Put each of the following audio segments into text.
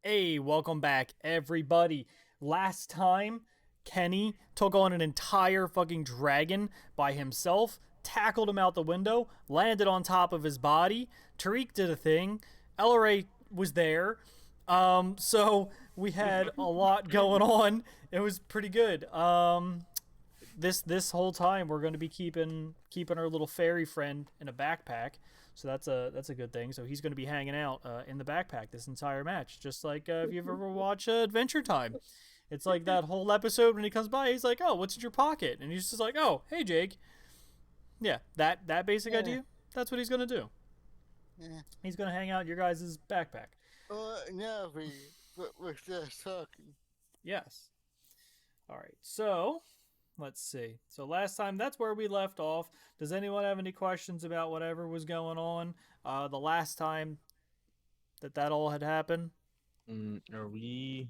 Hey, welcome back, everybody. Last time, Kenny took on an entire fucking dragon by himself, tackled him out the window, landed on top of his body. Tariq did a thing. Elleray was there. So we had a lot going on. It was pretty good. This whole time we're going to be keeping our little fairy friend in a backpack, so that's a good thing. So he's going to be hanging out in the backpack this entire match, just like if you've ever watched Adventure Time. It's like that whole episode when he comes by, he's like, "Oh, what's in your pocket?" And he's just like, "Oh, hey, Jake." Yeah, that basic idea. That's what he's going to do. Yeah. He's going to hang out in your guys' backpack. No, we're just talking. Yes. All right. So let's see. So last time, that's where we left off. Does anyone have any questions about whatever was going on the last time that all had happened? Are we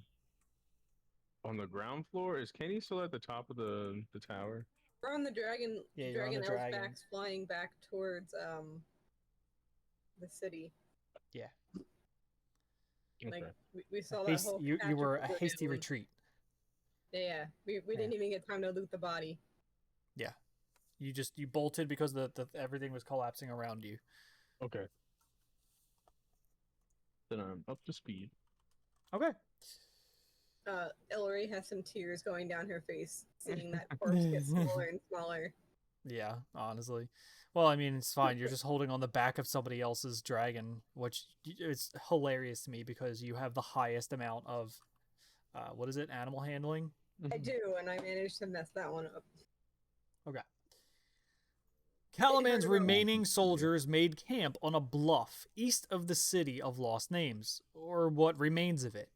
on the ground floor? Is Kenny still at the top of the tower? We're on the dragon. Yeah, you're on the Dragon L's dragon. backs flying back towards the city. Yeah. Okay. Like we saw that whole. You were a catastrophe hasty going. retreat. Yeah, we didn't even get time to loot the body. Yeah. You bolted because the everything was collapsing around you. Okay. Then I'm up to speed. Okay. Ellery has some tears going down her face, seeing that corpse get smaller and smaller. Yeah, honestly. Well, I mean, it's fine. You're just holding on the back of somebody else's dragon, which is hilarious to me because you have the highest amount of what is it? Animal handling? I do, and I managed to mess that one up. Okay. Calaman's remaining soldiers made camp on a bluff east of the city of Lost Names, or what remains of it.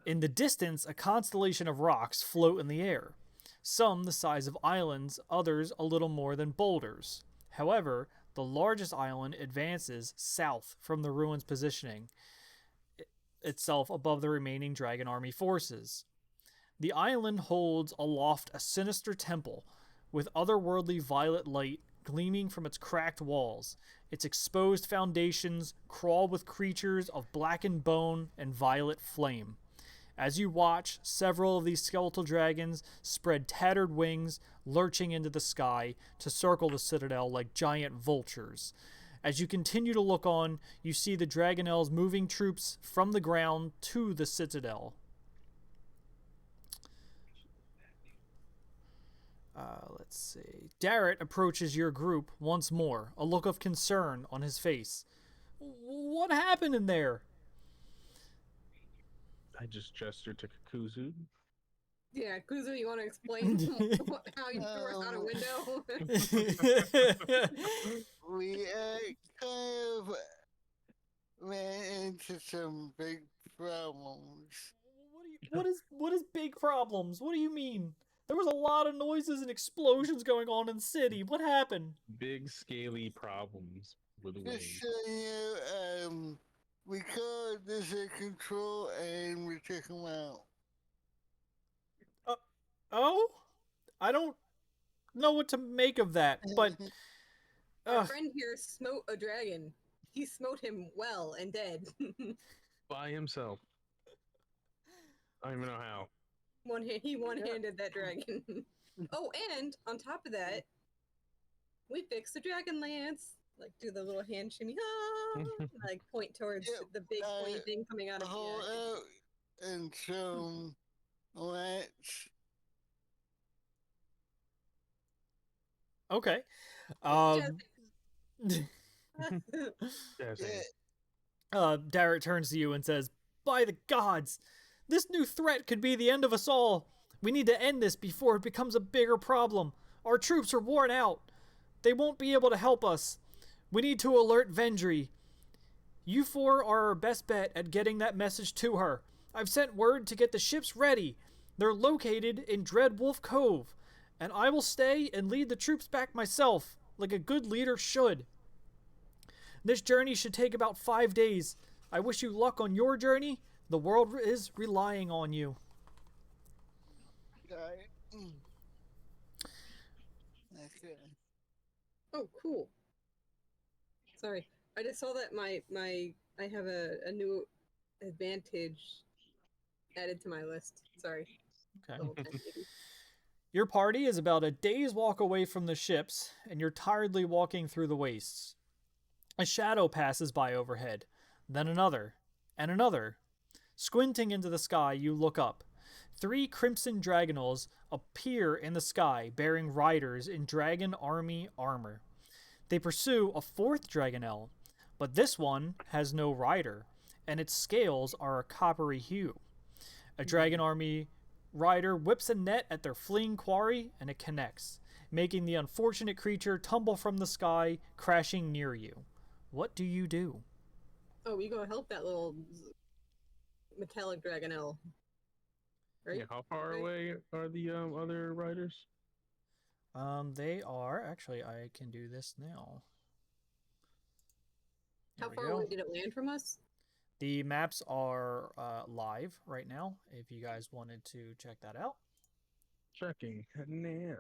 In the distance, a constellation of rocks float in the air, some the size of islands, others a little more than boulders. However, the largest island advances south from the ruins' positioning itself above the remaining Dragon Army forces. The island holds aloft a sinister temple, with otherworldly violet light gleaming from its cracked walls. Its exposed foundations crawl with creatures of blackened bone and violet flame. As you watch, several of these skeletal dragons spread tattered wings, lurching into the sky to circle the citadel like giant vultures. As you continue to look on, you see the Dragonels moving troops from the ground to the citadel. Let's see. Darrett approaches your group once more, a look of concern on his face. What happened in there? I just gestured to Kakuzu. Yeah, Kuzu, you want to explain how you threw us out a window? We kind of ran into some big problems. What is big problems? What do you mean? There was a lot of noises and explosions going on in the city. What happened? Big scaly problems with Just wings. so you know, we caught this in control and we took him out. Oh? I don't know what to make of that, but Our friend here smote a dragon. He smote him well and dead. By himself. I don't even know how. He one-handed that dragon. Oh, and on top of that, we fixed the dragon lance. Like do the little hand shimmy, like point towards the big pointy thing coming out of Hold out and some lance. okay. Yes. Darrett turns to you and says, "By the gods, this new threat could be the end of us all. We need to end this before it becomes a bigger problem. Our troops are worn out. They won't be able to help us. We need to alert Vendry. You four are our best bet at getting that message to her. I've sent word to get the ships ready. They're located in Dread Wolf Cove, and I will stay and lead the troops back myself, like a good leader should. This journey should take about 5 days. I wish you luck on your journey. The world is relying on you." That's good. Oh, cool. Sorry, I just saw that I have a new advantage added to my list. Sorry. Okay. Level 10, maybe. Your party is about a day's walk away from the ships, and you're tiredly walking through the wastes. A shadow passes by overhead, then another, and another. Squinting into the sky, you look up. 3 crimson dragonels appear in the sky, bearing riders in dragon army armor. They pursue a 4th dragonel, but this one has no rider, and its scales are a coppery hue. A dragon army rider whips a net at their fleeing quarry, and it connects, making the unfortunate creature tumble from the sky, crashing near you. What do you do? Oh, we go help that little metallic dragonelle. Right? Yeah, how far Right. away are the other riders? They are actually. I can do this now. There How we far go. away did it land from us? The maps are live right now. If you guys wanted to check that out. Checking now.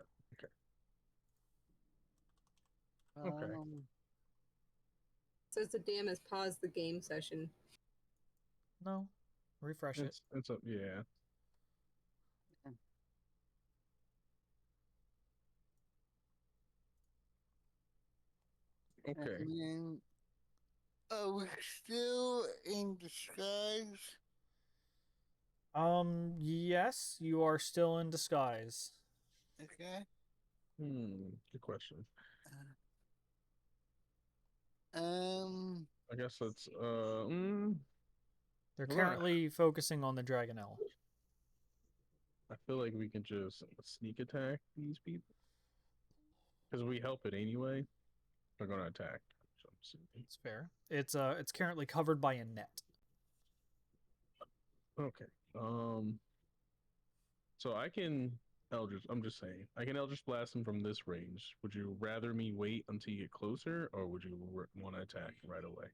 Okay. Says the DM has paused the game session. No, refresh it. It's up. Yeah. Okay. And then, are we still in disguise? Yes, you are still in disguise. Okay. Good question. Um. I guess that's They're Well, currently focusing on the Dragonelle. I feel like we can just sneak attack these people because we help it anyway. They're gonna attack. So I'm assuming. It's fair. It's currently covered by a net. Okay. So I can Eldritch. I'm just saying I can Eldritch blast them from this range. Would you rather me wait until you get closer, or would you want to attack right away?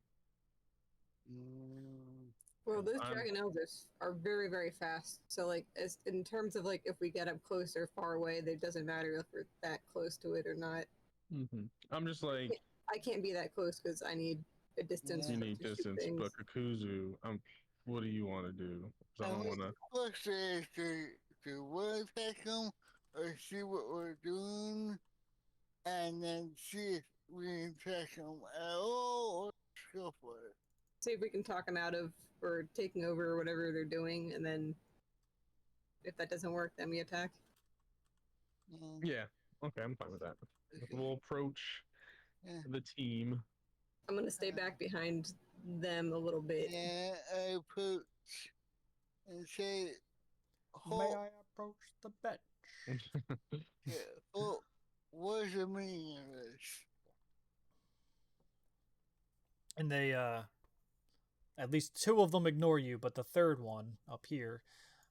Well, those I'm- dragonelles are very, very fast. So, like, as in terms of like if we get up close or far away, it doesn't matter if we're that close to it or not. I'm just like I can't be that close because I need a distance. you to need shoot distance, things. but Kakuzu, what do you want to do? 'Cause I don't want to. Question is, do we attack them or see what we're doing, and then see if we attack them at all, or just go for it? See if we can talk them out of or taking over or whatever they're doing, and then if that doesn't work, then we attack. Yeah. Okay, I'm fine with that. Okay. We'll approach Yeah. the team. I'm gonna stay back behind them a little bit. Yeah, I approach and say, May "Halt! I approach the bench? Yeah, halt! What's the meaning of this?" And they at least 2 of them ignore you, but the third one up here,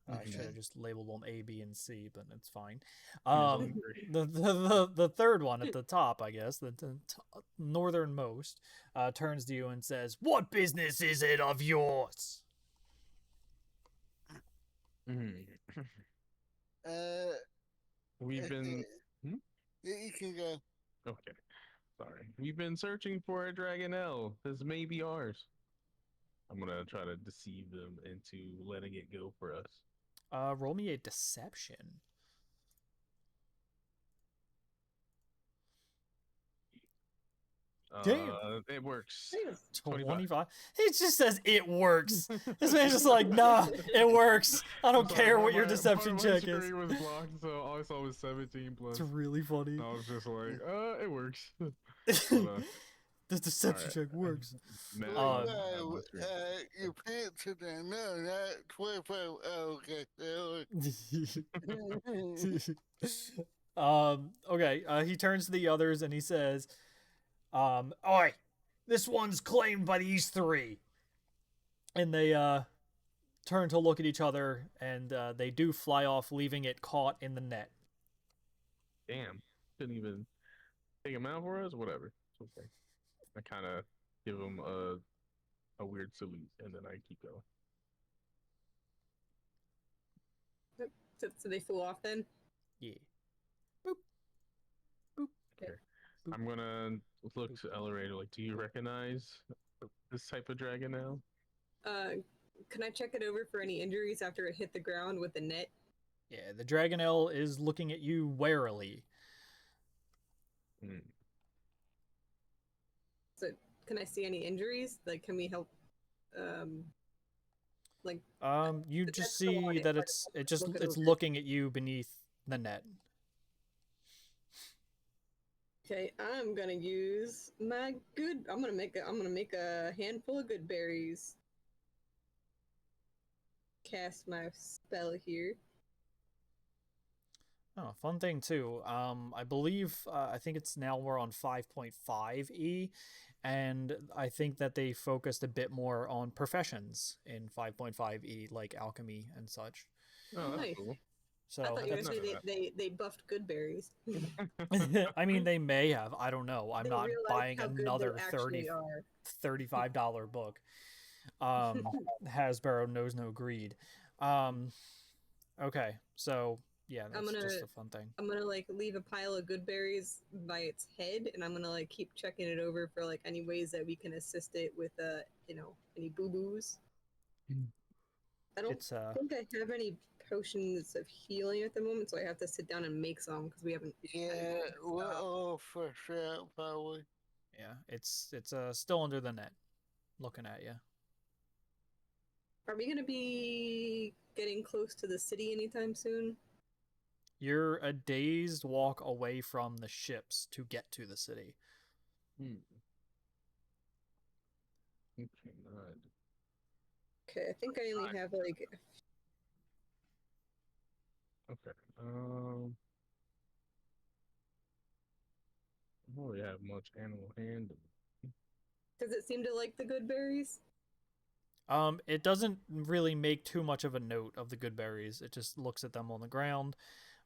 I should have just labeled them A, B, and C, but it's fine. hungry. The third one at the top, I guess, the northernmost, turns to you and says, "What business is it of yours?" We've been Yeah, you can go. okay. Sorry, we've been searching for a Dragonelle. This may be ours. I'm gonna try to deceive them into letting it go for us. Roll me a deception. Damn. It works. 25. He just says it works. This man's just like, nah, it works. I don't care what your deception check is. My screen was blocked, so all I saw was 17 plus. It's really funny. I was just like, it works. The deception check works. Now, Your pants are down. No, not 25. Oh, okay. Okay, he turns to the others and he says, "Oi, this one's claimed by these 3." And they turn to look at each other, and they do fly off, leaving it caught in the net. Damn, couldn't even take him out for us. Whatever, it's okay. I kind of give him a weird salute, and then I keep going. So they flew off then? Yeah. Boop. Boop. Okay. I'm gonna look to Elerator. Like, do you recognize this type of dragon now? Can I check it over for any injuries after it hit the ground with the net? Yeah, the Dragonelle is looking at you warily. Hmm. So, can I see any injuries? Like, can we help? Like, You the just net's still on see it, that but I wanna look it it's over. looking at you beneath the net. Okay, I'm gonna use my good. I'm gonna make a handful of good berries. Cast my spell here. Oh, fun thing too. I believe I think it's now we're on 5.5e, and I think that they focused a bit more on professions in 5.5e, like alchemy and such. Oh, that's Nice. cool. I So thought you were that's gonna say None of they buffed good berries. I mean, they may have. I don't know. I'm They not realized buying how good they another actually are. $35 book. Hasbro knows no greed. Okay, so yeah, I'm that's gonna just a fun thing. I'm gonna like leave a pile of good berries by its head, and I'm gonna like keep checking it over for like any ways that we can assist it with any boo boos. I don't It's think I have any potions of healing at the moment, so I have to sit down and make some because we haven't. Yeah, we're all fresh out, probably. yeah, it's still under the net, looking at you. Are we gonna be getting close to the city anytime soon? You're a day's walk away from the ships to get to the city. Hmm. Okay, good. Okay, I think I only have like Okay. I don't really have much animal handling. Does it seem to like the good berries? It doesn't really make too much of a note of the good berries. It just looks at them on the ground,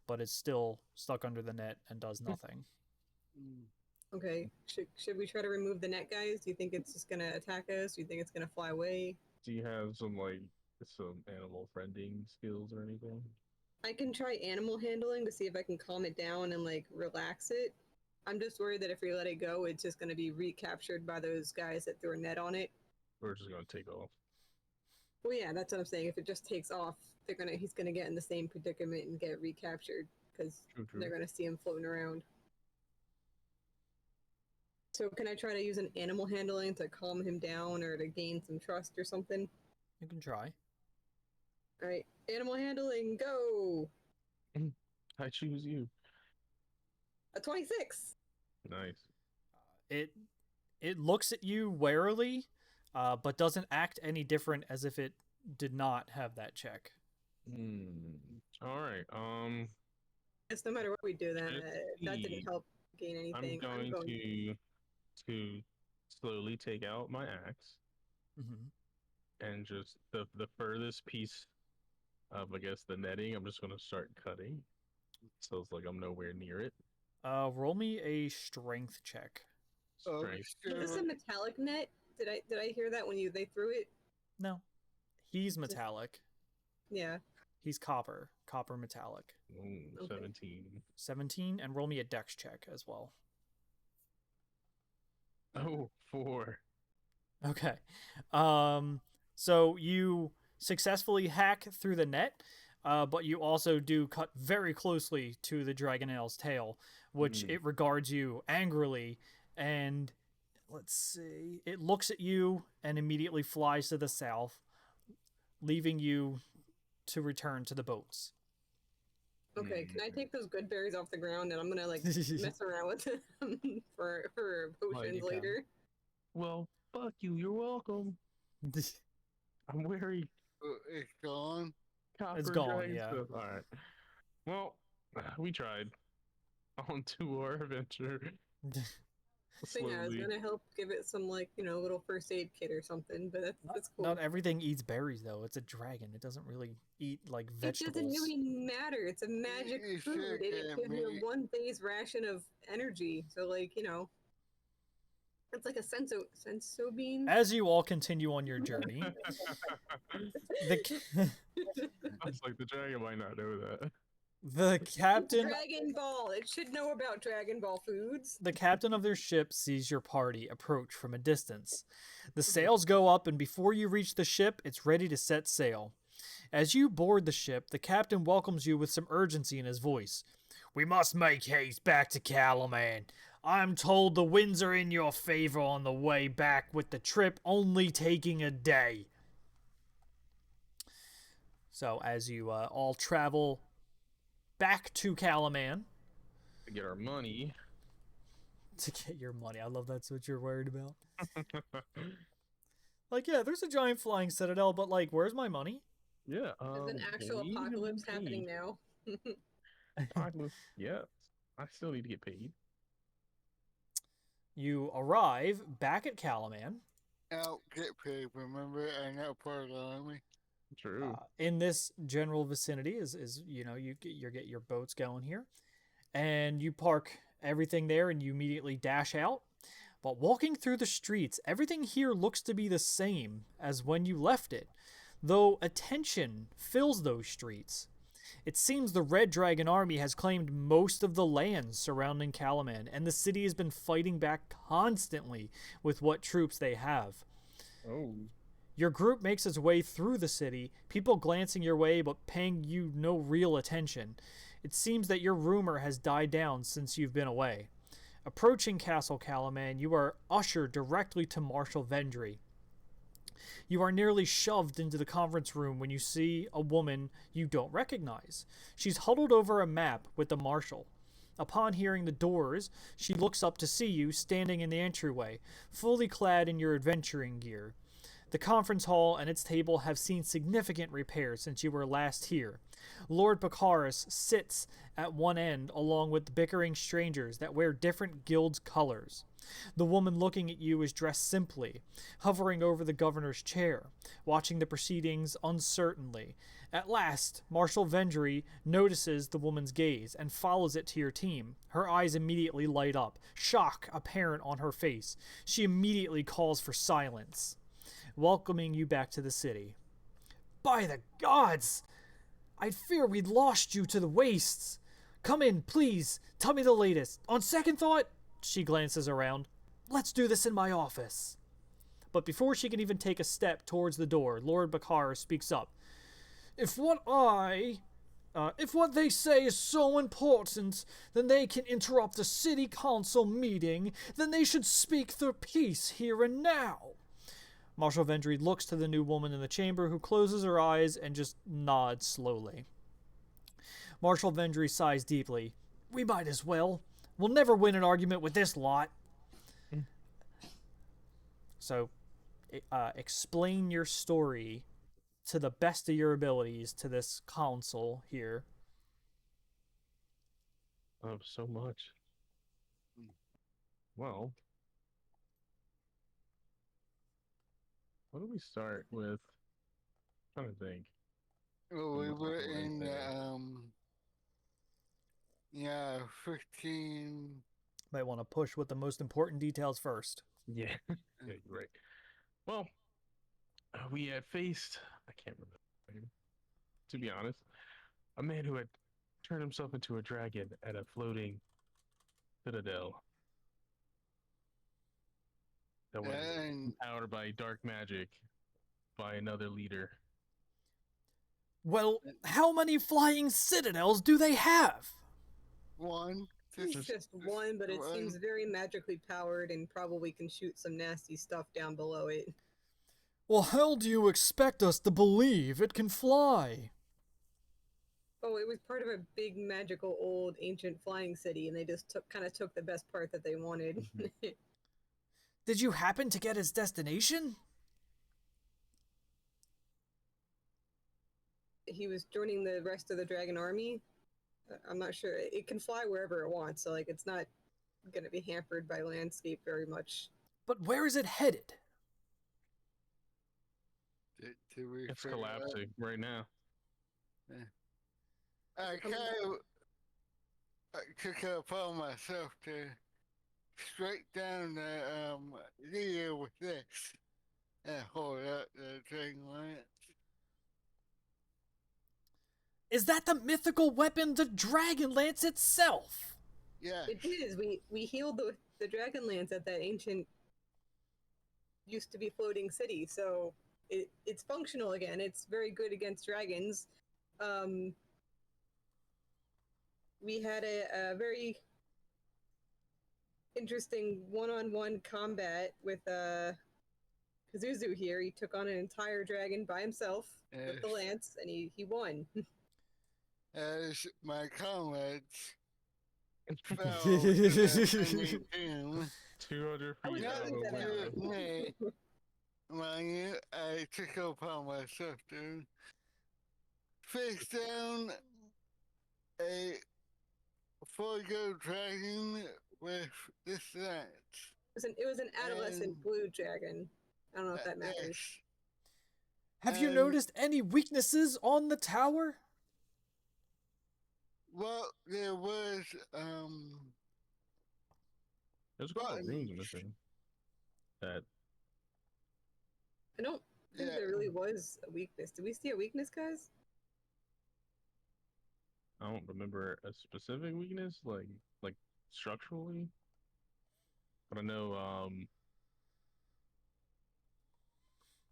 but it's still stuck under the net and does nothing. Mm. Okay, should we try to remove the net, guys? Do you think it's just gonna attack us? Do you think it's gonna fly away? Do you have some animal friending skills or anything? I can try animal handling to see if I can calm it down and like relax it. I'm just worried that if we let it go, it's just gonna be recaptured by those guys that threw a net on it. We're just gonna take off. Well, yeah, that's what I'm saying. If it just takes off, he's gonna get in the same predicament and get recaptured because True, they're true. gonna see him floating around. So can I try to use an animal handling to calm him down or to gain some trust or something? You can try. All right, animal handling, go! I choose you. A 26. Nice. It looks at you warily, but doesn't act any different as if it did not have that check. All right. Guess no matter what we do, then that didn't Proceed. help gain anything. I'm going to slowly take out my axe and just the furthest piece of, I guess, the netting. I'm just gonna start cutting. So it's like I'm nowhere near it. Roll me a strength check. Oh, Strength. Is this a sure. metallic net? Did I hear that when they threw it? No, he's metallic. Yeah. He's copper metallic. Ooh, Okay. 17. 17, and roll me a dex check as well. Oh, 4. Okay. So you successfully hack through the net, but you also do cut very closely to the Dragonelle's tail, which it regards you angrily, and let's see, it looks at you and immediately flies to the south, leaving you to return to the boats. Okay, can I take those good berries off the ground and I'm gonna like mess around with them for potions you can. later? Well, fuck you. You're welcome. I'm weary. It's gone. Copper gone, dragon yeah. stuff. All right. Well, we tried. On to our adventure. So yeah, I was gonna help give it some like little first aid kit or something, but that's cool. Not everything eats berries, though. It's a dragon. It doesn't really eat like vegetables. It doesn't really matter. It's a magic You food. sure It can, gives you mate. 1 day's ration of energy. So like it's like a senso bean. As you all continue on your journey, I was like, the dragon might not know that. The captain Dragon Ball. It should know about Dragon Ball foods. The captain of their ship sees your party approach from a distance. The sails go up, and before you reach the ship, it's ready to set sail. As you board the ship, the captain welcomes you with some urgency in his voice. We must make haste back to Calaman. I'm told the winds are in your favor on the way back, with the trip only taking a day. So, as you all travel back to Calaman, To get our money. to get your money. I love that's what you're worried about. Like, yeah, there's a giant flying citadel, but like, where's my money? Yeah. There's an actual we haven't apocalypse been happening paid. now. Apocalypse. Yeah. I still need to get paid. You arrive back at Calaman. I'll get paid, remember? I'm not part of the army. True. In this general vicinity is you know you get your boats going here, and you park everything there, and you immediately dash out. But walking through the streets, everything here looks to be the same as when you left it, though attention fills those streets. It seems the Red Dragon army has claimed most of the lands surrounding Calaman, and the city has been fighting back constantly with what troops they have. Oh. Your group makes its way through the city, people glancing your way but paying you no real attention. It seems that your rumor has died down since you've been away. Approaching Castle Calaman, you are ushered directly to Marshal Vendry. You are nearly shoved into the conference room when you see a woman you don't recognize. She's huddled over a map with the marshal. Upon hearing the doors, she looks up to see you standing in the entryway, fully clad in your adventuring gear. The conference hall and its table have seen significant repairs since you were last here. Lord Baccharis sits at one end along with the bickering strangers that wear different guilds' colors. The woman looking at you is dressed simply, hovering over the governor's chair, watching the proceedings uncertainly. At last, Marshal Vendry notices the woman's gaze and follows it to your team. Her eyes immediately light up, shock apparent on her face. She immediately calls for silence, welcoming you back to the city. By the gods! I'd fear we'd lost you to the wastes. Come in, please. Tell me the latest. On second thought, she glances around, let's do this in my office. But before she can even take a step towards the door, Lord Bakar speaks up. If what they say is so important, then they can interrupt a city council meeting, then they should speak their piece here and now. Marshal Vendry looks to the new woman in the chamber, who closes her eyes and just nods slowly. Marshal Vendry sighs deeply. We might as well. We'll never win an argument with this lot. So, explain your story to the best of your abilities to this council here. Oh, so much. Well, what do we start with? I'm trying to think. Well, we were in, 15. Might want to push with the most important details first. Yeah, yeah, you're right. Well, we had faced, I can't remember his name, to be honest, a man who had turned himself into a dragon at a floating citadel that was empowered by dark magic by another leader. Well, how many flying citadels do they have? One. It's just one, but it seems very magically powered and probably can shoot some nasty stuff down below it. Well, how do you expect us to believe it can fly? Oh, it was part of a big magical old ancient flying city, and they just kind of took the best part that they wanted. Did you happen to get its destination? He was joining the rest of the dragon army. I'm not sure. It can fly wherever it wants, so like it's not going to be hampered by landscape very much. But where is it headed? It's collapsing right now. I took it upon myself to strike down the leader with this and hold up the dragon lance. Is that the mythical weapon, the Dragon Lance itself? Yeah. It is. We healed the dragon lance at that ancient used to be floating city, so it's functional again. It's very good against dragons. We had a very interesting one-on-one combat with Kazuzu here. He took on an entire dragon by himself with the lance, and he won. As my comrades fell to the doom. 200 I was feet out of doing the that window. I took it upon myself to face down a full-grown dragon with this lance. It was an adolescent blue dragon. I don't know if that matters. Yes. Have you noticed any weaknesses on the tower? Well, there was There's a couple of rooms missing. That I don't think there really was a weakness. Did we see a weakness, guys? I don't remember a specific weakness, like structurally. But I know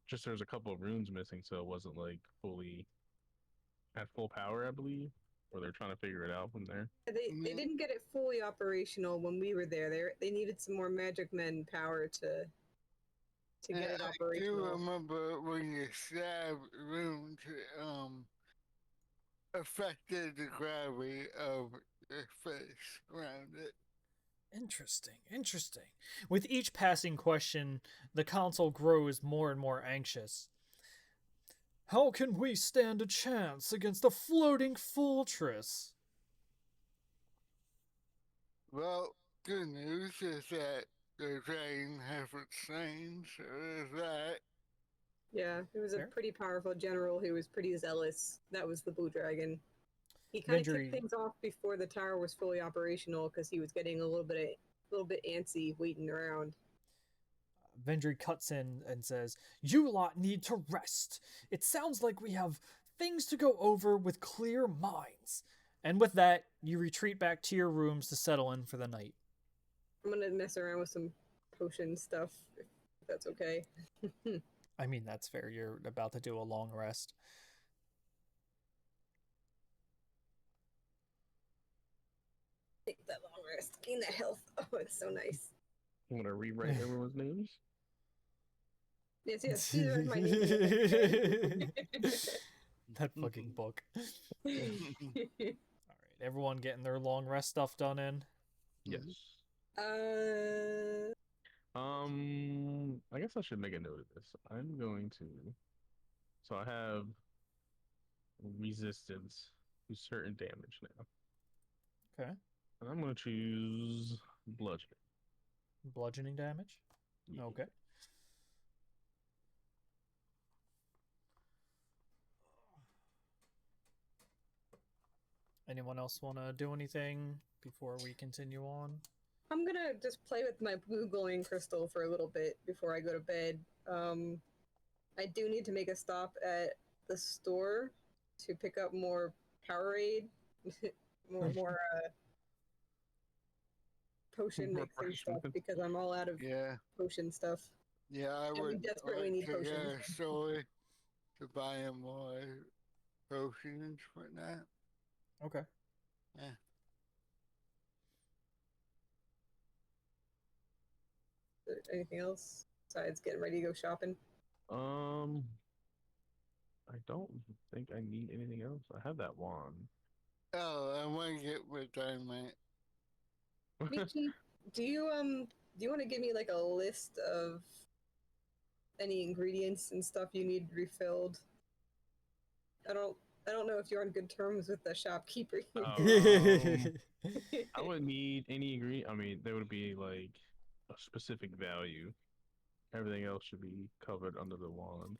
just there's a couple of rooms missing, so it wasn't like fully at full power, I believe. Or they're trying to figure it out from there. They didn't get it fully operational when we were there. They needed some more magic men power to get it operational. I do remember when you stabbed rooms, affected the gravity of the face around it. Interesting. With each passing question, the console grows more and more anxious. How can we stand a chance against a floating fortress? Well, good news is that the dragon hasn't slain, so there's that. Yeah, it was a pretty powerful general who was pretty zealous. That was the blue dragon. He kind of kicked things off before the tower was fully operational because he was getting a little bit antsy waiting around. Vendry cuts in and says, "You lot need to rest. It sounds like we have things to go over with clear minds." And with that, you retreat back to your rooms to settle in for the night. I'm gonna mess around with some potion stuff, if that's okay. I mean, that's fair. You're about to do a long rest. Take that long rest. Gain that health. Oh, it's so nice. I'm gonna rewrite everyone's names. Yes, these are my names. That fucking book. Alright, everyone getting their long rest stuff done in? Yes. I guess I should make a note of this. I'm going to. So I have resistance to certain damage now. Okay. And I'm going to choose bludgeoning. Bludgeoning damage? Yeah. Okay. Anyone else want to do anything before we continue on? I'm gonna just play with my blue glowing crystal for a little bit before I go to bed. I do need to make a stop at the store to pick up more Powerade, more potion mixing stuff because I'm all out of potion stuff. Yeah, I and would we desperately need to potions. get a store to buy him more potions for that. Okay. Yeah. Anything else besides getting ready to go shopping? I don't think I need anything else. I have that wand. Oh, I want to get with Dynamite. Michi, do you want to give me like a list of any ingredients and stuff you need refilled? I don't know if you're on good terms with the shopkeeper. I wouldn't need any ingredient. I mean, there would be like a specific value. Everything else should be covered under the wand.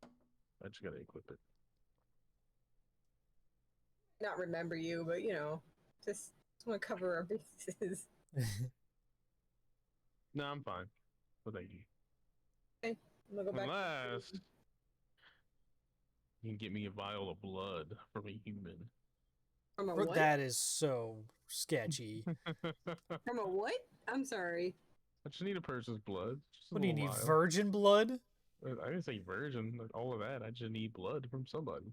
I just gotta equip it. Not remember you, but just want to cover our bases. No, I'm fine. Well, thank you. Okay, I'm gonna go back. Unless You can get me a vial of blood from a human. From a Bro, what? that is so sketchy. From a what? I'm sorry. I just need a person's blood. Just a What do you little need, vial. virgin blood? I didn't say virgin, like all of that. I just need blood from somebody.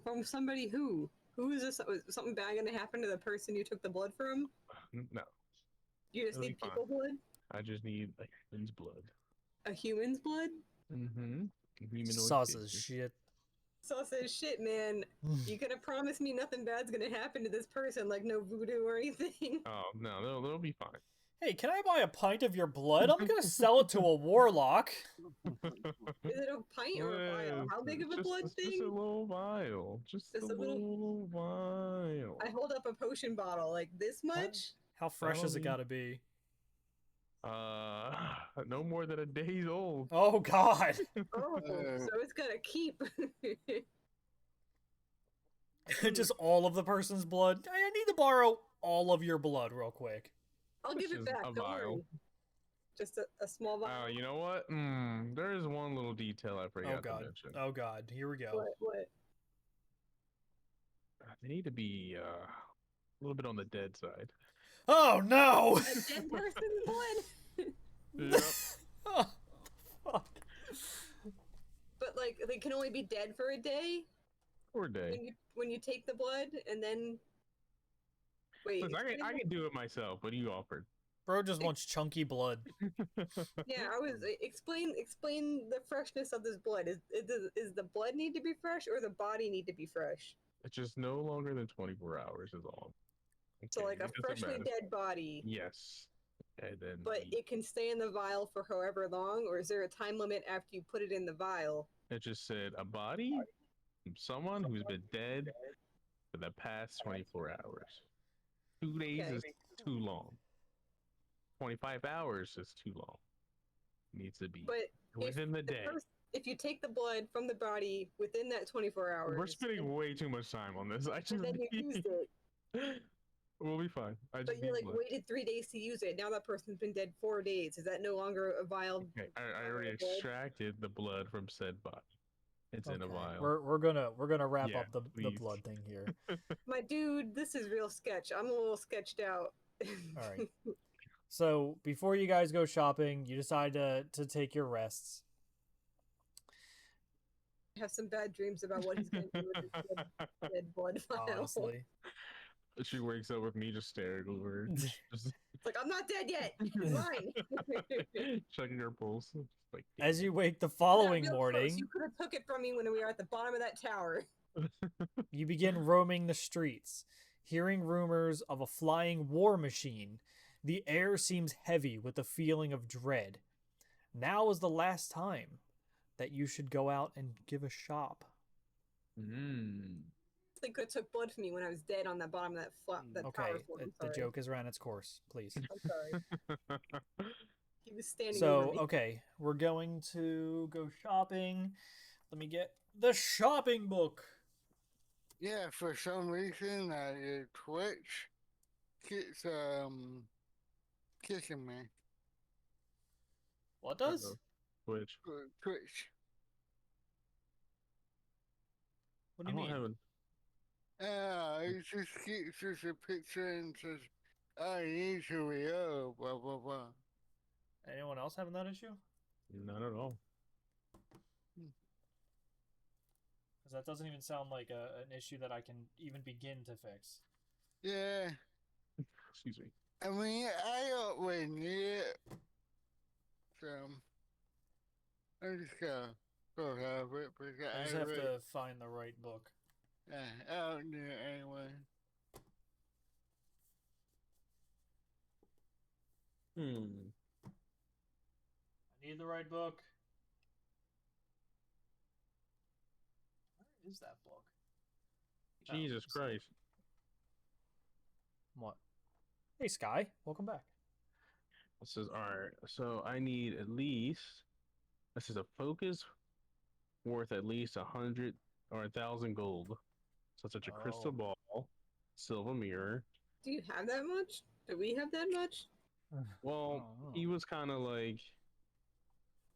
From somebody who? Who is this? Was something bad going to happen to the person you took the blood from? No, You just it'll be need fine. people blood? I just need a human's blood. A human's blood? Mm-hmm. Humanoid Sauce is tissue. shit. So I said, shit, man. You could have promised me nothing bad's going to happen to this person, like no voodoo or anything. Oh no, they'll be fine. Hey, can I buy a pint of your blood? I'm gonna sell it to a warlock. Is it a pint or a vial? How big of a blood thing? Just a little vial. Just a little vial. I hold up a potion bottle like this much. How fresh has it That'll gotta be? No more than a day's old. Oh god. Oh, so it's gotta keep. Just all of the person's blood. I need to borrow all of your blood real quick. I'll give it Just back. a Don't worry. vial. Just a small vial. You know what? There is one little detail I Oh forgot to god. mention. Oh god. Here we go. What? They need to be a little bit on the dead side. Oh no! A dead person's blood. Yep. Oh, fuck. But like they can only be dead for a day Poor day. when you take the blood and then wait. Listen, I can do it myself, but you offered. Bro just wants chunky blood. Yeah, I was explain the freshness of this blood. Is the blood need to be fresh or the body need to be fresh? It's just no longer than 24 hours is all. So Okay, like a it doesn't freshly matter. dead body. Yes. And then But it can stay in the vial for however long, or is there a time limit after you put it in the vial? it just said a body from someone who's been dead for the past 24 hours. 2 days Okay. is too long. 25 hours is too long. Needs to be But within the day. if you take the blood from the body within that 24 hours, We're spending way too much time on this. I just and then you need- used it, We'll be fine. I just but you need like blood. waited 3 days to use it. Now that person's been dead 4 days. Is that no longer a vial? Okay, I already blood? extracted the blood from said body. It's in a Okay, vial. We're gonna wrap Yeah, up the please. blood thing here. My dude, this is real sketch. I'm a little sketched out. All right. So before you guys go shopping, you decide to take your rests. Have some bad dreams about what he's going to do with his dead blood vial. Honestly. She wakes up with me just staring over her, just It's like, I'm not dead yet. Fine. checking her pulse. Just like, As you wake the Yeah, following real close. morning, You could have took it from me when we were at the bottom of that tower. you begin roaming the streets, hearing rumors of a flying war machine. The air seems heavy with a feeling of dread. Now is the last time that you should go out and give a shop. They could have took blood from me when I was dead on the bottom of that Okay, tower floor. I'm the sorry. joke has ran its course, please. I'm sorry. He was standing So, over me. okay, we're going to go shopping. Let me get the shopping book. Yeah, for some reason, Twitch keeps kicking me. What does? Which Twitch. What do you mean? It just keeps just a picture and says, "I need to re-up," blah blah blah. Anyone else having that issue? Not at all. Because that doesn't even sound like an issue that I can even begin to fix. Yeah, Excuse me. I mean, I don't really need it, so I just gotta go have it because I just have to find the right book. I don't need it anyway. I need the right book. Where is that book? Oh, Jesus let's see. Christ. What? Hey, Sky. Welcome back. This is alright. So I need at least. This is a focus worth at least 100 or 1,000 gold. So such a crystal ball, silver mirror. Do you have that much? Do we have that much? Well, he was kind of like.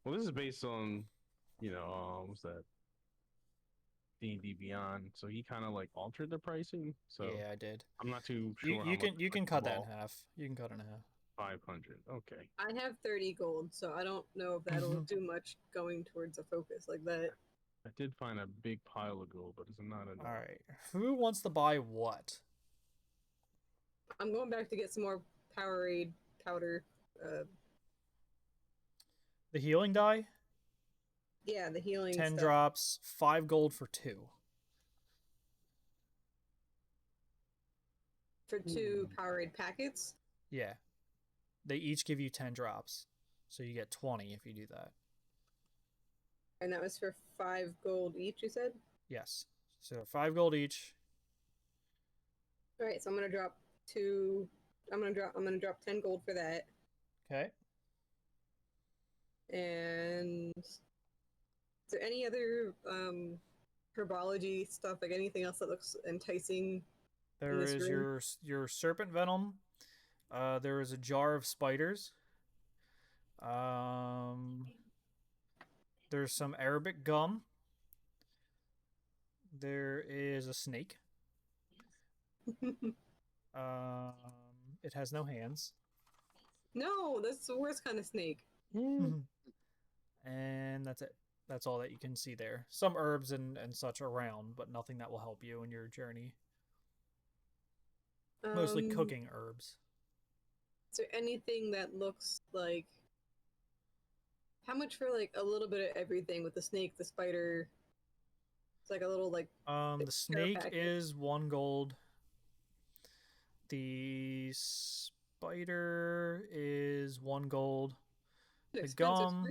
Well, this is based on, what's that? D&D Beyond, so he kind of like altered the pricing. So Yeah, I did. I'm not too You sure how you much. can you can cut that in half. You can cut it in half. 500. Okay. I have 30 gold, so I don't know if that'll do much going towards a focus like that. I did find a big pile of gold, but it's not enough. All right. Who wants to buy what? I'm going back to get some more Powerade powder. The healing die? Yeah, the healing 10 stuff. drops, 5 gold for 2. For 2 Powerade packets? Yeah. They each give you 10 drops. So you get 20 if you do that. And that was for 5 gold each, you said? Yes. So 5 gold each. Alright, so I'm gonna drop 2. I'm gonna drop 10 gold for that. Okay. And is there any other herbology stuff, like anything else that looks enticing? There is your serpent venom. There is a jar of spiders. There's some Arabic gum. There is a snake. It has no hands. No, that's the worst kind of snake. And that's it. That's all that you can see there. Some herbs and such around, but nothing that will help you in your journey. Mostly cooking herbs. Is there anything that looks like... How much for like a little bit of everything with the snake, the spider? It's like a little like... The snake is 1 gold. The spider is 1 gold. The gum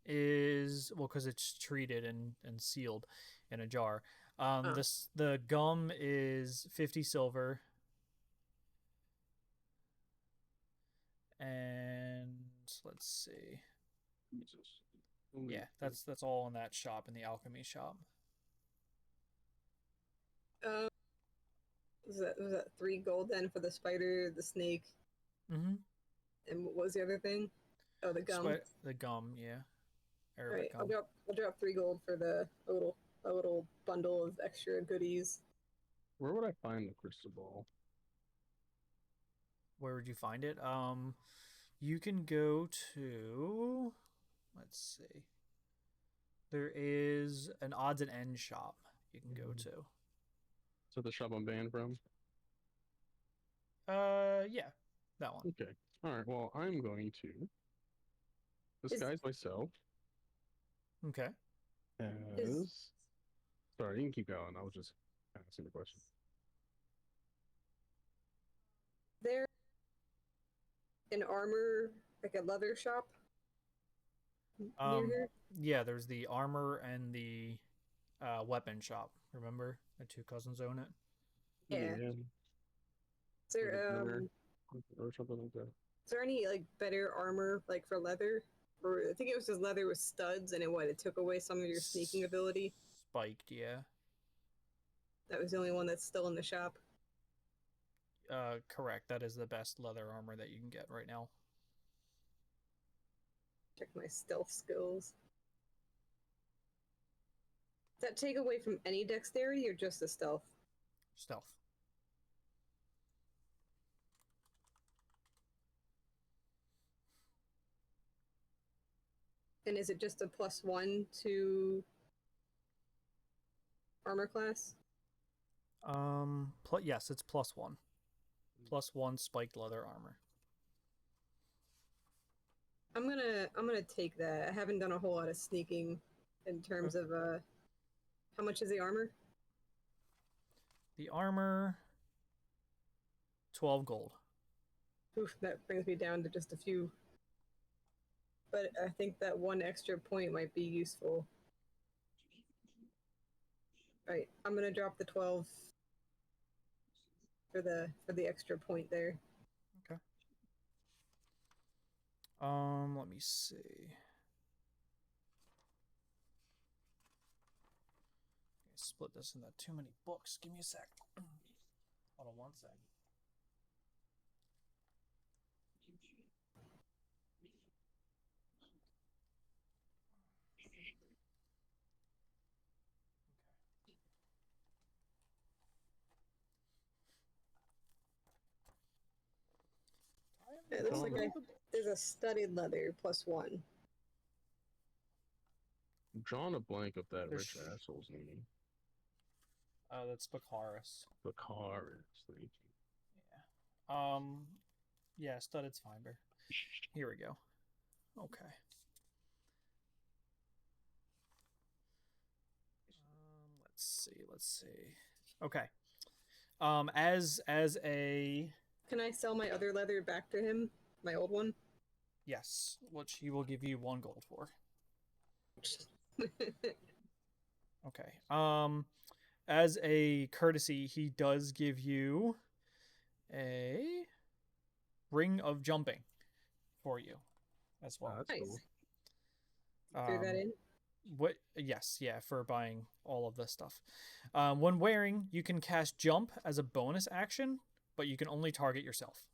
is, well, because it's treated and sealed in a jar. The gum is 50 silver. And let's see. Yeah, that's all in that shop, in the alchemy shop. Was that 3 gold then for the spider, the snake? Mm-hmm. And what was the other thing? Oh, the gum. The gum, yeah. Arabic Right, gum. I'll drop 3 gold for a little bundle of extra goodies. Where would I find the crystal ball? Where would you find it? You can go to, let's see. There is an odds and ends shop you can go to. So the shop I'm banned from? Yeah, that one. Okay. All right. Well, I'm going to disguise myself. Okay. Sorry, you can keep going. I was just asking the question. There an armor, like a leather shop near here? Yeah, there's the armor and the weapon shop. Remember? The 2 cousins own it. Yeah. Is there or something like that. Is there any like better armor like for leather? Or I think it was just leather with studs, and it took away some of your sneaking ability. Spiked, yeah. That was the only one that's still in the shop. Correct. That is the best leather armor that you can get right now. Check my stealth skills. Does that take away from any dexterity or just the stealth? Stealth. And is it just a +1 to armor class? Yes, it's +1. +1 spiked leather armor. I'm gonna take that. I haven't done a whole lot of sneaking in terms of how much is the armor? The armor 12 gold. Oof, that brings me down to just a few. But I think that 1 extra point might be useful. Right, I'm gonna drop the 12 for the extra point there. Okay. Let me see. Okay, split this into too many books. Give me a sec. Hold on 1 sec. It looks like there's a studded leather +1. I'm drawing a blank of that There's- rich asshole's name. Oh, that's Baccharis. The car is thank you. Yeah, studded's fine, Bear. Here we go. Okay. Let's see. Okay. As a Can I sell my other leather back to him? My old one? yes, which he will give you 1 gold for. Okay. As a courtesy, he does give you a ring of jumping for you as well. That's Nice. cool. Threw that in. What? Yes, yeah, for buying all of this stuff. When wearing, you can cast jump as a bonus action, but you can only target yourself.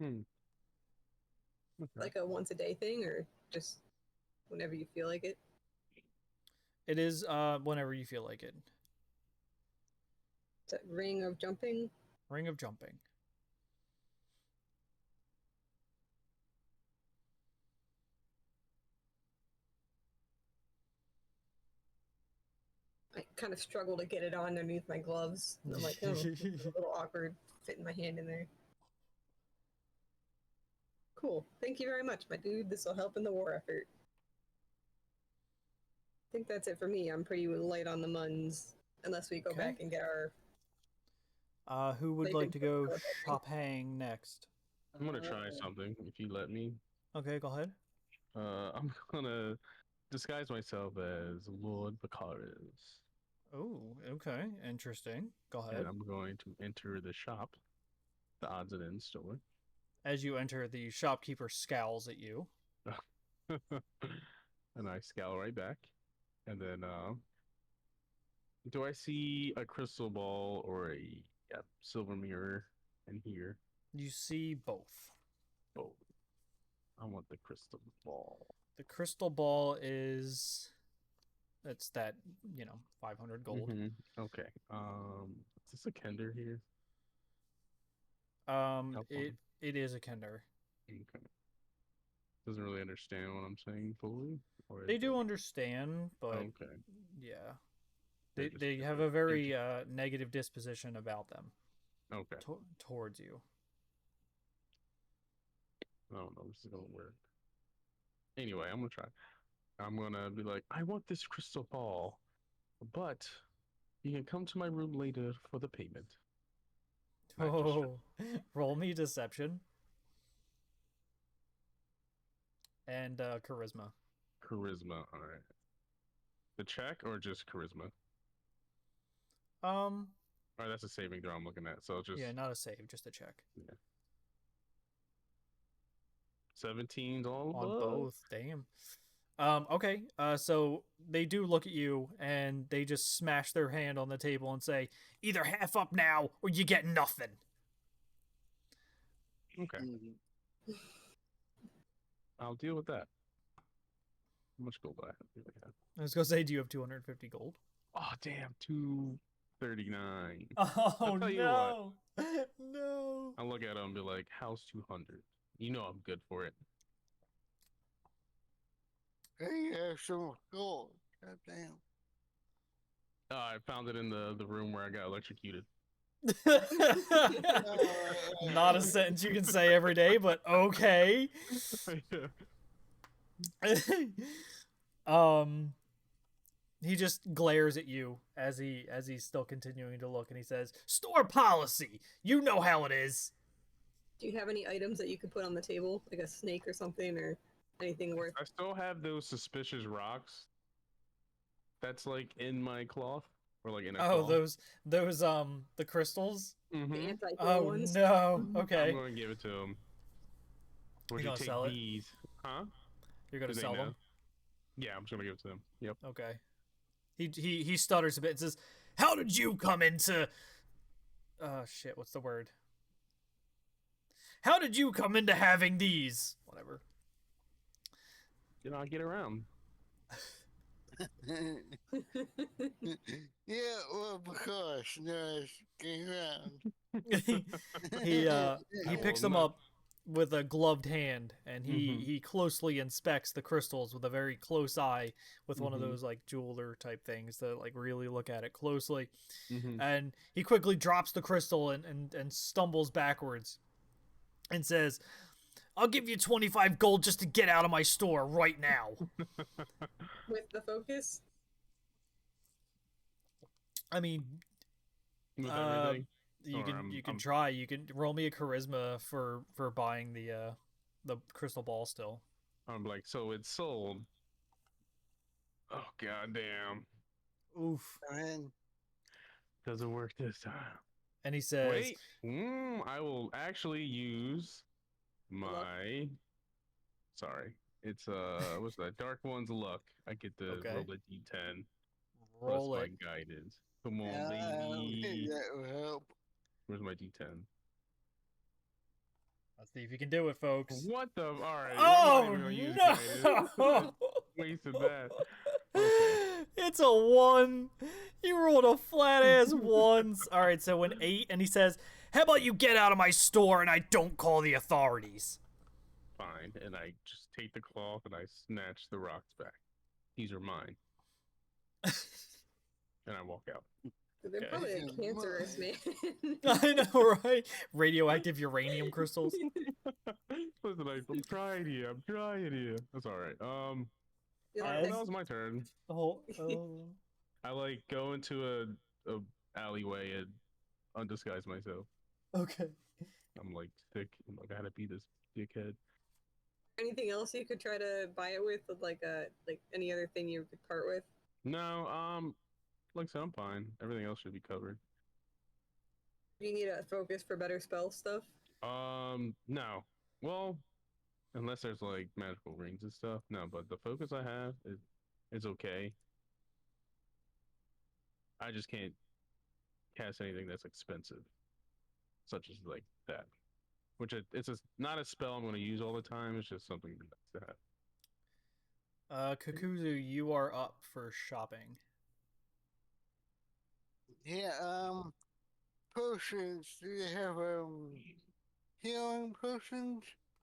Okay. Like a once a day thing, or just whenever you feel like it? It is whenever you feel like it. Is that ring of jumping? Ring of jumping. I kind of struggle to get it on underneath my gloves. And I'm like, oh, it's a little awkward fitting my hand in there. Cool. Thank you very much, my dude. This will help in the war effort. I think that's it for me. I'm pretty light on the muns, unless we go Okay. back and get our. Who would They've like to been go put- shopping next? I'm gonna try something if you let me. Okay, go ahead. I'm gonna disguise myself as Lord Baccharis. Oh, okay, interesting. Go ahead. And I'm going to enter the shop, the odds and ends store. As you enter, the shopkeeper scowls at you. And I scowl right back. And then, do I see a crystal ball or a silver mirror in here? You see both. Oh, I want the crystal ball. The crystal ball is it's that, 500 gold. Mhm. Okay. Is this a Kender here? It is a Kender. Okay. Doesn't really understand what I'm saying fully. Or They is do it- understand, but Okay. yeah. They're They just have a very into- negative disposition about them Okay. towards you. I don't know if this is gonna work. Anyway, I'm gonna try. I'm gonna be like, I want this crystal ball, but you can come to my room later for the payment. I just- Oh, roll me deception and charisma. Charisma, all right. The check or just charisma? Um, All right, that's a saving throw I'm looking at. So just yeah, not a save, just a check 17's all on above. both. Damn. Okay. So they do look at you and they just smash their hand on the table and say, "Either half up now or you get nothing." Okay, Mhm. I'll deal with that. How much gold do I really have? I was gonna say, do you have 250 gold? Oh damn, 239. Oh tell you no, no. I'll look at him and be like, how's 200? You know I'm good for it. Hey, have some gold. God damn. I found it in the room where I got electrocuted. Not a sentence you can say every day, but okay. He just glares at you as he's still continuing to look, and he says, "Store policy. You know how it is." Do you have any items that you could put on the table, like a snake or something, or anything worth? I still have those suspicious rocks. That's like in my cloth, or like in a Oh, cloth. those the crystals. The Mhm. anti-pool Oh ones? no. I'm Okay, going to give it to him. Would You you gonna take sell it? these? Huh? you're gonna Do they sell know? them. Yeah, I'm just gonna give it to them. Yep. Okay. He stutters a bit and says, "How did you come into shit, what's the word? How did you come into having these?" Whatever. You know, I get around. Yeah, well, because no, it's came around. he I picks will them not. up with a gloved hand, and he closely inspects the crystals with a very close eye, with one of those like jeweler type things that like really look at it closely. And he quickly drops the crystal and stumbles backwards and says, "I'll give you 25 gold just to get out of my store right now." With the focus? I mean, With everything. you can try. You can roll me a charisma for buying the crystal ball still. I'm like, so it's sold. Oh goddamn! Oof. And Doesn't work this time. And he says, Wait, I will actually use my. Sorry, it's what's that? Dark One's luck. I get to Okay. roll a d10 roll plus it. my guidance. Come on, baby. that will help. Where's my d10? Let's see if you can do it, folks. What the? All right. Oh, I'm not even gonna use no! guidance. Wasted that. Okay. It's a 1. You rolled a flat ass 1s. All right, so an 8, and he says, "How about you get out of my store and I don't call the authorities?" Fine, and I just take the cloth and I snatch the rocks back. These are mine. And I walk out. They're Okay. probably like cancerous, man. I know, right? Radioactive uranium crystals. Listen, I'm trying here. That's all right. You're All like, right, that was my turn. Oh. I like go into a alleyway and undisguise myself. Okay. I'm like sick. I'm like, I gotta be this dickhead. anything else you could try to buy it with like any other thing you could part with? No, like I said, I'm fine. Everything else should be covered. Do you need a focus for better spell stuff? No. Well, unless there's like magical rings and stuff. No, but the focus I have is okay. I just can't cast anything that's expensive, such as like that. Which it's not a spell I'm going to use all the time. It's just something nice to have. Kakuzu, you are up for shopping. Yeah, potions. Do you have healing potions?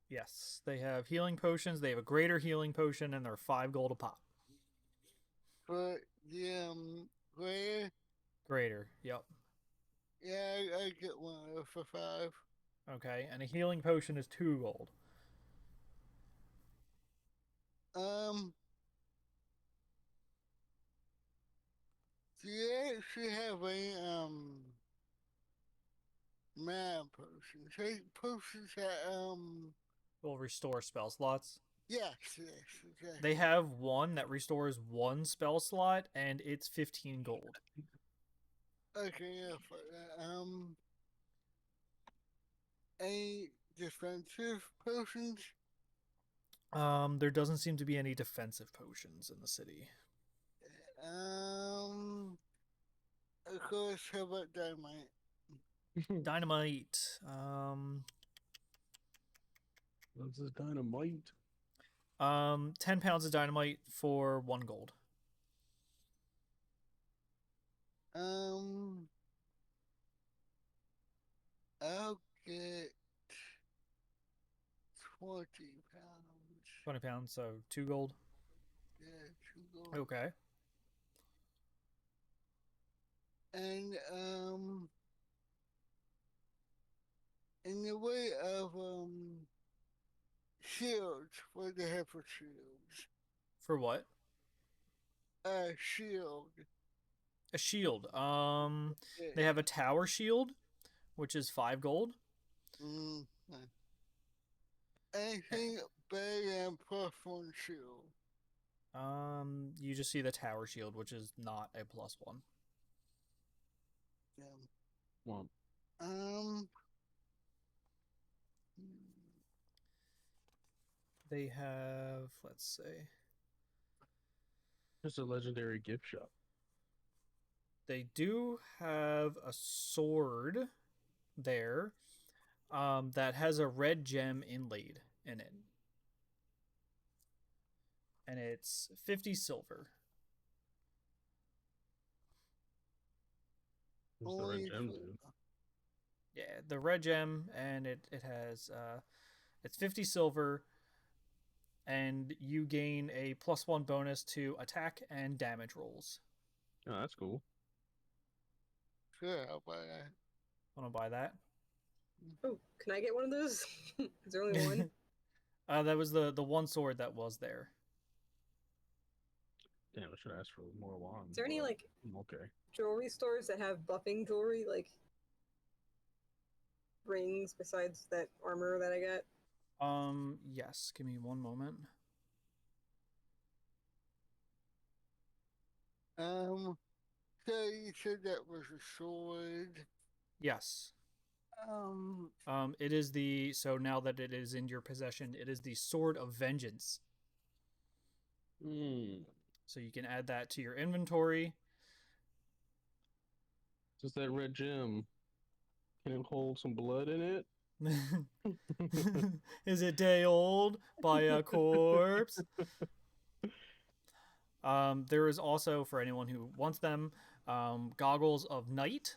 Yes, they have healing potions. They have a greater healing potion, and they're 5 gold a pop. For the rare? Greater, yep. Yeah, I get one for 5. Okay, and a healing potion is 2 gold. Do you actually have a mana potions? Hey, potions that Will restore spell slots. yes, exactly. They have one that restores 1 spell slot, and it's 15 gold. Okay, yeah, for that. Any defensive potions? There doesn't seem to be any defensive potions in the city. Of course, how about dynamite? Dynamite. What's this dynamite? 10 pounds of dynamite for 1 gold. I'll get 20 pounds. 20 pounds, so 2 gold. Yeah, 2 gold. Okay. And in the way of shields, what do they have for shields? For what? Shield. A shield. Yeah. They have a tower shield, which is 5 gold. Anything better than +1 shield? You just see the tower shield, which is not a +1. Yeah. Well, They have, let's see. just a legendary gift shop. They do have a sword there that has a red gem inlaid in it. And it's 50 silver. What's the red gem do? Yeah, the red gem, and it has It's 50 silver, and you gain a +1 bonus to attack and damage rolls. Oh, that's cool. Sure, I'll buy that. Want to buy that? Oh, can I get one of those? Is there only one? That was the one sword that was there. Damn, I should ask for more wands. Is there any like okay jewelry stores that have buffing jewelry, like rings besides that armor that I got? Yes. Give me one moment. So you said that was a sword. Yes. Um, It is so now that it is in your possession, it is the Sword of Vengeance. So you can add that to your inventory. Just that red gem. Can it hold some blood in it? Is it day old by a corpse? There is also, for anyone who wants them, goggles of night.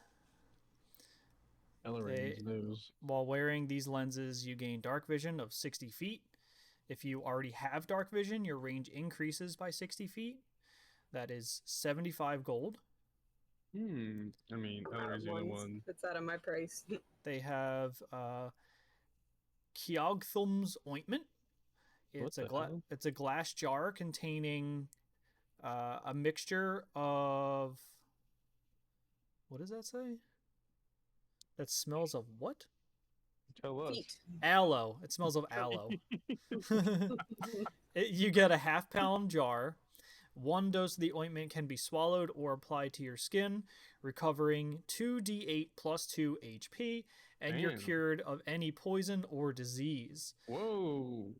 While wearing these lenses, you gain dark vision of 60 feet. If you already have dark vision, your range increases by 60 feet. That is 75 gold. I mean, Ellery's the only one. That's out of my price. They have Kiogthum's ointment. It's a glass jar containing a mixture of, what does that say? That smells of what? Tell us. Feet. Aloe. It smells of aloe. You get a half-pound jar. 1 dose of the ointment can be swallowed or applied to your skin, recovering 2d8 plus 2 HP, and you're cured of any poison or disease. Whoa.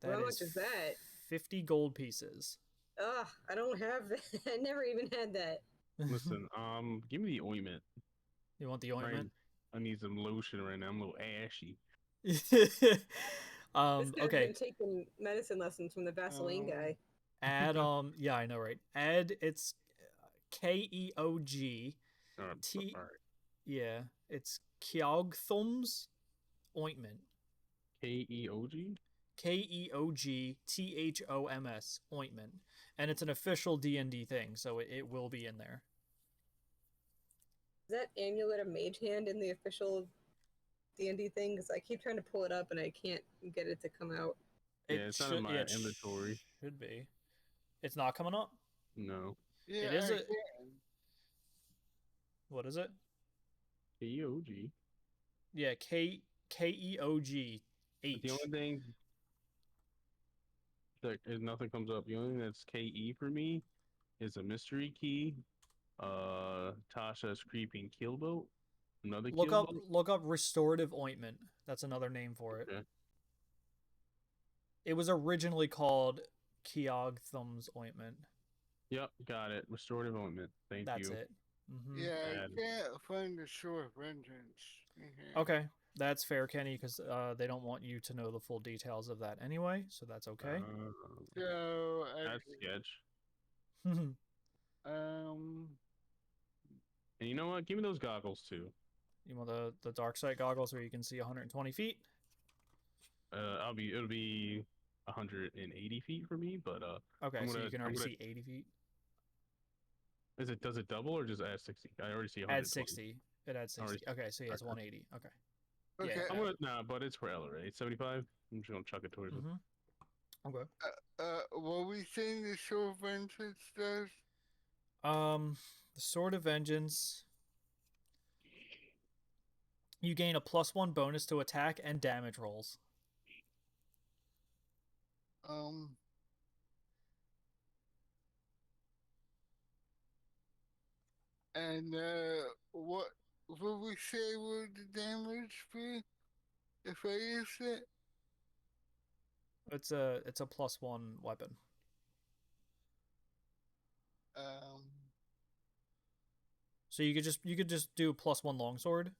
How much is that? 50 gold pieces. Ugh, I don't have that. I never even had that. Listen, give me the ointment. You want the ointment? I need some lotion right now. I'm a little ashy. This guy's okay. been taking medicine lessons from the Vaseline guy. Add yeah, I know, right? Add it's Keog. Yeah, it's Kiogthum's ointment. Keog? Keogthums ointment, and it's an official D&D thing, so it will be in there. Is that amulet a mage hand in the official D&D thing? Because I keep trying to pull it up and I can't get it to come out. Yeah, it's not in my inventory. Should be. It's not coming up? No. yeah, It is What is it? Keog. Yeah, Keog. The only thing nothing comes up. The only thing that's KE for me is a mystery key. Tasha's creeping keelboat. Another look up restorative ointment. That's another name for it. Okay. It was originally called Kiogthum's ointment. Yep, got it. Restorative ointment. Thank you. That's it. Mm-hmm. Yeah, I can't find the Sword of Vengeance. Okay, that's fair, Kenny, because they don't want you to know the full details of that anyway, so that's okay. So that's sketch. and you know what? Give me those goggles too. You want the dark sight goggles where you can see 120 feet? It'll be 180 feet for me, but okay, so you can already see 80 feet. Does it double or just add 60? I already see 120. Add 60. It adds 60. Okay, so yeah, it's 180. Okay. Okay. Yeah. But it's for Ellery. 75. I'm just gonna chuck it towards it. Okay. What we saying the Sword of Vengeance does? The Sword of Vengeance. You gain a +1 bonus to attack and damage rolls. And what would we say would the damage be if I used it? It's a +1 weapon. So you could just do +1 longsword.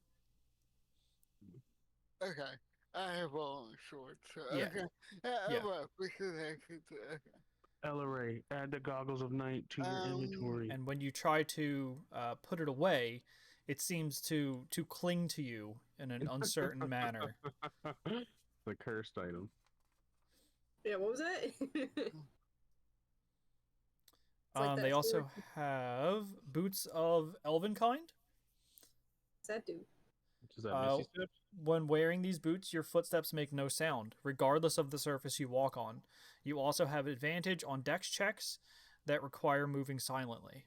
Okay, I have a long sword, so yeah. Okay. Because I could. Okay. Ellery, add the goggles of night to your inventory. And when you try to put it away, it seems to cling to you in an uncertain manner. the cursed item. Yeah, what was that? It's like They that also sword. have boots of elven kind. What's that do? Is that Uh, Misty Step? when wearing these boots, your footsteps make no sound, regardless of the surface you walk on. You also have advantage on dex checks that require moving silently.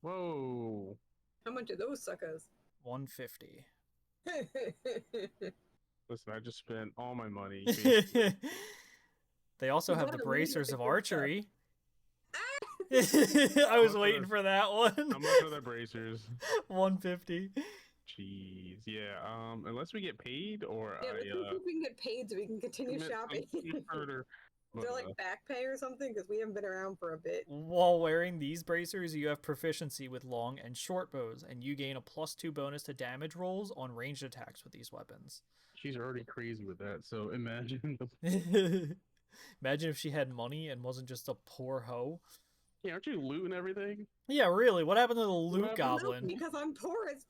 Whoa. How much are those suckers? 150. Listen, I just spent all my money. They also You have the gotta lead with bracers the of good stuff. archery. I was waiting for that How one. much are the bracers? 150. Jeez, yeah. Unless we get paid, or Yeah, let's see if we can get paid so we can continue commit shopping. some murder. Is there like back pay or something? Because we haven't been around for a bit. While wearing these bracers, you have proficiency with long and short bows, and you gain a +2 bonus to damage rolls on ranged attacks with these weapons. She's already crazy with that, so imagine. Imagine if she had money and wasn't just a poor hoe. Yeah, aren't you looting everything? Yeah, really. What happened to the loot happened? goblin? Because I'm poor as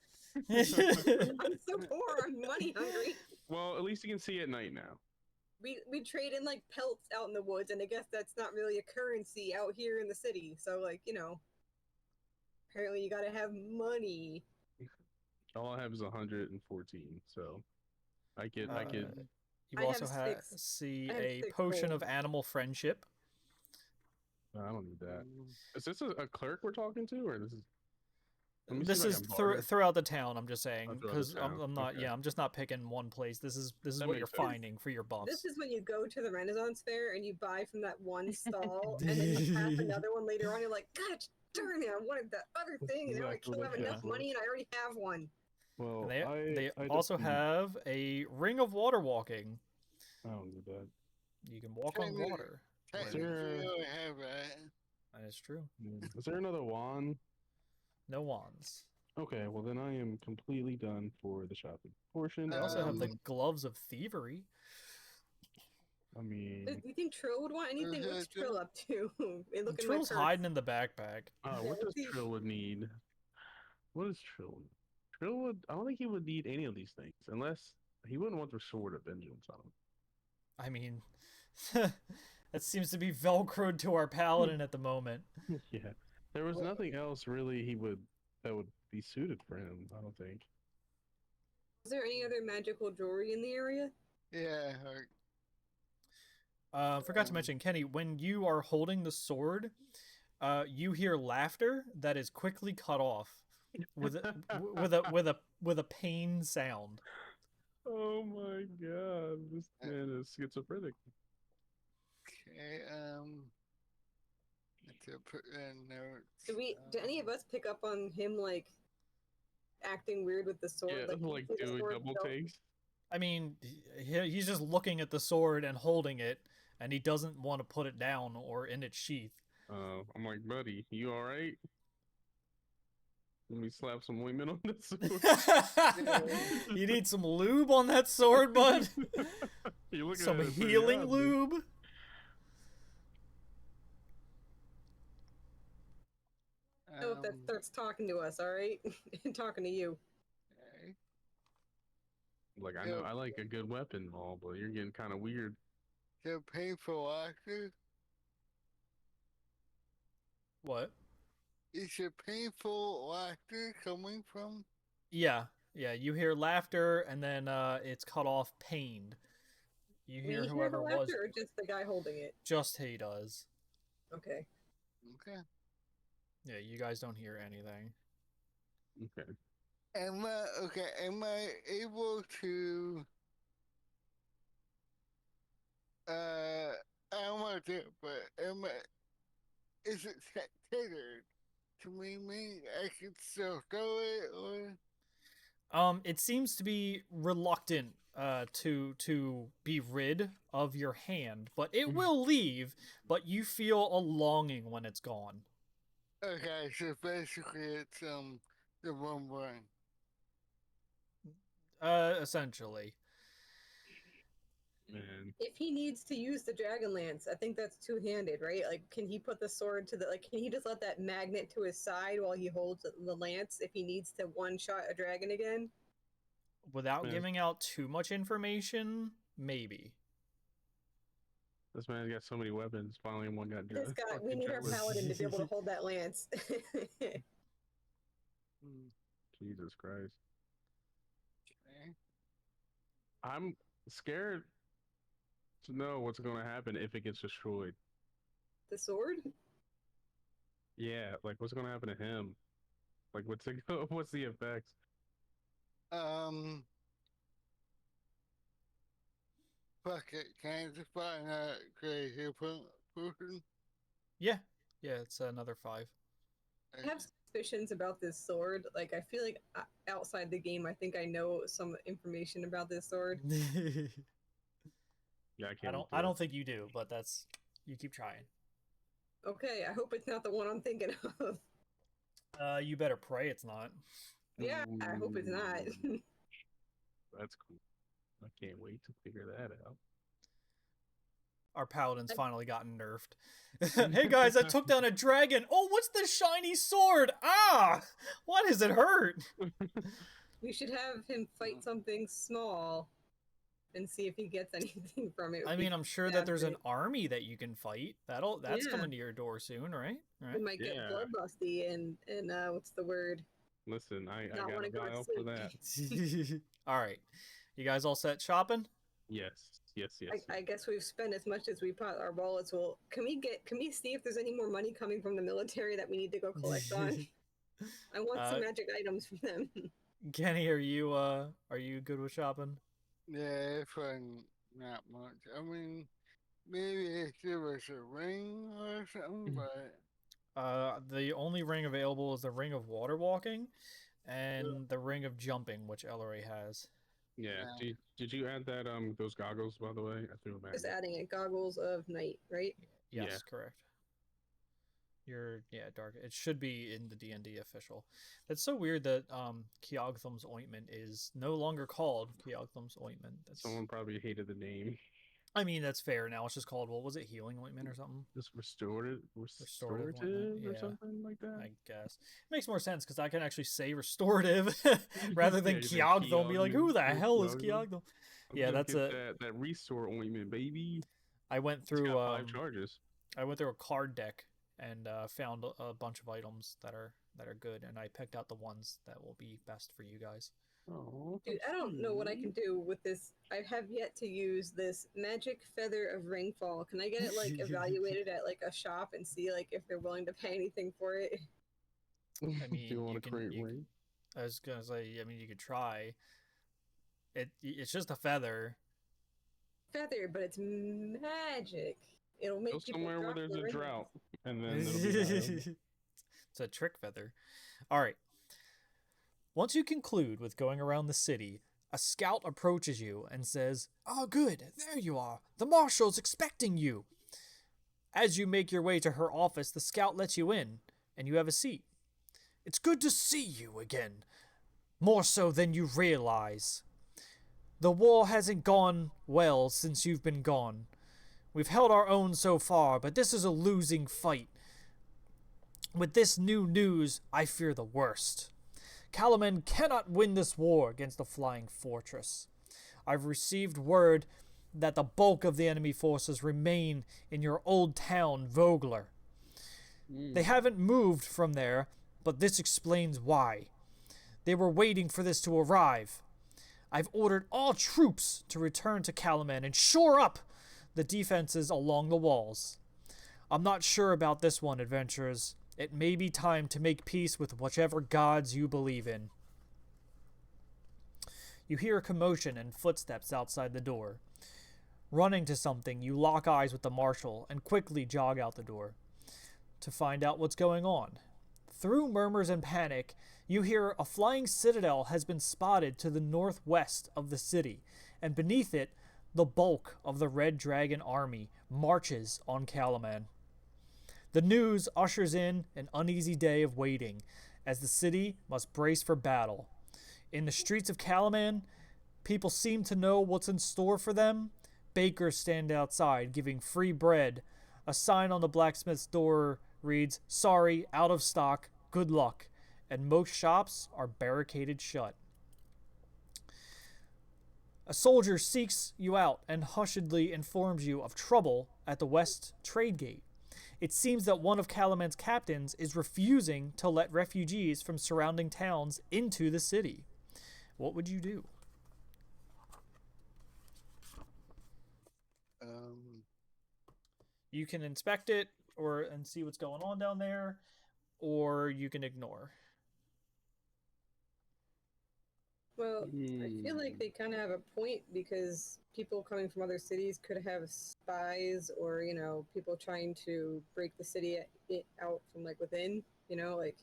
I'm so poor. I'm money hungry. Well, at least you can see at night now. We trade in like pelts out in the woods, and I guess that's not really a currency out here in the city. So like, you know, apparently you gotta have money. All I have is 114, so I could. You I also have see I have a 6 potion gold. of animal friendship. No, I don't need that. Is this a clerk we're talking to, or this is? Let me see This if I is can barter. throughout the town. I'm just saying throughout the because town. I'm not. Okay. Yeah, I'm just not picking one place. This is That what you're makes sense. finding for your buffs. This is when you go to the Renaissance Fair and you buy from that one stall, and then you pass another one later on. You're like, gosh darn it, I wanted that other thing, and now I Exactly still have what enough happened. money, and I already have one. Well, And they I also don't have a ring of water walking. I don't need that. You can walk on water. Technically, there- I have that. That is true. Is there another wand? No wands. Okay, well then I am completely done for the shopping portion. They also have the Um, gloves of thievery. I mean, Do you think Trill would want anything? What's Yeah. Trill up to? They look in my Trill's purse. hiding in the backpack. what does Trill would need? What does Trill need? Trill would. I don't think he would need any of these things unless he wouldn't want the sword of vengeance on him. I mean, that seems to be velcroed to our paladin at the moment. Yeah, there was nothing else really that would be suited for him. I don't think. Is there any other magical jewelry in the area? Yeah. Forgot to mention, Kenny, when you are holding the sword, you hear laughter that is quickly cut off with a pain sound. Oh my god, this man is schizophrenic. Okay. To put in notes. Do any of us pick up on him like acting weird with the sword? Yeah, like he doing sword double belt? takes. I mean, he's just looking at the sword and holding it, and he doesn't want to put it down or in its sheath. I'm like, buddy, you all right? Let me slap some ointment on this sword. You need some lube on that sword, bud? You're looking Some at it pretty healing odd, dude. lube? I hope that starts talking to us, all right? Talking to you. Okay. Like, I know I like a good weapon and all, but you're getting kind of weird. So painful laughter. What? Is it painful laughter coming from? Yeah, you hear laughter, and then it's cut off pained. You hear We whoever the it was. laughter or just the guy holding it? Just he does. Okay. Okay. Yeah, you guys don't hear anything. Okay. Am I able to? I don't want to do it, but is it tailored to me? I can still throw it, or? It seems to be reluctant to be rid of your hand, but it will leave, but you feel a longing when it's gone. Okay, so basically it's the one. Essentially. Man. If he needs to use the dragon lance, I think that's two-handed, right? Like, can he put the sword to can he just let that magnet to his side while he holds the lance if he needs to one-shot a dragon again? Without Yeah. giving out too much information, maybe. This man's got so many weapons. Finally, one got This guy, we need our paladin to be able to hold that lance. Jesus Christ. Okay. I'm scared to know what's going to happen if it gets destroyed. The sword? Yeah, like what's going to happen to him? Like what's the effects? Fuck it. Can I just find a crazy person? Yeah, it's another 5. I have suspicions about this sword. Like, I feel like outside the game, I think I know some information about this sword. Yeah, I can't. I don't think you do, but that's you keep trying. Okay, I hope it's not the one I'm thinking of. You better pray it's not. Yeah, I hope it's not. That's cool. I can't wait to figure that out. Our paladin's finally gotten nerfed. Hey guys, I took down a dragon. Oh, what's this shiny sword? Ah! Why does it hurt? We should have him fight something small and see if he gets anything from it. I mean, I'm sure that there's an army that you can fight. That's coming to your door soon, right? We might get bloodlusty and what's the word? Listen, I got a vial for that. All right. You guys all set shopping? Yes. I guess we've spent as much as we put our wallets will. Can we see if there's any more money coming from the military that we need to go collect on? I want some magic items from them. Kenny, are you good with shopping? Yeah, fun. Not much. I mean, maybe if there was a ring or something, but the only ring available is the ring of water walking and the ring of jumping, which Ellery has. Yeah. Did you add that those goggles, by the way? I threw them at Just adding it, goggles of night, right? Yes, correct. Dark. It should be in the D&D official. It's so weird that Keogtham's ointment is no longer called Keogtham's ointment. Someone probably hated the name. I mean, that's fair. Now it's just called, what was it, healing ointment or something? Just restorative or something like that. I guess it makes more sense because I can actually say restorative rather than Keogtham. Be like, who the hell is Keogtham? Yeah, that's that restore ointment, baby. I went through 5 charges. I went through a card deck and found a bunch of items that are good, and I picked out the ones that will be best for you guys. Oh, dude, I don't know what I can do with this. I have yet to use this magic feather of Ringfall. Can I get it like evaluated at like a shop and see like if they're willing to pay anything for it? I mean, you want to create ring? I was gonna say, I mean, you could try. It's just a feather. Feather, but it's magic. It'll make go people somewhere where there's a rings. drought, and then it'll be it's a trick feather. All right. Once you conclude with going around the city, a scout approaches you and says, "Oh, good, there you are. The marshal's expecting you." As you make your way to her office, the scout lets you in, and you have a seat. "It's good to see you again, more so than you realize. The war hasn't gone well since you've been gone. We've held our own so far, but this is a losing fight. With this new news, I fear the worst. Calaman cannot win this war against the Flying Fortress. I've received word that the bulk of the enemy forces remain in your old town, Vogler. They haven't moved from there, but this explains why. They were waiting for this to arrive. I've ordered all troops to return to Calaman and shore up the defenses along the walls. I'm not sure about this one, adventurers. It may be time to make peace with whichever gods you believe in." You hear a commotion and footsteps outside the door. Running to something, you lock eyes with the marshal and quickly jog out the door to find out what's going on. Through murmurs and panic, you hear a flying citadel has been spotted to the northwest of the city, and beneath it, the bulk of the Red Dragon army marches on Calaman. The news ushers in an uneasy day of waiting, as the city must brace for battle. In the streets of Calaman, people seem to know what's in store for them. Bakers stand outside giving free bread. A sign on the blacksmith's door reads, "Sorry, out of stock, good luck," and most shops are barricaded shut. A soldier seeks you out and hushedly informs you of trouble at the West Trade Gate. It seems that one of Calaman's captains is refusing to let refugees from surrounding towns into the city. What would you do? You can inspect it and see what's going on down there, or you can ignore. Well, I feel like they kind of have a point because people coming from other cities could have spies or, people trying to break the city out from like within, like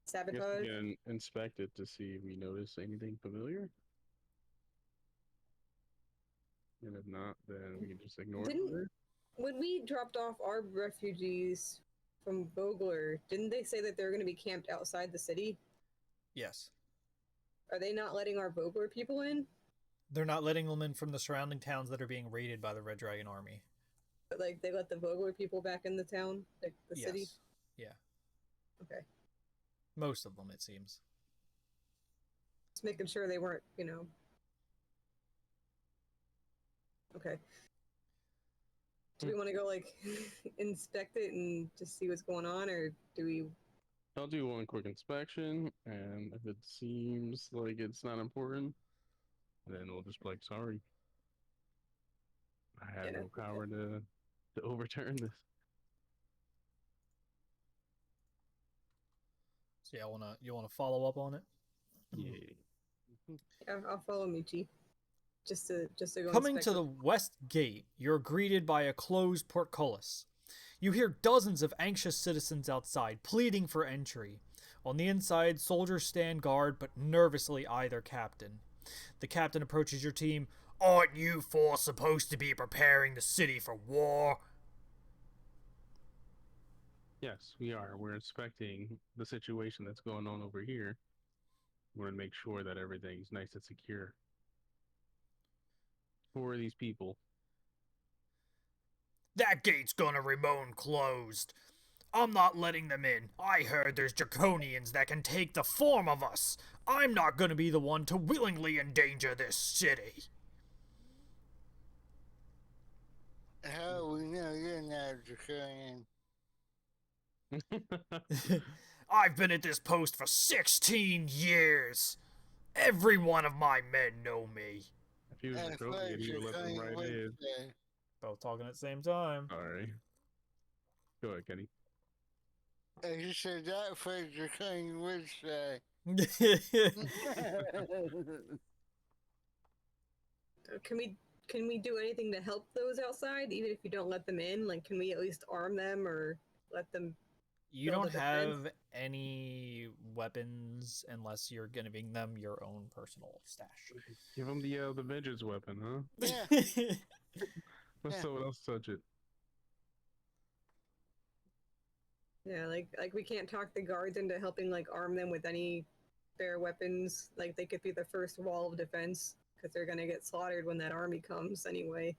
sabotage. I guess we can inspect it to see if we notice anything familiar. And if not, then we can just ignore it. When we dropped off our refugees from Vogler, didn't they say that they're going to be camped outside the city? Yes. Are they not letting our Vogler people in? They're not letting them in from the surrounding towns that are being raided by the Red Dragon Army. But, like, they let the Vogler people back in the town? Like, the city? Yeah. Okay. Most of them, it seems. Just making sure they weren't, Okay. Do we want to go, like, inspect it and just see what's going on, or do we... I'll do one quick inspection, and if it seems like it's not important, then we'll just be like, sorry. I have no power to overturn this. So yeah, you wanna follow up on it? Yeah. I'll follow Michi. Just to go. Coming to the west gate, you're greeted by a closed portcullis. You hear dozens of anxious citizens outside, pleading for entry. On the inside, soldiers stand guard, but nervously eye their captain. The captain approaches your team. Aren't you four supposed to be preparing the city for war? Yes, we are. We're inspecting the situation that's going on over here. We're going to make sure that everything's nice and secure. Who are these people? That gate's gonna remain closed. I'm not letting them in. I heard there's draconians that can take the form of us. I'm not gonna be the one to willingly endanger this city. How we know you're not a draconian? I've been at this post for 16 years. Every one of my men know me. If he was a draconian, he would let them right in. Both talking at the same time. Sorry. Go ahead, Kenny. You said that for draconian would say. Can we do anything to help those outside, even if you don't let them in? Like, can we at least arm them or let them? You don't have any weapons unless you're giving them your own personal stash. Give them the vengeance weapon, huh? Yeah. Let someone else touch it. Yeah, like we can't talk the guards into helping like arm them with any spare weapons. Like they could be the first wall of defense because they're gonna get slaughtered when that army comes anyway.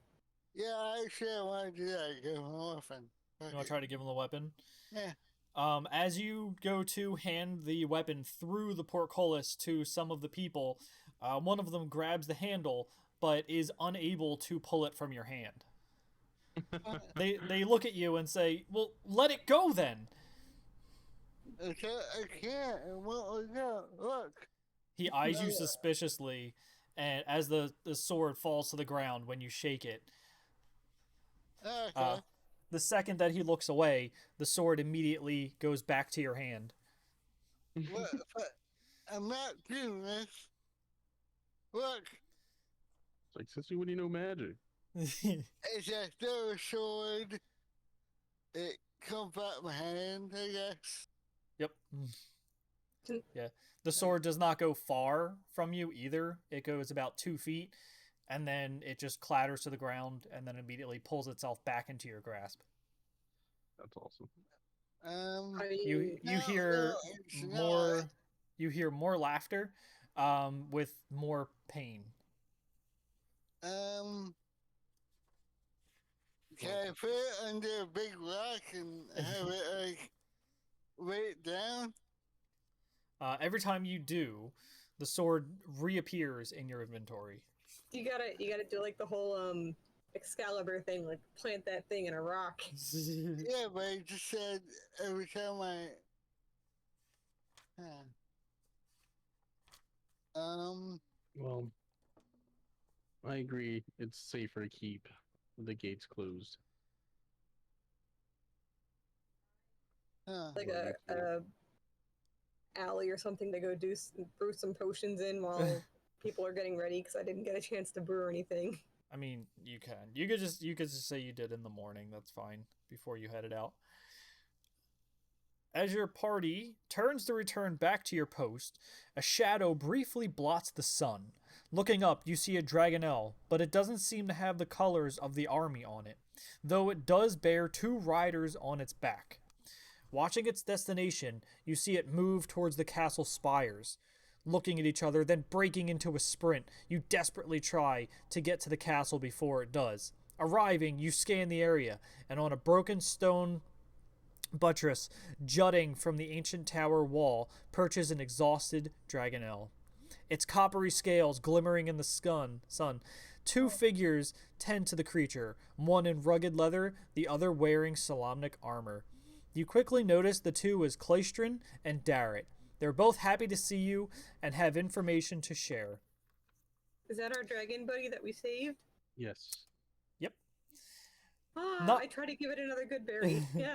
Yeah, actually, I want to do that. Give them a weapon. You want to try to give them the weapon? Yeah. As you go to hand the weapon through the portcullis to some of the people, one of them grabs the handle but is unable to pull it from your hand. They look at you and say, "Well, let it go then." I can't. It won't go. Look. He eyes you suspiciously, and as the sword falls to the ground when you shake it. Okay. The second that he looks away, the sword immediately goes back to your hand. But I'm not doing this. Look. It's like, Sissy, what do you know magic? It's a throw a sword. It comes out my hand, I guess. Yep. Yeah. The sword does not go far from you either. It goes about 2 feet, and then it just clatters to the ground, and then immediately pulls itself back into your grasp. That's awesome. You hear more. You hear more laughter, with more pain. Can I put it under a big rock and have it like weight down? Every time you do, The sword reappears in your inventory. You gotta do like the whole Excalibur thing, like plant that thing in a rock. Yeah, but I just said every time I. Well, I agree. It's safer to keep the gates closed. Like a alley or something to go brew some potions in while people are getting ready, because I didn't get a chance to brew anything. I mean, you can. You could just say you did in the morning. That's fine. Before you headed out. As your party turns to return back to your post, a shadow briefly blots the sun. Looking up, you see a dragonelle, but it doesn't seem to have the colors of the army on it, though it does bear 2 riders on its back. Watching its destination, you see it move towards the castle spires. Looking at each other, then breaking into a sprint, you desperately try to get to the castle before it does. Arriving, you scan the area, and on a broken stone buttress jutting from the ancient tower wall perches an exhausted dragonelle. Its coppery scales glimmering in the sun. 2 figures tend to the creature, one in rugged leather, the other wearing Solamnic armor. You quickly notice the 2 as Cleistron and Darrett. They're both happy to see you and have information to share. Is that our dragon buddy that we saved? Yes. Yep. I tried to give it another good berry. Yeah.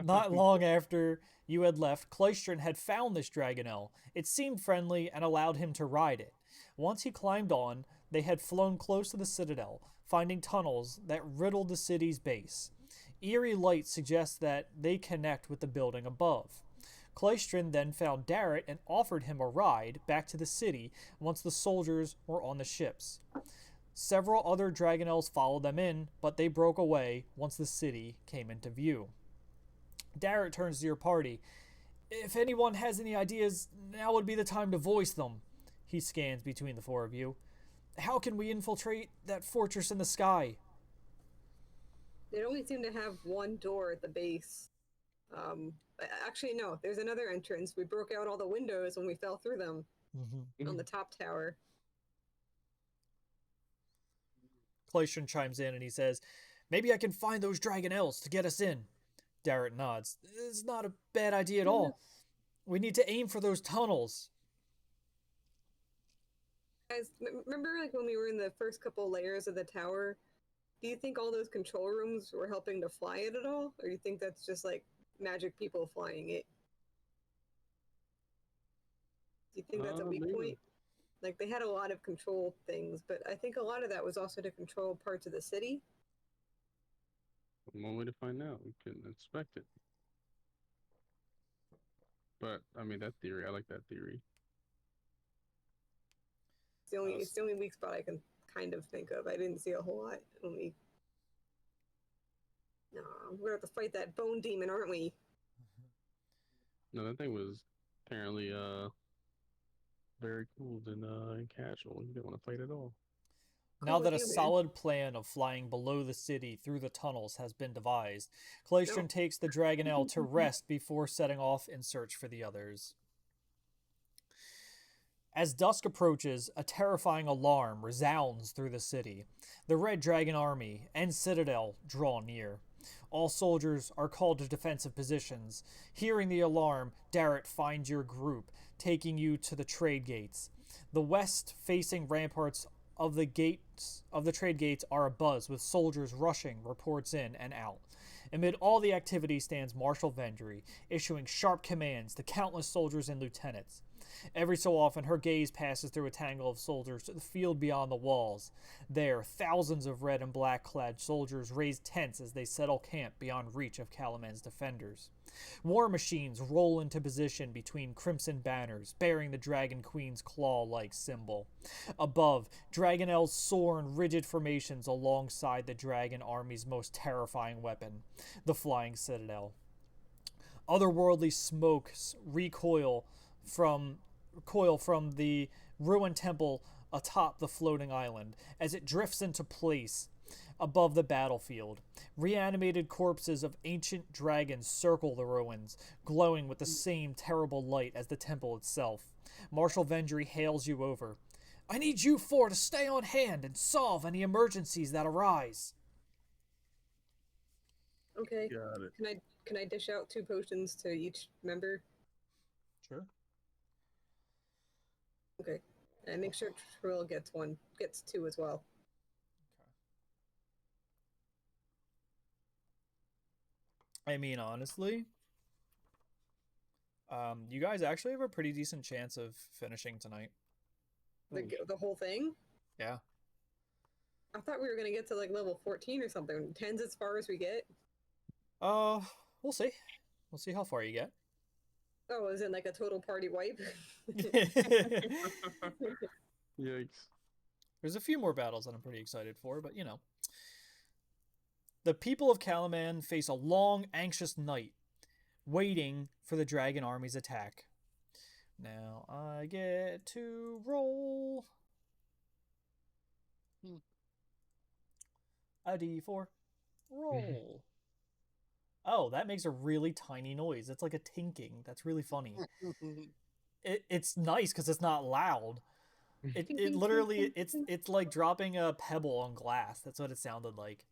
Not long after you had left, Cleistron had found this dragonelle. It seemed friendly and allowed him to ride it. Once he climbed on, they had flown close to the citadel, finding tunnels that riddled the city's base. Eerie light suggests that they connect with the building above. Cleistron then found Darrett and offered him a ride back to the city once the soldiers were on the ships. Several other dragonelles followed them in, but they broke away once the city came into view. Darrett turns to your party. If anyone has any ideas, now would be the time to voice them. He scans between the 4 of you. How can we infiltrate that fortress in the sky? They only seem to have one door at the base. Actually, no, there's another entrance. We broke out all the windows when we fell through them on the top tower. Cleistron chimes in and he says, maybe I can find those dragonelles to get us in. Darrett nods. It's not a bad idea at all. We need to aim for those tunnels. Guys, remember like when we were in the first couple layers of the tower? Do you think all those control rooms were helping to fly it at all? Or do you think that's just like magic people flying it? Do you think that's a weak point? Like they had a lot of control things, but I think a lot of that was also to control parts of the city. One way to find out, we can inspect it. But I mean that theory, I like that theory. It's the only weak spot I can kind of think of. I didn't see a whole lot. No, we're gonna have to fight that bone demon, aren't we? No, that thing was apparently very cool and casual. You didn't want to fight at all. Now that a solid plan of flying below the city through the tunnels has been devised, Cleistron takes the dragonelle to rest before setting off in search for the others. As dusk approaches, a terrifying alarm resounds through the city. The Red Dragon Army and Citadel draw near. All soldiers are called to defensive positions. Hearing the alarm, Darrett finds your group, taking you to the trade gates. The west-facing ramparts of the trade gates are abuzz with soldiers rushing reports in and out. Amid all the activity stands Marshal Vendry, issuing sharp commands to countless soldiers and lieutenants. Every so often, her gaze passes through a tangle of soldiers to the field beyond the walls. There, thousands of red and black-clad soldiers raise tents as they settle camp beyond reach of Calaman's defenders. War machines roll into position between crimson banners, bearing the Dragon Queen's claw-like symbol. Above, dragonelles soar in rigid formations alongside the Dragon Army's most terrifying weapon, the Flying Citadel. Otherworldly smokes recoil from the ruined temple atop the floating island as it drifts into place above the battlefield. Reanimated corpses of ancient dragons circle the ruins, glowing with the same terrible light as the temple itself. Marshal Vendry hails you over. I need you four to stay on hand and solve any emergencies that arise. Okay. Got it. Can I dish out 2 potions to each member? Sure. Okay. And make sure Trill gets 2 as well. I mean, honestly, you guys actually have a pretty decent chance of finishing tonight. The whole thing? Yeah. I thought we were gonna get to like level 14 or something. 10's as far as we get. We'll see. We'll see how far you get. Oh, is it like a total party wipe? Yikes. There's a few more battles that I'm pretty excited for, but you know. The people of Kalaman face a long, anxious night, waiting for the dragon army's attack. Now I get to roll a d4. Roll. Oh, that makes a really tiny noise. It's like a tinking. That's really funny. It's nice because it's not loud. It literally it's like dropping a pebble on glass. That's what it sounded like.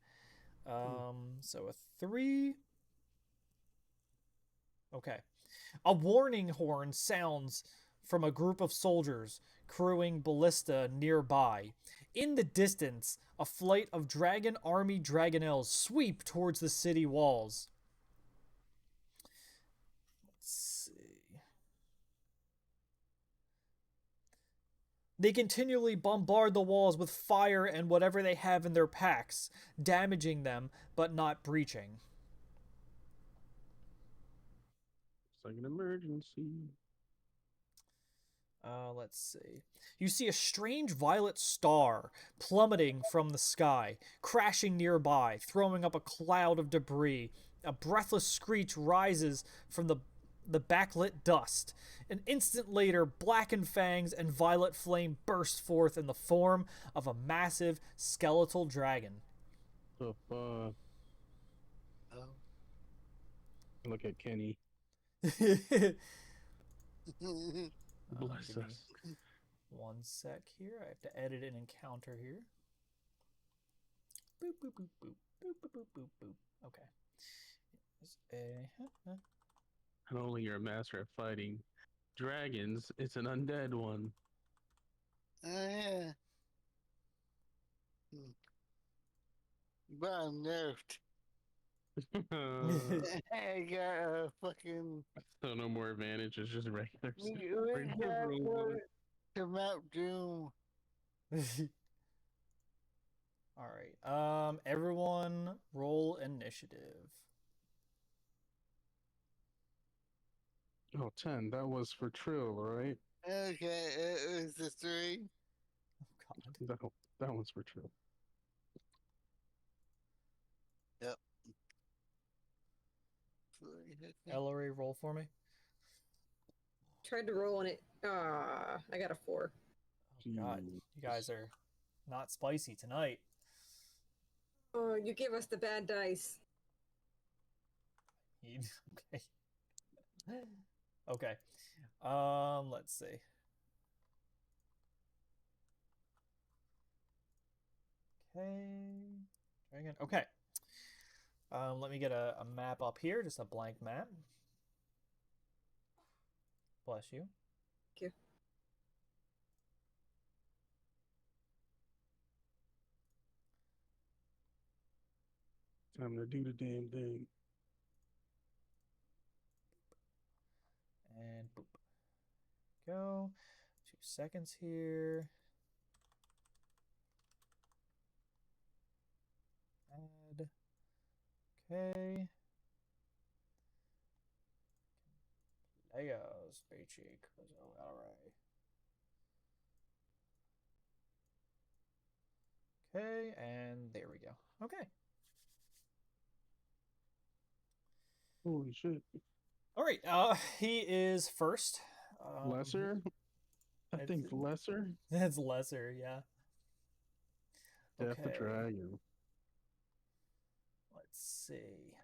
So a 3. Okay. A warning horn sounds from a group of soldiers crewing ballista nearby. In the distance, a flight of dragon army dragonels sweep towards the city walls. Let's see. They continually bombard the walls with fire and whatever they have in their packs, damaging them but not breaching. It's like an emergency. Let's see. You see a strange violet star plummeting from the sky, crashing nearby, throwing up a cloud of debris. A breathless screech rises from the backlit dust. An instant later, blackened fangs and violet flame burst forth in the form of a massive skeletal dragon. The fuck? Oh. Look at Kenny. Bless Give me us. 1 sec here. I have to edit an encounter here. Boop, boop, boop, boop. Boop, boop, boop, boop, boop. Okay. Not only you're a master at fighting dragons, it's an undead one. Oh, yeah. But I'm nerfed. I got a fucking. So no more advantage. It's just regular. We regular got roll. to Mount Doom. All right. Everyone roll initiative. Oh, 10. That was for Trill, right? Okay, it was the 3. Oh, God. That one's for Trill. Yep. Ellery, roll for me. Tried to roll on it. I got a 4. Oh, God. You guys are not spicy tonight. Oh, you give us the bad dice. Okay. Okay. Let's see. Okay. Dragon. Okay. Let me get a map up here, just a blank map. Bless you. Thank you. Time to do the damn thing. And boop. Go. 2 seconds here. Add. Okay. Legos, Beachy. Alright. Okay, and there we go. Okay. Holy shit. All right. He is first. Lesser? I think lesser. That's lesser, yeah. Death the Okay. dragon. Let's see.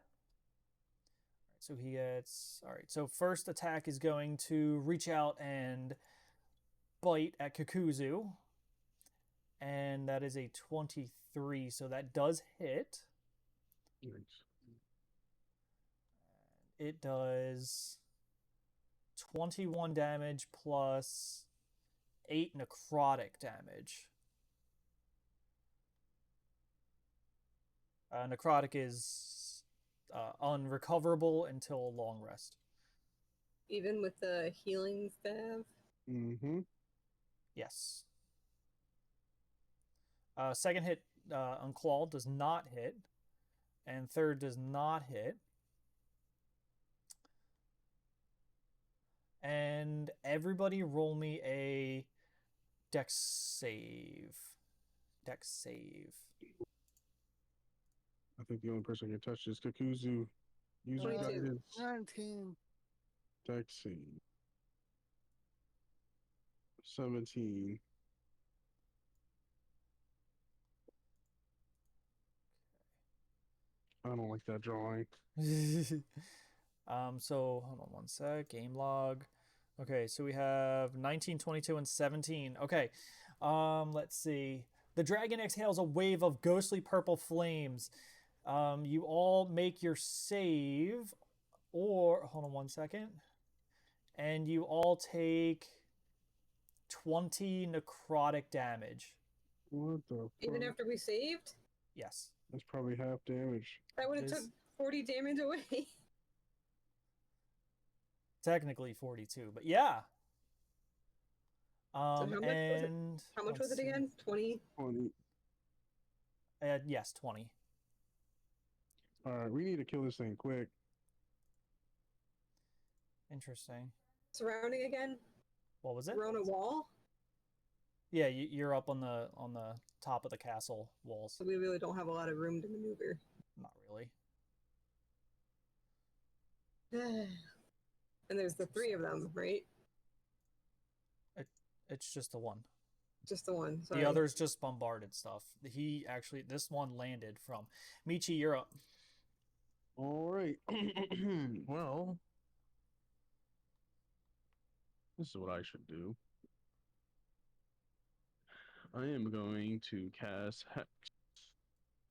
So he gets... All right, so first attack is going to reach out and bite at Kakuzu. And that is a 23, so that does hit. Nice. It does 21 damage plus 8 necrotic damage. Necrotic is unrecoverable until a long rest. Even with the healing staff? Mm-hmm. Yes. Second hit, Unclawed, does not hit. And third does not hit. And everybody roll me a dex save. Dex save. I think the only person I can touch is Kakuzu. User 22. guidance. 19. Dex save. 17. I don't like that drawing. So hold on one sec. Game log. Okay, so we have 19, 22, and 17. Okay. Let's see. The dragon exhales a wave of ghostly purple flames. You all make your save, or hold on one second. And you all take 20 necrotic damage. What the Even fuck? after we saved? Yes. That's probably half damage. That would have took 40 damage away. Technically 42, but yeah. So how much was it? How much was it again? 20? 20. Yes, 20. Alright, we need to kill this thing quick. Interesting. Surrounding again? What was it? We're on a wall? Yeah, you're up on the top of the castle walls. So we really don't have a lot of room to maneuver. Not really. And there's the 3 of them, right? It's just the one. Just the one. Sorry. The others just bombarded stuff. This one landed from Michi. You're up. All right. Well, this is what I should do. I am going to cast Hex.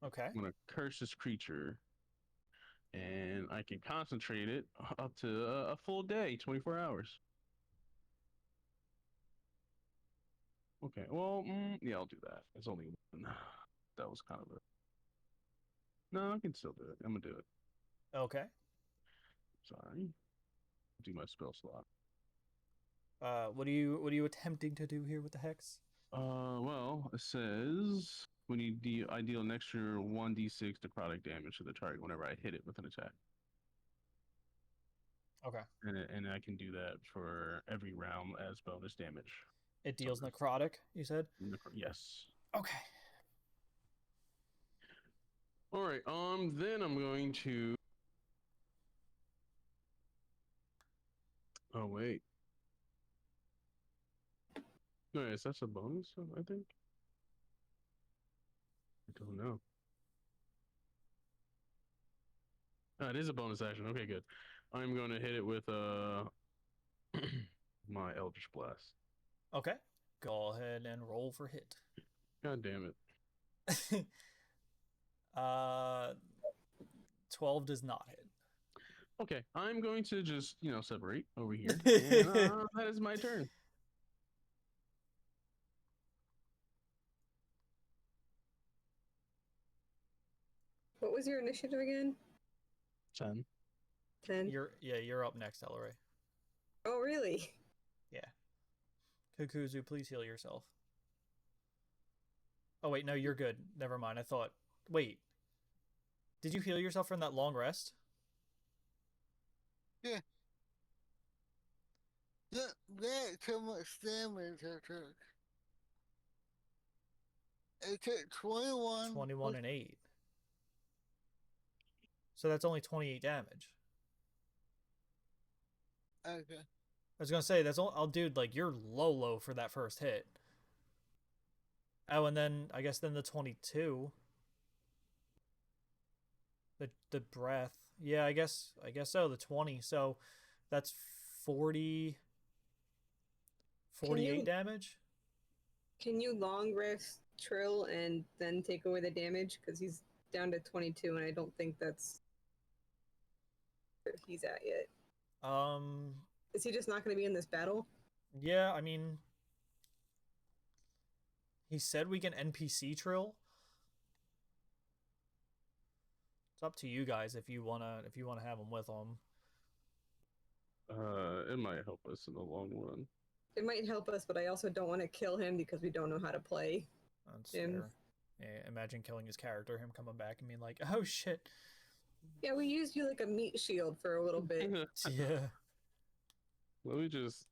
Okay. I'm going to curse this creature. And I can concentrate it up to a full day, 24 hours. Okay, well, yeah, I'll do that. It's only one. That was kind of a... No, I can still do it. I'm going to do it. Okay. Sorry. Do my spell slot. What are you attempting to do here with the hex? Well, it says when I deal an extra 1d6 necrotic damage to the target whenever I hit it with an attack. Okay. And I can do that for every round as bonus damage. It deals necrotic, you said? Yes. Okay. All right. Then I'm going to. Oh wait. No, yes, that's a bonus. I think. I don't know. It is a bonus action. Okay, good. I'm going to hit it with my Eldritch Blast. Okay. Go ahead and roll for hit. God damn it. 12 does not hit. Okay, I'm going to just, separate over here. And, that is my turn. What was your initiative again? 10. 10. You're up next, Ellery. Oh, really? Yeah. Kukuzu, please heal yourself. Oh, wait, no, you're good. Never mind. I thought... Wait. Did you heal yourself from that long rest? Yeah. That's how much damage I took. It took 21. 21 and 8. So that's only 28 damage. Okay. was gonna say that's all. Oh, dude, like you're low for that first hit. Oh, and then I guess then the 22. The breath. Yeah, I guess so. The 20. So that's 40. 48 damage. Can you long rest Trill and then take away the damage? Because he's down to 22, and I don't think that's where he's at yet. Is he just not going to be in this battle? Yeah, I mean, he said we can NPC Trill. It's up to you guys if you wanna have him with him. It might help us in the long run. It might help us, but I also don't want to kill him because we don't know how to play. That's fair. Yeah, imagine killing his character, him coming back and being like, "Oh shit." Yeah, we used you like a meat shield for a little bit. Yeah. Let me just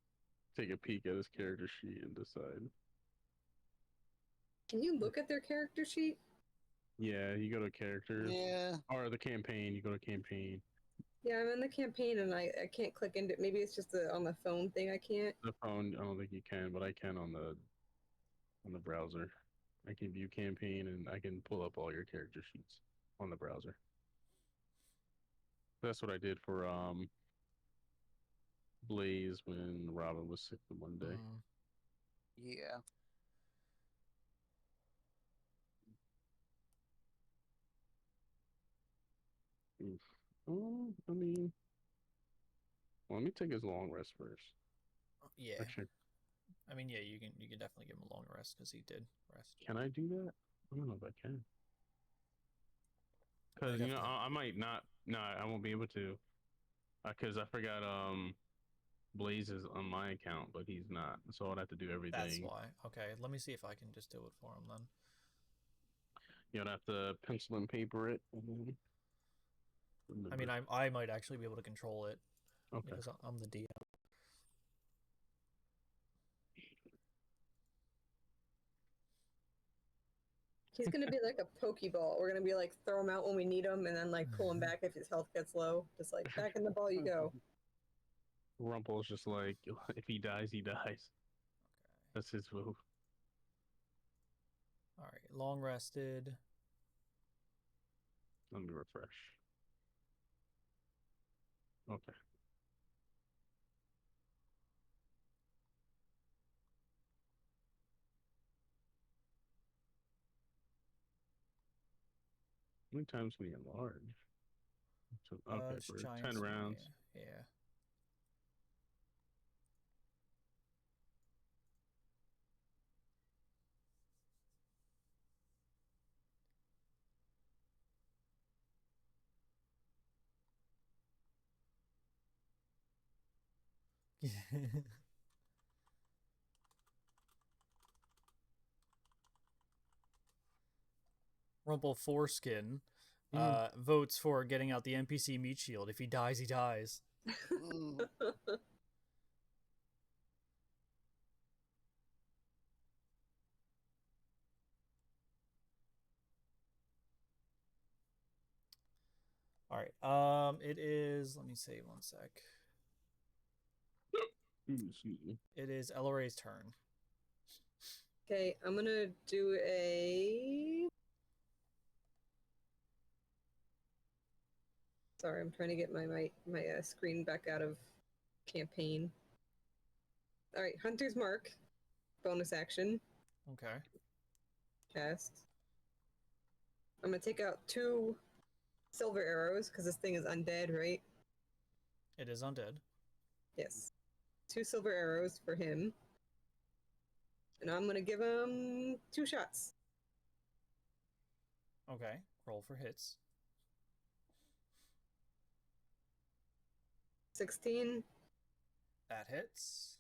take a peek at his character sheet and decide. Can you look at their character sheet? Yeah, you go to characters. Yeah. Or the campaign, you go to campaign. Yeah, I'm in the campaign and I can't click into it. Maybe it's just on the phone thing I can't. The phone, I don't think you can, but I can on the browser. I can view campaign and I can pull up all your character sheets on the browser. That's what I did for Blaze when Robin was sick the one day. Yeah. Oh, I mean, well, let me take his long rest first. Yeah. Actually, I mean, yeah, you can definitely give him a long rest because he did rest. can I do that? I don't know if I can. Because I might not. No, I won't be able to. Because I forgot Blaze is on my account, but he's not. So I'd have to do everything. That's why. Okay, let me see if I can just do it for him then. You'd have to pencil and paper it. I mean, I might actually be able to control it. Okay. Because I'm the DM. He's gonna be like a Pokeball. We're gonna be like throw him out when we need him, and then like pull him back if his health gets low. Just like back in the ball you go. Rumple's just like, if he dies, he dies. Okay. That's his move. All right, long rested. Let me refresh. Okay. How many times can we enlarge? So, okay, for 10 rounds. Yeah. Yeah. Rumple Foreskin votes for getting out the NPC meat shield. If he dies, he dies. All right. It is. Let me see. One sec. Excuse me. It is Eloray's turn. Okay, I'm gonna do a. Sorry, I'm trying to get my screen back out of campaign. All right, Hunter's Mark, bonus action. Okay. Cast. I'm gonna take out 2 silver arrows because this thing is undead, right? It is undead. Yes. 2 silver arrows for him. And I'm gonna give him 2 shots. Okay. Roll for hits. 16. That hits.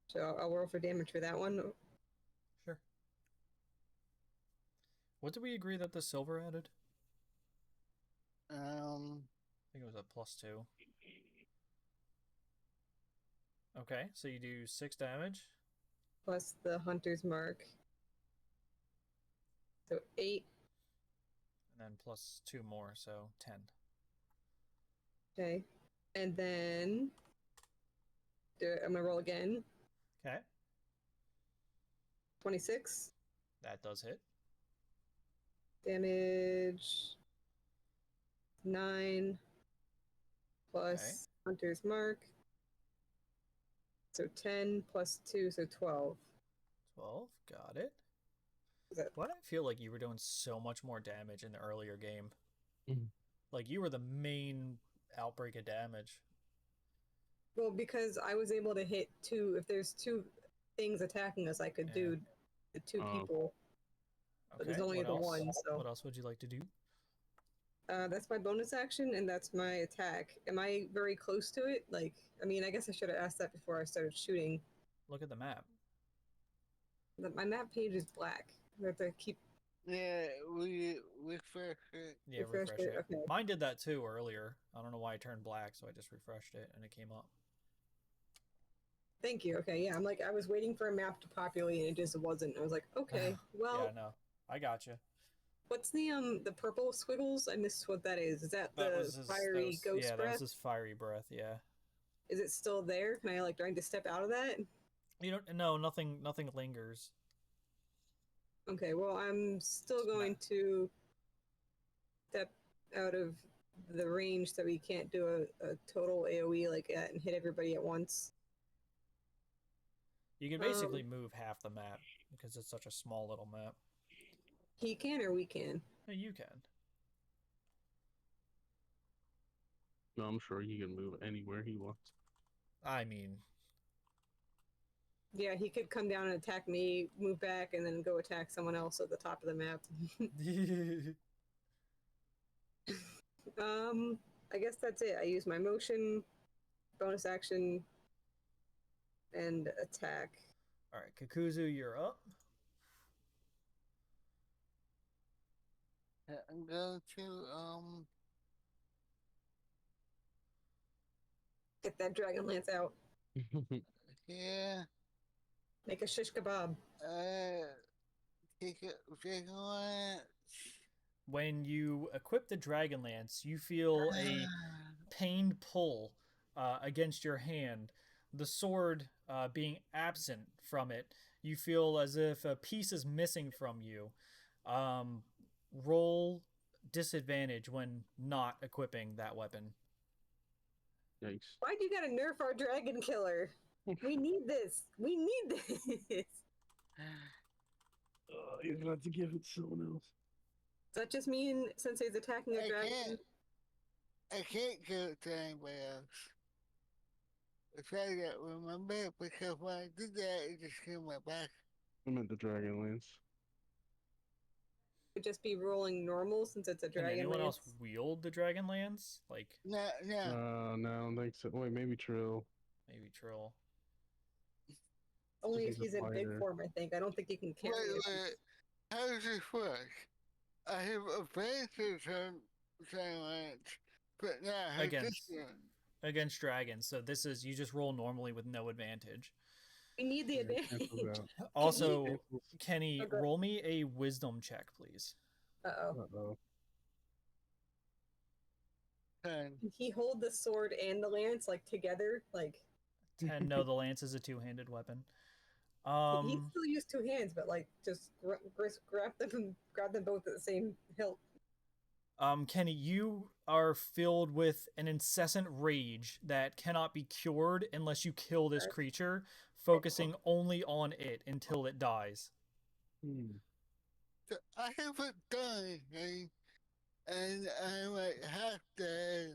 So I'll roll for damage for that one. Sure. What did we agree that the silver added? I think it was a +2. Okay, so you do 6 damage. Plus the Hunter's Mark. So 8. And then +2 more, so 10. Okay. And then I'm gonna roll again. Okay. 26. That does hit. Damage 9 plus Hunter's Mark. So 10 plus 2, so 12. 12. Got it. That... Why did I feel like you were doing so much more damage in the earlier game? Mm. Like you were the main outbreak of damage. Well, because I was able to hit two. If there's two things attacking us, I could do the two people. But Okay. there's only the one. So what else would you like to do? That's my bonus action, and that's my attack. Am I very close to it? Like, I mean, I guess I should have asked that before I started shooting. Look at the map. My map page is black. We have to keep. Yeah, we refresh it. Yeah, refresh it. Okay. Mine did that too earlier. I don't know why it turned black, so I just refreshed it and it came up. Thank you. Okay, yeah. I'm like, I was waiting for a map to populate, and it just wasn't. I was like, okay, well. Yeah, no, I got you. What's the purple squiggles? I missed what that is. Is that the fiery ghost breath? Yeah, that was his fiery breath. Yeah. Is it still there? Can I trying to step out of that? You don't. No, nothing lingers. Okay, well, I'm still going to step out of the range so we can't do a total AoE like that and hit everybody at once. You can basically move half the map because it's such a small little map. He can or we can? No, you can. No, I'm sure he can move anywhere he wants. I mean... Yeah, he could come down and attack me, move back, and then go attack someone else at the top of the map. I guess that's it. I use my motion, bonus action, and attack. Alright, Kakuzu, you're up. I'm going to get that dragon lance out. Yeah. Make a shish kebab. Take a dragon lance. When you equip the dragon lance, you feel a pained pull against your hand. The sword being absent from it, you feel as if a piece is missing from you. Roll disadvantage when not equipping that weapon. Yikes. Why do you gotta nerf our dragon killer? We need this. We need this. You're gonna have to give it to someone else. Does that just mean Sensei's attacking a dragon? I can't give it to anybody else. I tried to remember because when I did that, it just came right back. I meant the dragon lance. Would just be rolling normal since it's a dragon. Can anyone lance? else wield the dragon lance? Like no. No, I don't think so. Wait, maybe Trill. Maybe Trill. Only if he's in big form, I think. I don't think he can carry it. Wait. How does this work? I have advantage on dragon lance, but not against dragons. So this is you just roll normally with no advantage. We need the advantage. Also, Kenny, roll me a wisdom check, please. Uh-oh. 10. Can he hold the sword and the lance together? 10. No, the lance is a two-handed weapon. He still used two hands, but just grab them both at the same hilt. Kenny, you are filled with an incessant rage that cannot be cured unless you kill this creature, focusing only on it until it dies. I haven't done anything, and I have to.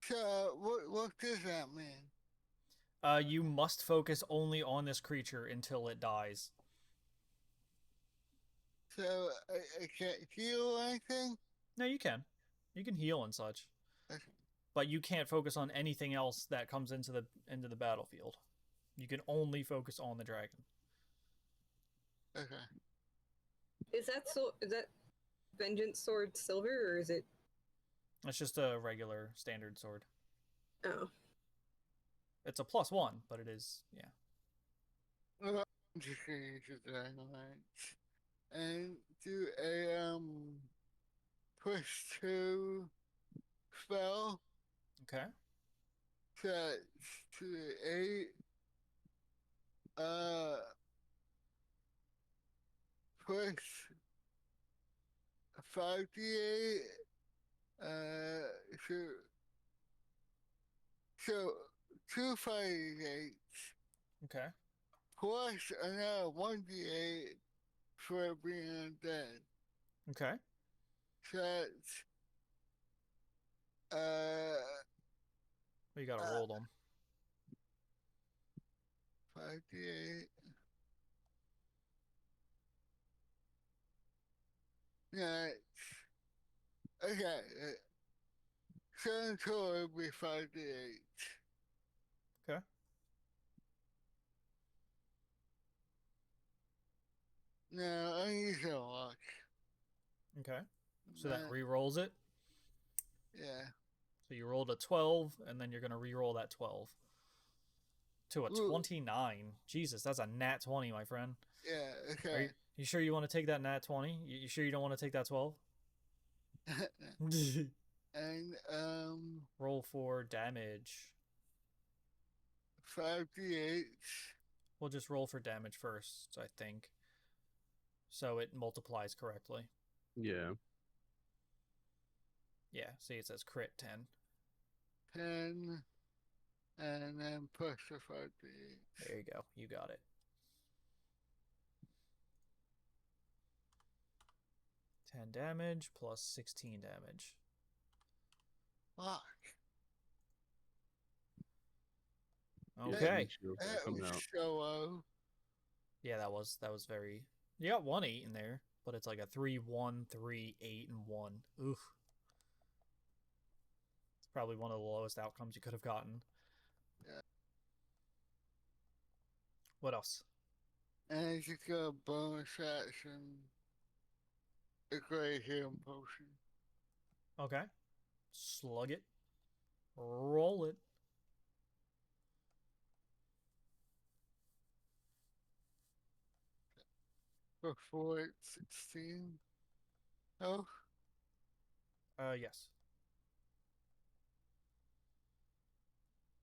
So what does that mean? You must focus only on this creature until it dies. So I can't heal anything? No, you can. You can heal and such. Okay. But you can't focus on anything else that comes into the battlefield. You can only focus on the dragon. Okay. Is that vengeance sword silver or is it? It's just a regular standard sword. Oh. It's a +1, but it is, yeah. Well, I'm just gonna use the dragon lance. and do a push 2 spell. Okay. To the 8. Push 5d8. So so 2 5d8 Okay. plus another 1d8 for being undead. Okay. So that's Well, you gotta roll them. 5d8. Yeah. Okay. So in total it'll be 5d8. Okay. No, I use a luck. Okay. So that re-rolls it. Yeah. So you rolled a 12, and then you're gonna re-roll that 12 to a 29. Jesus, that's a nat 20, my friend. Yeah. Okay. Are you sure you want to take that nat 20? You sure you don't want to take that 12? And roll for damage. 5d8. We'll just roll for damage first, I think, so it multiplies correctly. Yeah. Yeah, see, it says crit 10. 10, and then plus the 5d8. There you go. You got it. 10 damage plus 16 damage. Fuck. Okay. That was so low. Yeah, that was very. You got 1 8 in there, but it's like a 3 1 3 8 and 1. Oof. It's probably one of the lowest outcomes you could have gotten. Yeah. What else? And you just got a bonus action. A great healing potion. Okay. Slug it. Roll it. Before it's 16. Oh. Yes.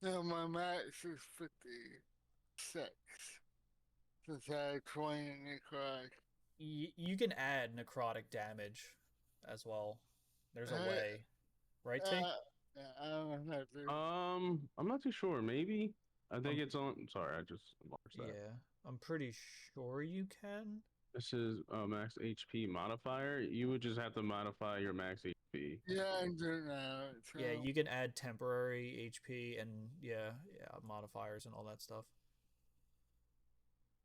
No, my max is 56. Since I had 20 in necrotic. You can add necrotic damage as well. There's a way. Right, T? Yeah, I don't know how to. I'm not too sure. Maybe. I think it's on. Sorry, I just watched that. Yeah, I'm pretty sure you can. This is max HP modifier. You would just have to modify your max HP. Yeah, I'm doing that. So. Yeah, you can add temporary HP and yeah, modifiers and all that stuff.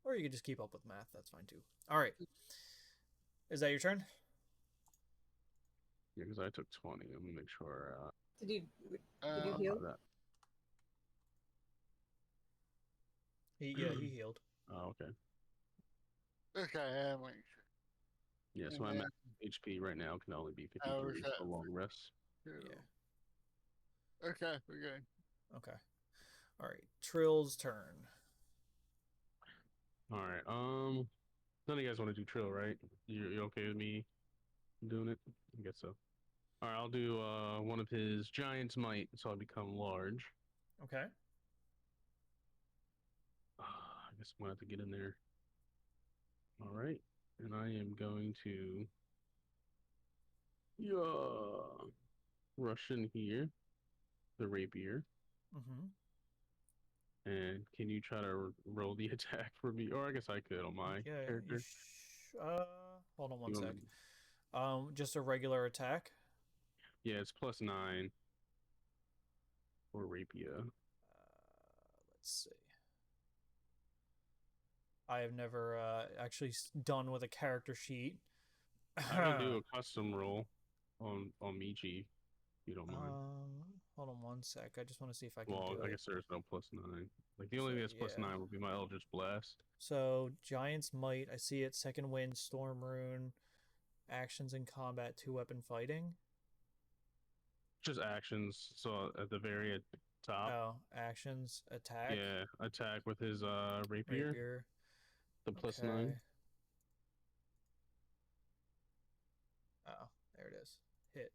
Or you can just keep up with math. That's fine too. All right. Is that your turn? Yeah, because I took 20. I'm gonna make sure. Did you heal? That. He healed. Oh, okay. Okay, I might. Yeah, so my max HP right now can only be 53 for long rests. Yeah. Okay, we're good. Okay. All right. Trill's turn. All right. None of you guys want to do Trill, right? You okay with me doing it? I guess so. All right, I'll do one of his Giant's Might, so I become large. Okay. I guess I'm gonna have to get in there. All right, and I am going to rush in here, the rapier. Mm-hmm. And can you try to roll the attack for me? Or I guess I could on my character. Hold on one sec. Just a regular attack. Yeah, it's +9 for rapier. Let's see. I have never actually done with a character sheet. I can do a custom roll on Michi, if you don't mind. Hold on one sec. I just want to see if I can do it. Well, I guess there's no +9. Like the only thing that's +9 would be my Eldritch Blast. So Giant's Might, I see it. Second Wind, Storm Rune, actions in combat, 2-weapon fighting. Just actions. So at the very top. Oh, actions, attack. Yeah, attack with his rapier. The +9. Oh, there it is. Hit.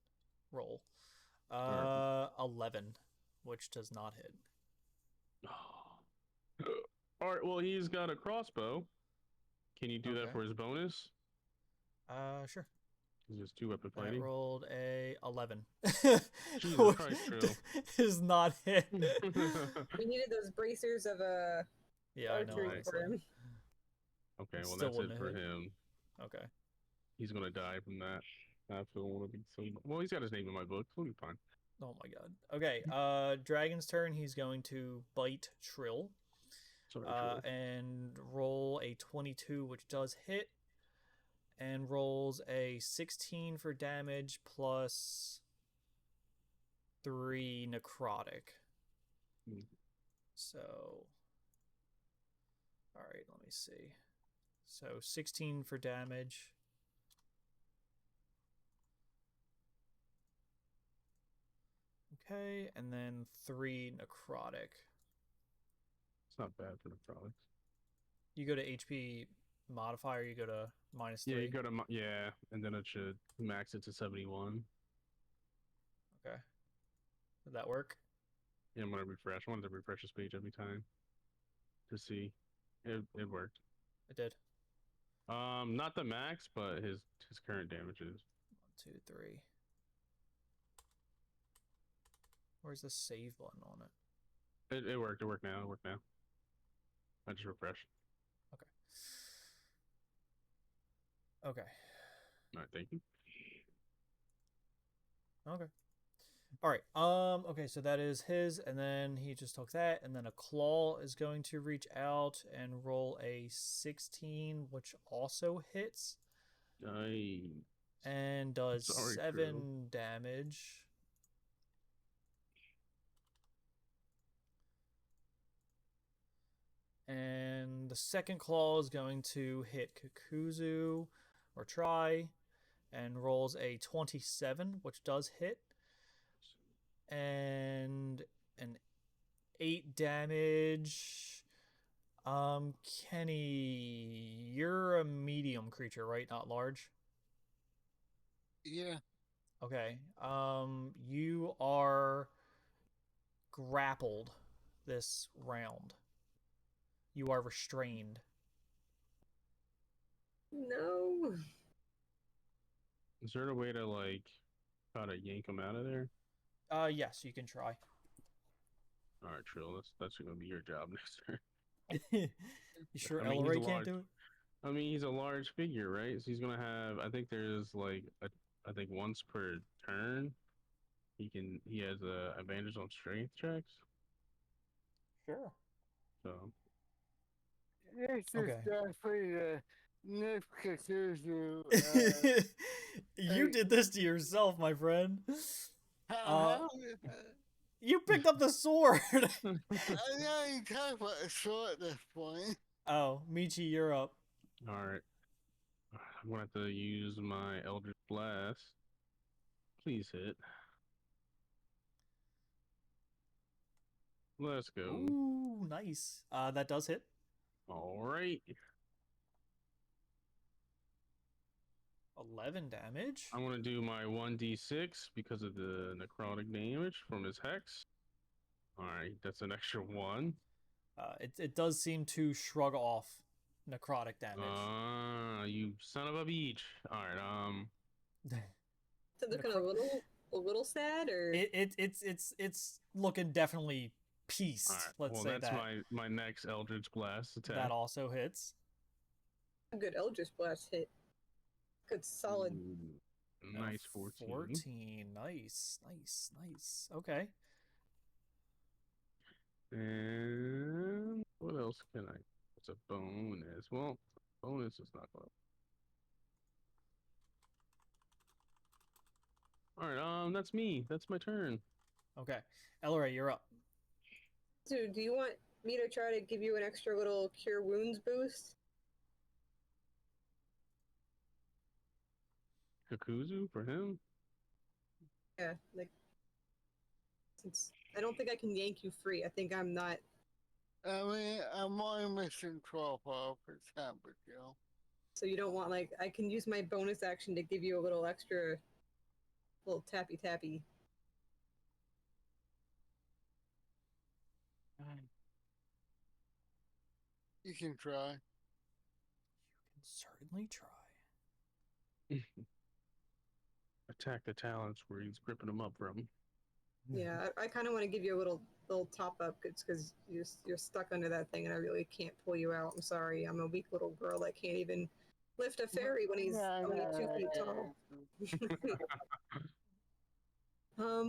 Roll. Alright. 11, which does not hit. All right. Well, he's got a crossbow. Can you do that Okay. for his bonus? Sure. He's just 2-weapon That fighting. rolled a 11. Jesus Christ, Trill. Is not hit. We needed those bracers of Yeah, I know. archery Honestly. for him. Okay, well, Still that's it wouldn't for have hit. him. Okay. He's gonna die from that. I feel want to be so. Well, he's got his name in my book. He'll be fine. Oh my god. Okay. Dragon's turn. He's going to bite Trill. Sorry, Trill. And roll a 22, which does hit. And rolls a 16 for damage plus 3 necrotic. So, all right, let me see. So 16 for damage. Okay, and then 3 necrotic. It's not bad for necrotics. You go to HP modifier, you go to -3. Yeah, you go to and then it should max it to 71. Okay. Did that work? Yeah, I'm gonna refresh. I wanted to refresh this page every time to see. It worked. It did. Not the max, but his current damage is 1, 2, 3. Where's the save button on it? It worked. It worked now. It worked now. I just refreshed. Okay. Okay. All right, thank you. Okay. All right. Okay, so that is his, and then he just took that, and then a claw is going to reach out and roll a 16, which also hits. Nice. And does Sorry, 7 damage. And the second claw is going to hit Kakuzu, or try, and rolls a 27, which does hit. And an 8 damage. Kenny, you're a medium creature, right? Not large? Yeah. Okay. You are grappled this round. You are restrained. No. Is there a way to like try to yank him out of there? Yes, you can try. All right, Trill. That's gonna be your job next turn. You sure I mean, Ellery can't do it? I mean, he's a large figure, right? So he's gonna have. I think there's like I think once per turn, he has a advantage on strength checks. Sure. So This is Okay. definitely the Nip Kakuzu. You did this to yourself, my friend. You picked up the sword. I know you talk about a sword at this point. Oh, Michi, you're up. all right, I'm gonna have to use my Eldritch Blast. Please hit. Let's go. Ooh, nice. That does hit. All right. 11 damage. I'm gonna do my 1d6 because of the necrotic damage from his hex. All right, that's an extra 1. It does seem to shrug off necrotic damage. You son of a beach. All right, So looking a little sad, or it's looking definitely pieced. all right. Let's Well, say that's that. my next Eldritch Blast attack. That also hits. a good Eldritch Blast hit. Good solid. Ooh, nice 14. 14. Nice, nice, nice. Okay. And what else can I? It's a bonus. Well, bonus is not going. All right, that's me. That's my turn. Okay. Ellery, you're up. So, do you want me to try to give you an extra little Cure Wounds boost? Kakuzu for him. Yeah, like since I don't think I can yank you free. I think I'm not. I mean, I'm only missing 12 hours, but deal. So you don't want, like, I can use my bonus action to give you a little extra, little tappy tappy. You can try. You can certainly try. Attack the talents where he's gripping them up from. Yeah, I kind of want to give you a little top up because you're stuck under that thing, and I really can't pull you out. I'm sorry, I'm a weak little girl that can't even lift a fairy when he's only 2 feet tall. All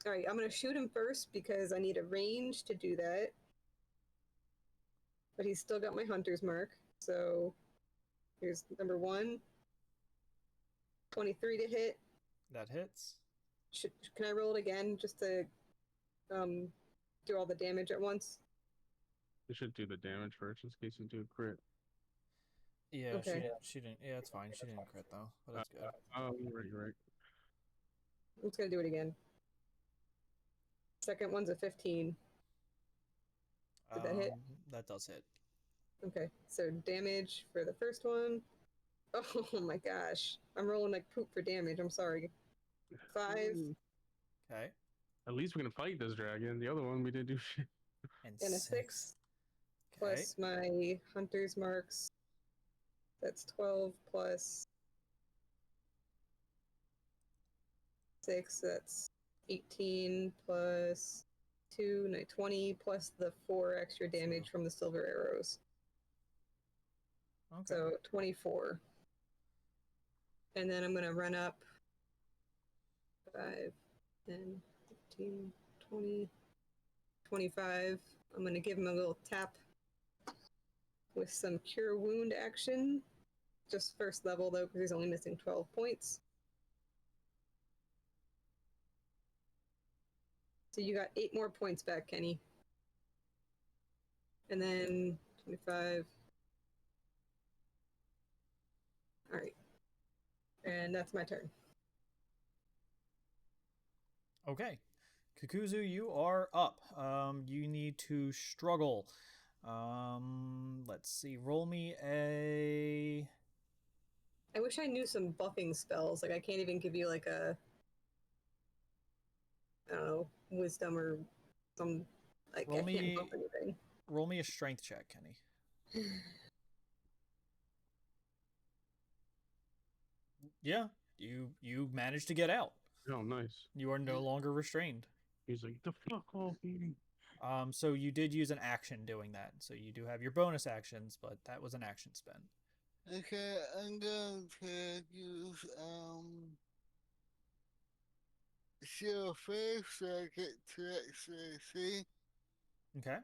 right, I'm gonna shoot him first because I need a range to do that. But he's still got my hunter's mark. So here's number 1. 23 to hit. That hits. Can I roll it again just to do all the damage at once? You should do the damage first in case you do a crit. Yeah, Okay. she didn't. Yeah, it's fine. She didn't crit though, but that's good. You're right. I'm just gonna do it again. Second one's a 15. Did that hit? That does hit. Okay, so damage for the first one. Oh my gosh. I'm rolling like poop for damage. I'm sorry. 5. Okay. At least we can fight this dragon. The other one we didn't do shit. And a 6. 6. Okay. Plus my hunter's marks. That's 12 plus 6. That's 18 plus 2, 20 plus the 4 extra damage from the silver arrows. Okay. So 24. And then I'm going to run up 5, 10, 15, 20, 25. I'm going to give him a little tap with some cure wound action. Just first level though, because he's only missing 12 points. So you got 8 more points back, Kenny. And then 25. All right. And that's my turn. Okay. Kukuzu, you are up. You need to struggle. Let's see. Roll me a... I wish I knew some buffing spells. Like, I can't even give you, like, a... I don't know, wisdom or some... Like, I can't buff anything. Roll me a strength check, Kenny. Yeah, you managed to get out. Oh, nice. You are no longer restrained. He's like, the fuck off me. So you did use an action doing that. So you do have your bonus actions, but that was an action spend. Okay, I'm going to use Shield Faith so I get to actually see. Okay.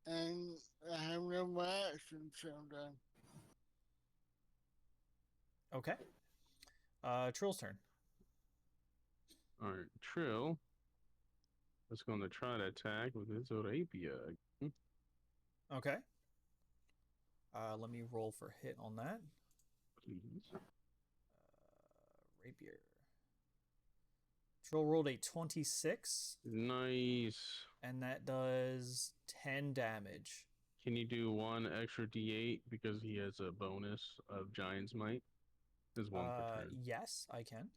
And I have no more actions, so I'm done. Okay. Trill's turn. All right, Trill is going to try to attack with his rapier. Okay. Let me roll for hit on that. Please. Rapier. Trill rolled a 26. Nice. And that does 10 damage. Can you do 1 extra D8 because he has a bonus of Giant's Might? There's 1 per turn. Yes, I can.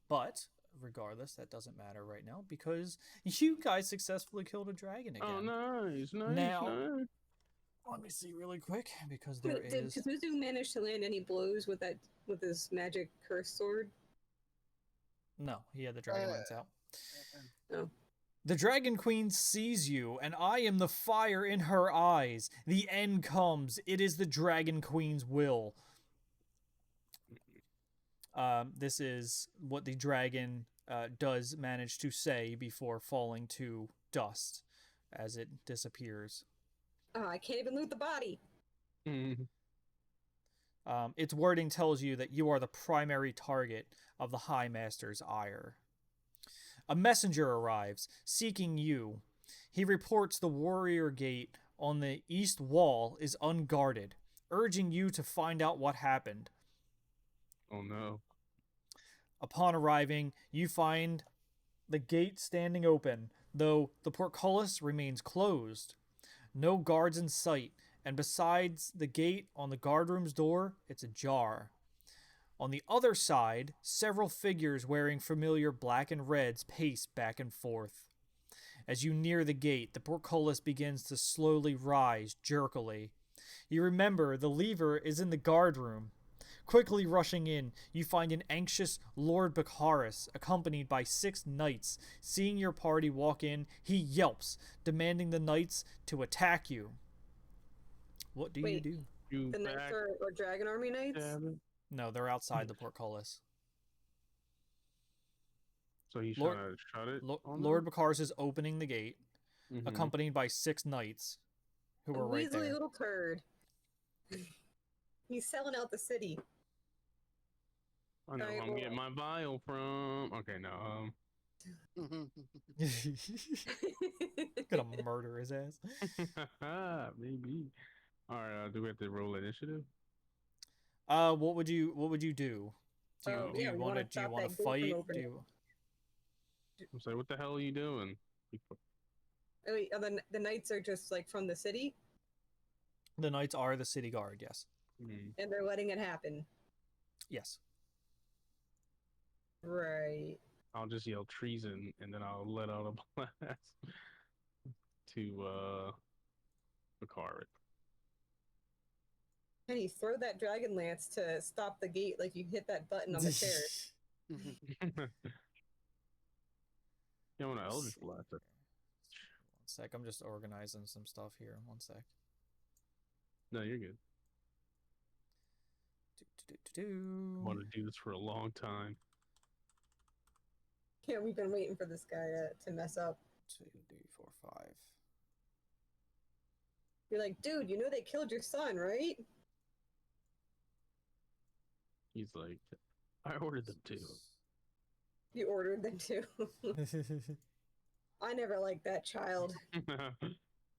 But regardless, that doesn't matter right now because you guys successfully killed a dragon again. Oh, nice. Now, let me see really quick because there Did Kuzuzu manage to land any blows with his magic curse sword? No, he had the dragon lance out. No. The Dragon Queen sees you, and I am the fire in her eyes. The end comes. It is the Dragon Queen's will. This is what the dragon does manage to say before falling to dust as it disappears. Oh, I can't even loot the body. Its wording tells you that you are the primary target of the High Master's ire. A messenger arrives, seeking you. He reports the warrior gate on the east wall is unguarded, urging you to find out what happened. Oh no. Upon arriving, you find the gate standing open, though the portcullis remains closed. No guards in sight, and besides the gate on the guardroom's door, it's ajar. On the other side, several figures wearing familiar black and reds pace back and forth. As you near the gate, the portcullis begins to slowly rise jerkily. You remember the lever is in the guardroom. Quickly rushing in, you find an anxious Lord Baccharis, accompanied by 6 knights. Seeing your party walk in, he yelps, demanding the knights to attack you. What do you do? The knights are Dragon Army knights? No, they're outside the portcullis. So he's trying to shut it? Lord Baccharis is opening the gate, accompanied by 6 knights who are right there. Weaselly little turd. He's selling out the city. I know I'm getting my vial from. Okay, no. Gonna murder his ass. Maybe. All right. Do we have to roll initiative? What would you do? Do you want to fight? I'm sorry. What the hell are you doing? Oh, wait, the knights are just like from the city. The knights are the city guard. Yes. And they're letting it happen. Yes. Right. I'll just yell treason, and then I'll let out a blast to Baccharis. Can you throw that dragon lance to stop the gate like you hit that button on the chair? Yeah, I want to Eldritch Blast it. 1 sec, I'm just organizing some stuff here. 1 sec. No, you're good. I want to do this for a long time. Yeah, we've been waiting for this guy to mess up. 2, 3, 4, 5. You're like, dude, you know they killed your son, right? He's like, I ordered them too. You ordered them too. I never liked that child.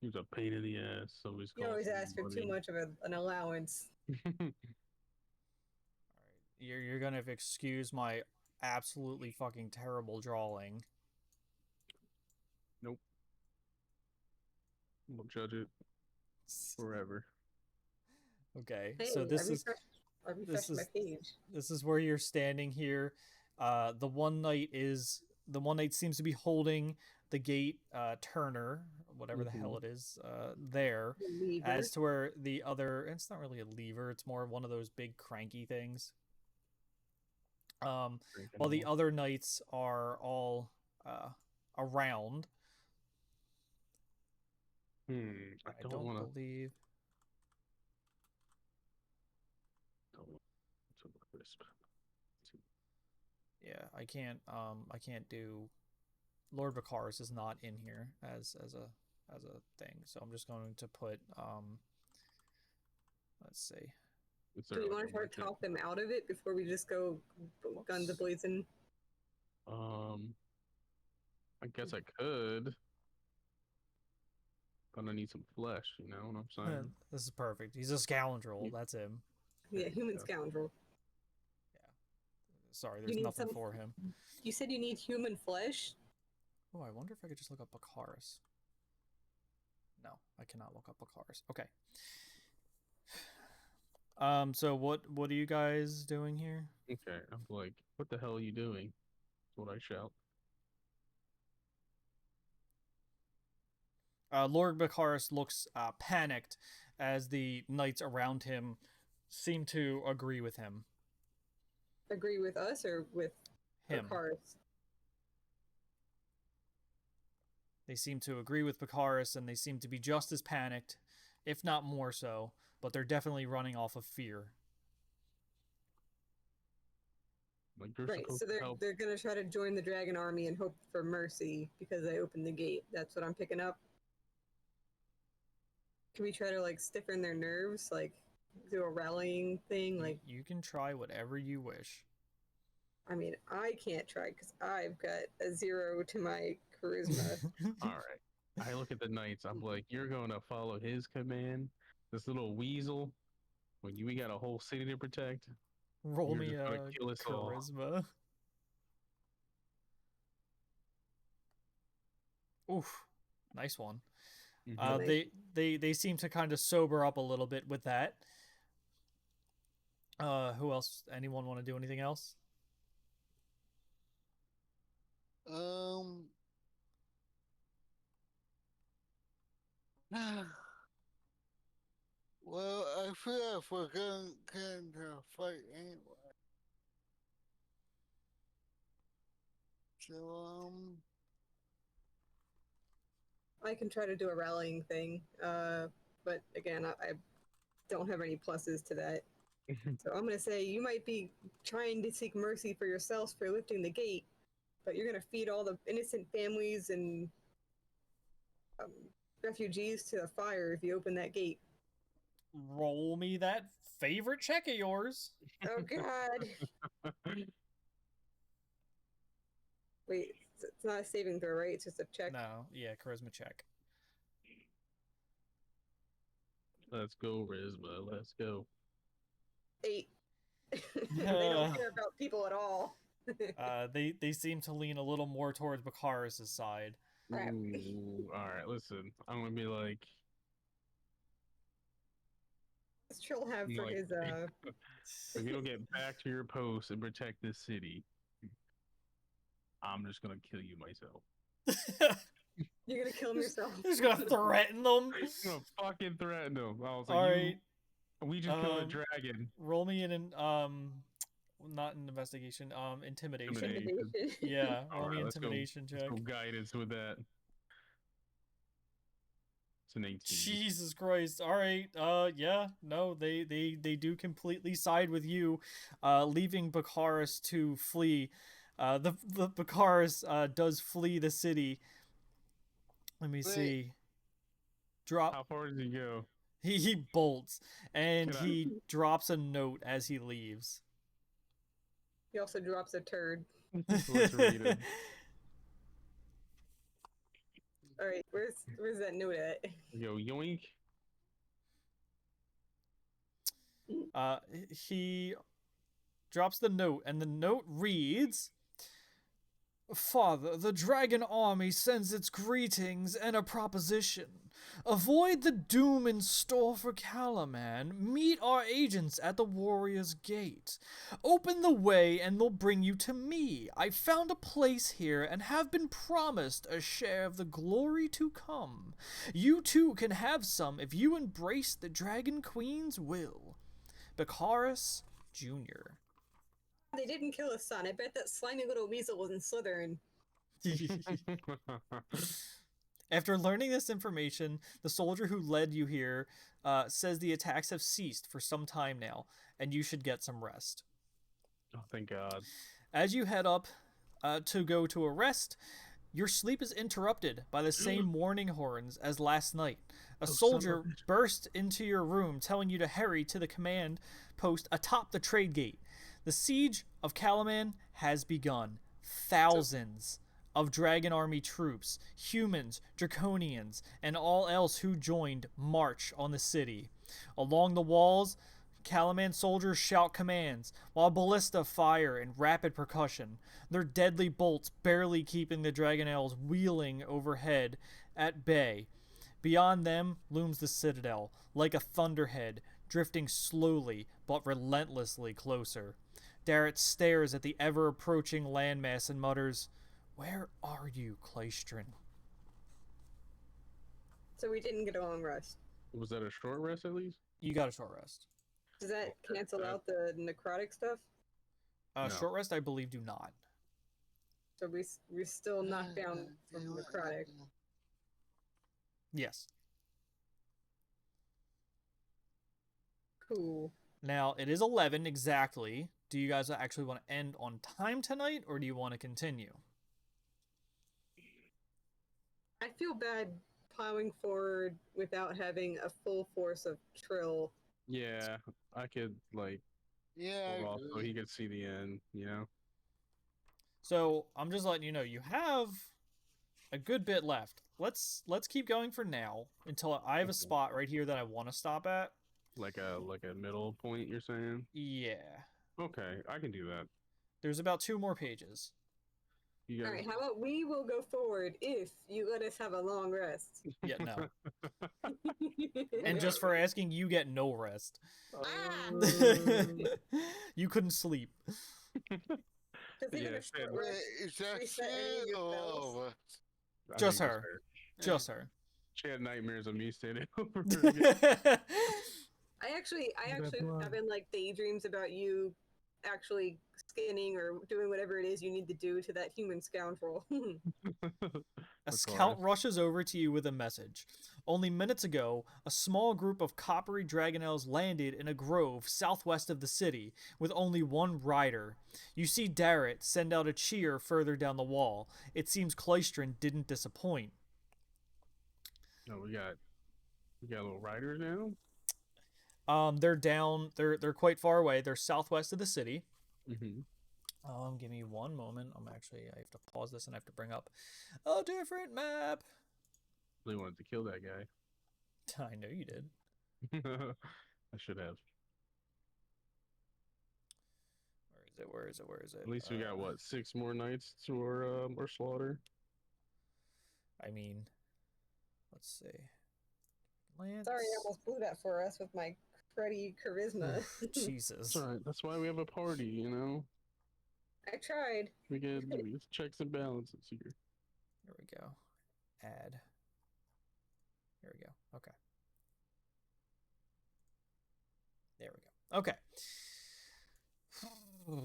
He's a pain in the ass. You always ask for too much of an allowance. Alright, you're gonna excuse my absolutely fucking terrible drawing. Nope. We'll judge it forever. Okay, hey, so this is my page. This is where you're standing here. The one knight seems to be holding the gate turner, whatever the hell it is, there. As to where the other, it's not really a lever, it's more one of those big cranky things. While the other knights are all around. I don't want to believe. Crisp. Yeah, I can't do. Lord Baccharis is not in here as a thing, so I'm just going to put let's see. Do you want to try to talk them out of it before we just go guns a-blazing? I guess I could. But I need some flesh, you know what I'm saying? This is perfect. He's a scoundrel. That's him. Yeah, human scoundrel. Yeah. Sorry, there's nothing for him. You said you need human flesh? Oh, I wonder if I could just look up Baccharis. No, I cannot look up Baccharis. Okay. So what are you guys doing here? Okay, I'm like, what the hell are you doing? That's what I shout. Lord Baccharis looks panicked as the knights around him seem to agree with him. Agree with us or with him? Baccharis? They seem to agree with Baccharis, and they seem to be just as panicked, if not more so, but they're definitely running off of fear. Like right, so they're going to try to join the dragon army and hope for mercy because they opened the gate. That's what I'm picking up. Can we try to like stiffen their nerves, like do a rallying thing? Like you can try whatever you wish. I mean, I can't try because I've got a 0 to my charisma. All right. I look at the knights. I'm like, you're going to follow his command? This little weasel? When we got a whole city to protect? Roll me a charisma. Oof. Nice one. They seem to kind of sober up a little bit with that. Who else? Anyone want to do anything else? Well, I feel like we're going to fight anyway. So, I can try to do a rallying thing, but again, I don't have any pluses to that. So I'm going to say you might be trying to seek mercy for yourselves for lifting the gate, but you're going to feed all the innocent families and refugees to the fire if you open that gate. Roll me that favorite check of yours. Oh, God. Wait, it's not a saving throw, right? It's just a check? No, yeah, charisma check. Let's go, Rizma. Let's go. 8. They don't care about people at all. They seem to lean a little more towards Bakaris' side. Ooh, all right, listen. I'm gonna be like, What's Trill have for like, his if you don't get back to your post and protect this city, I'm just gonna kill you myself. You're gonna kill him yourself. You're just gonna threaten them. I'm gonna fucking threaten them. I was like, all right. We just killed a dragon. Roll me an not an investigation, intimidation. Yeah, roll me intimidation check. Let's go guidance with that. It's an 18. Jesus Christ. All right. Yeah. No, they do completely side with you, leaving Bakaris to flee. The Bakaris does flee the city. Let me see. Drop. How far does he go? He bolts, and he drops a note as he leaves. He also drops a turd. Let's read it. All right, where's that note at? Yo, yoink. He drops the note, and the note reads, "Father, the dragon army sends its greetings and a proposition. Avoid the doom in store for Calaman. Meet our agents at the Warrior's Gate. Open the way and they'll bring you to me. I found a place here and have been promised a share of the glory to come. You too can have some if you embrace the Dragon Queen's will. Bakaris Jr." They didn't kill his son. I bet that slimy little weasel was in Slytherin. After learning this information, the soldier who led you here says the attacks have ceased for some time now, and you should get some rest. Oh, thank God. As you head up to go to a rest, your sleep is interrupted by the same warning horns as last night. A soldier bursts into your room, telling you to hurry to the command post atop the trade gate. The siege of Calaman has begun. Thousands of Dragon Army troops, humans, draconians, and all else who joined march on the city. Along the walls, Calaman soldiers shout commands, while ballista fire in rapid percussion, their deadly bolts barely keeping the Dragonels wheeling overhead at bay. Beyond them looms the citadel, like a thunderhead, drifting slowly but relentlessly closer. Darrett stares at the ever-approaching landmass and mutters, "Where are you, Claystron?" So we didn't get a long rest. Was that a short rest at least? You got a short rest. Does that cancel out the necrotic stuff? No. Short rest, I believe, do not. So we're still knocked down from necrotic. Yes. Cool. Now, it is 11 exactly. Do you guys actually want to end on time tonight, or do you want to continue? I feel bad plowing forward without having a full force of Trill. Yeah, I could, like, so he could see the end, you know? So, I'm just letting you know, you have a good bit left. Let's keep going for now, until I have a spot right here that I want to stop at. Like a middle point, you're saying? Yeah. Okay, I can do that. There's about 2 more pages. You All guys... right, how about we will go forward if you let us have a long rest. Yeah, no. And just for asking, you get no rest. You couldn't sleep. Does even a short rest Is that reset any of shit your or spells? all of us? I Just think her. Just her. She had nightmares of me standing over her again. I actually blood. having like daydreams about you actually skinning or doing whatever it is you need to do to that human scoundrel. A scout rushes over to you with a message. Only minutes ago, a small group of coppery dragonels landed in a grove southwest of the city, with only one rider. You see Darrett send out a cheer further down the wall. It seems Clystron didn't disappoint. No, we got little riders now. They're down. They're quite far away. They're southwest of the city. Mm-hmm. Give me one moment. I have to pause this and I have to bring up a different map. Really wanted to kill that guy. I know you did. I should have. Where is it? At least we got what, 6 more nights to our slaughter. I mean, let's see. Lance. Sorry, I almost blew that for us with my cruddy charisma. Jesus. That's all right. That's why we have a party, you know. I tried. We get checks and balances here. Here we go. Add. Here we go. Okay. There we go. Okay.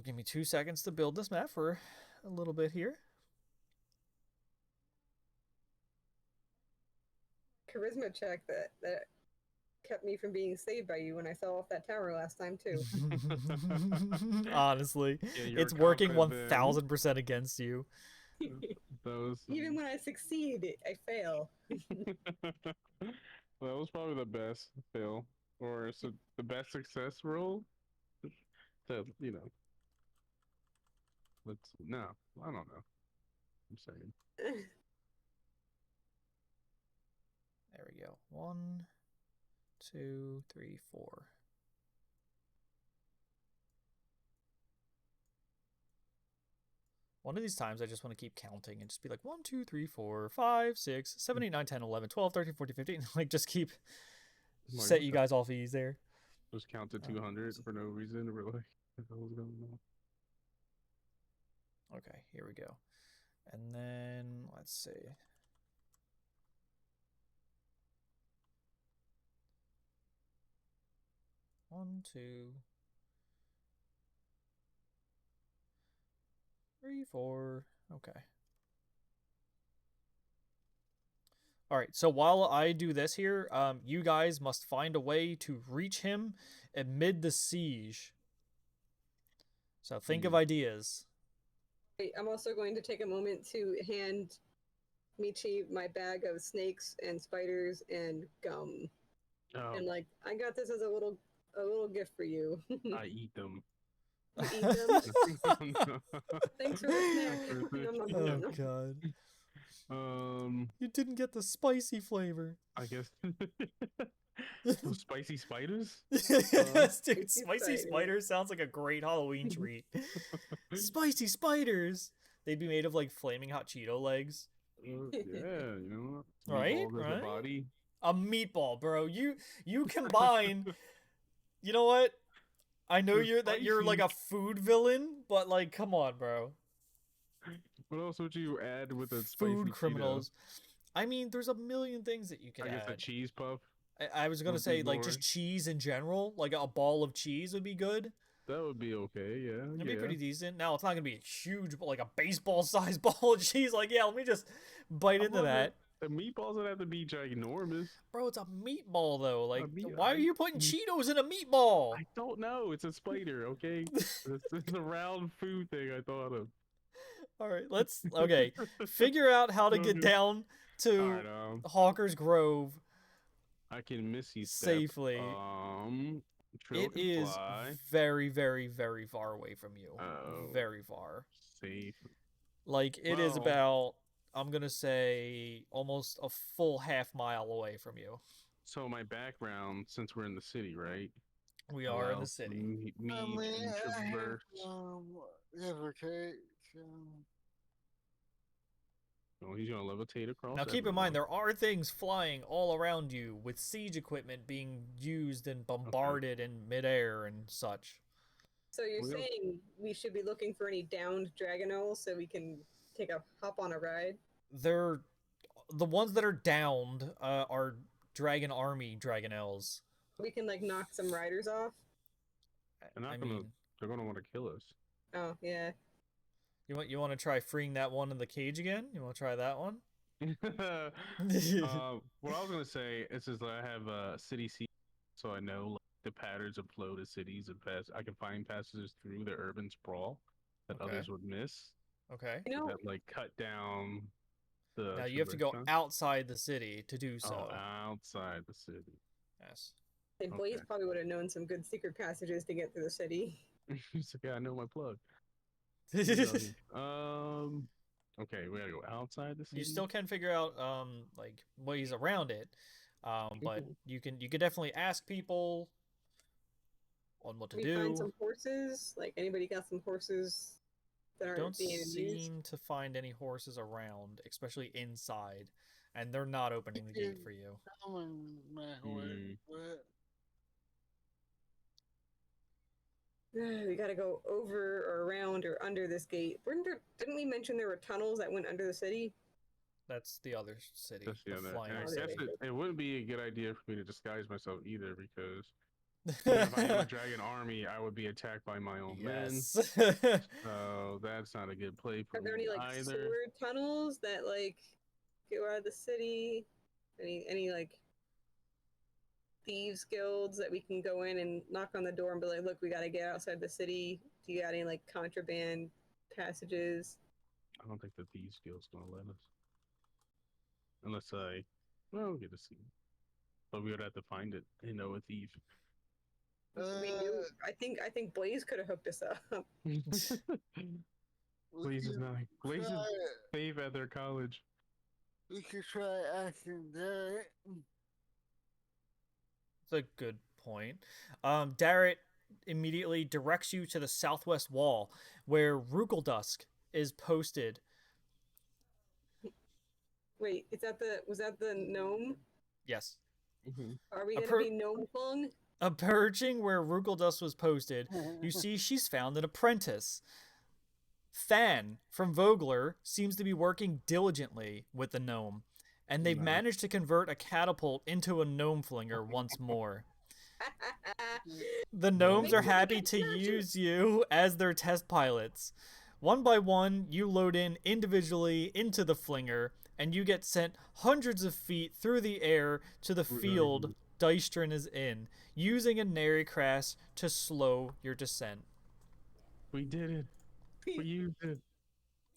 Give me 2 seconds to build this map for a little bit here. Charisma check that kept me from being saved by you when I fell off that tower last time too. Honestly, Yeah, it's working 1000% against you. Even when I succeed, I fail. Well, that was probably the best fail, or the best success roll. To, you know, no, I don't know. I'm saying. There we go. 1, 2, 3, 4. One of these times I just want to keep counting and just be like 1, 2, 3, 4, 5, 6, 7, 8, 9, 10, 11, 12, 13, 14, 15. Like just keep set you guys off ease there. Just count to 200 for no reason. We're like, what the hell's going on? Okay, here we go. And then let's see. 1, 2, 3, 4. Okay. All right, so while I do this here, you guys must find a way to reach him amid the siege. So think of ideas. I'm also going to take a moment to hand Michi my bag of snakes and spiders and gum. Oh. And like, I got this as a little gift for you. I eat them. You eat them? Thanks for the snack. Oh god. You didn't get the spicy flavor. I guess. Those spicy spiders? Yes, dude. Spicy spiders sounds like a great Halloween treat. Spicy spiders. They'd be made of like flaming hot Cheeto legs. Yeah, you know. Right? Right? Body. A meatball, bro. You combine. You know what? I know you're like a food villain, but like, come on, bro. What else would you add with a food spicy criminals? Cheeto? I mean, there's a million things that you can add. I guess a cheese puff. I was gonna say like just cheese in general, like a ball of cheese would be good. That would be okay, yeah. That'd be pretty decent. Now it's not gonna be a huge, like a baseball-sized ball of cheese. Like, yeah, let me just bite into that. The meatballs would have to be ginormous. Bro, it's a meatball though. Like, why are you putting Cheetos in a meatball? I don't know. It's a spider, okay? It's a round food thing I thought of. All right, okay. Figure out how to get down to Hawker's Grove. I can miss you safely. It is very, very, very far away from you. Very far. Safe. Like, it is about, I'm going to say, almost a full half-mile away from you. So my background, since we're in the city, right? We are in the city. Oh, he's gonna levitate across. Now keep in mind, there are things flying all around you with siege equipment being used and bombarded in midair and such. So you're saying we should be looking for any downed dragonels so we can take a hop on a ride? The ones that are downed are Dragon Army Dragonels. We can like knock some riders off. They're gonna want to kill us. Oh yeah. You want to try freeing that one in the cage again? You want to try that one? What I was gonna say is I have a city seed, so I know like, the patterns of flow to cities and I can find passages through the urban sprawl that others would miss. Okay. That like cut down the. Now you have to go outside the city to do so. Oh, outside the city. Yes. And Blaze probably would have known some good secret passages to get through the city. He's like, yeah, I know my plug. Okay, we gotta go outside the city. You still can figure out like ways around it, but you could definitely ask people on what to do. Find some horses. Like anybody got some horses that aren't being used? Don't seem to find any horses around, especially inside, and they're not opening the gate for you. We gotta go over or around or under this gate. Didn't we mention there were tunnels that went under the city? That's the other city. That's the other. And I guess it wouldn't be a good idea for me to disguise myself either, because if I had a dragon army, I would be attacked by my own men. So that's not a good play for me. Are there any like sewer tunnels that like go out of the city? Any like thieves guilds that we can go in and knock on the door and be like, look, we got to get outside the city. Do you got any like contraband passages? I don't think the thieves guild's gonna let us, unless we'll get to see, but we would have to find it and know a thief. I think Blaze could have hooked us up. Blaze is not. Blaze is safe at their college. We could try asking Darrett. That's a good point. Darrett immediately directs you to the southwest wall, where Rugeldusk is posted. Wait, was that the gnome? Yes. Mm-hmm. Are we gonna be gnome flung? Approaching where Rugeldusk was posted, you see she's found an apprentice. Than from Vogler seems to be working diligently with the gnome, and they've managed to convert a catapult into a gnome flinger once more. The gnomes are happy to use you as their test pilots. One by one, you load in individually into the flinger, and you get sent hundreds of feet through the air to the field Dystron is in, using a Nary crash to slow your descent. We did it. We used it.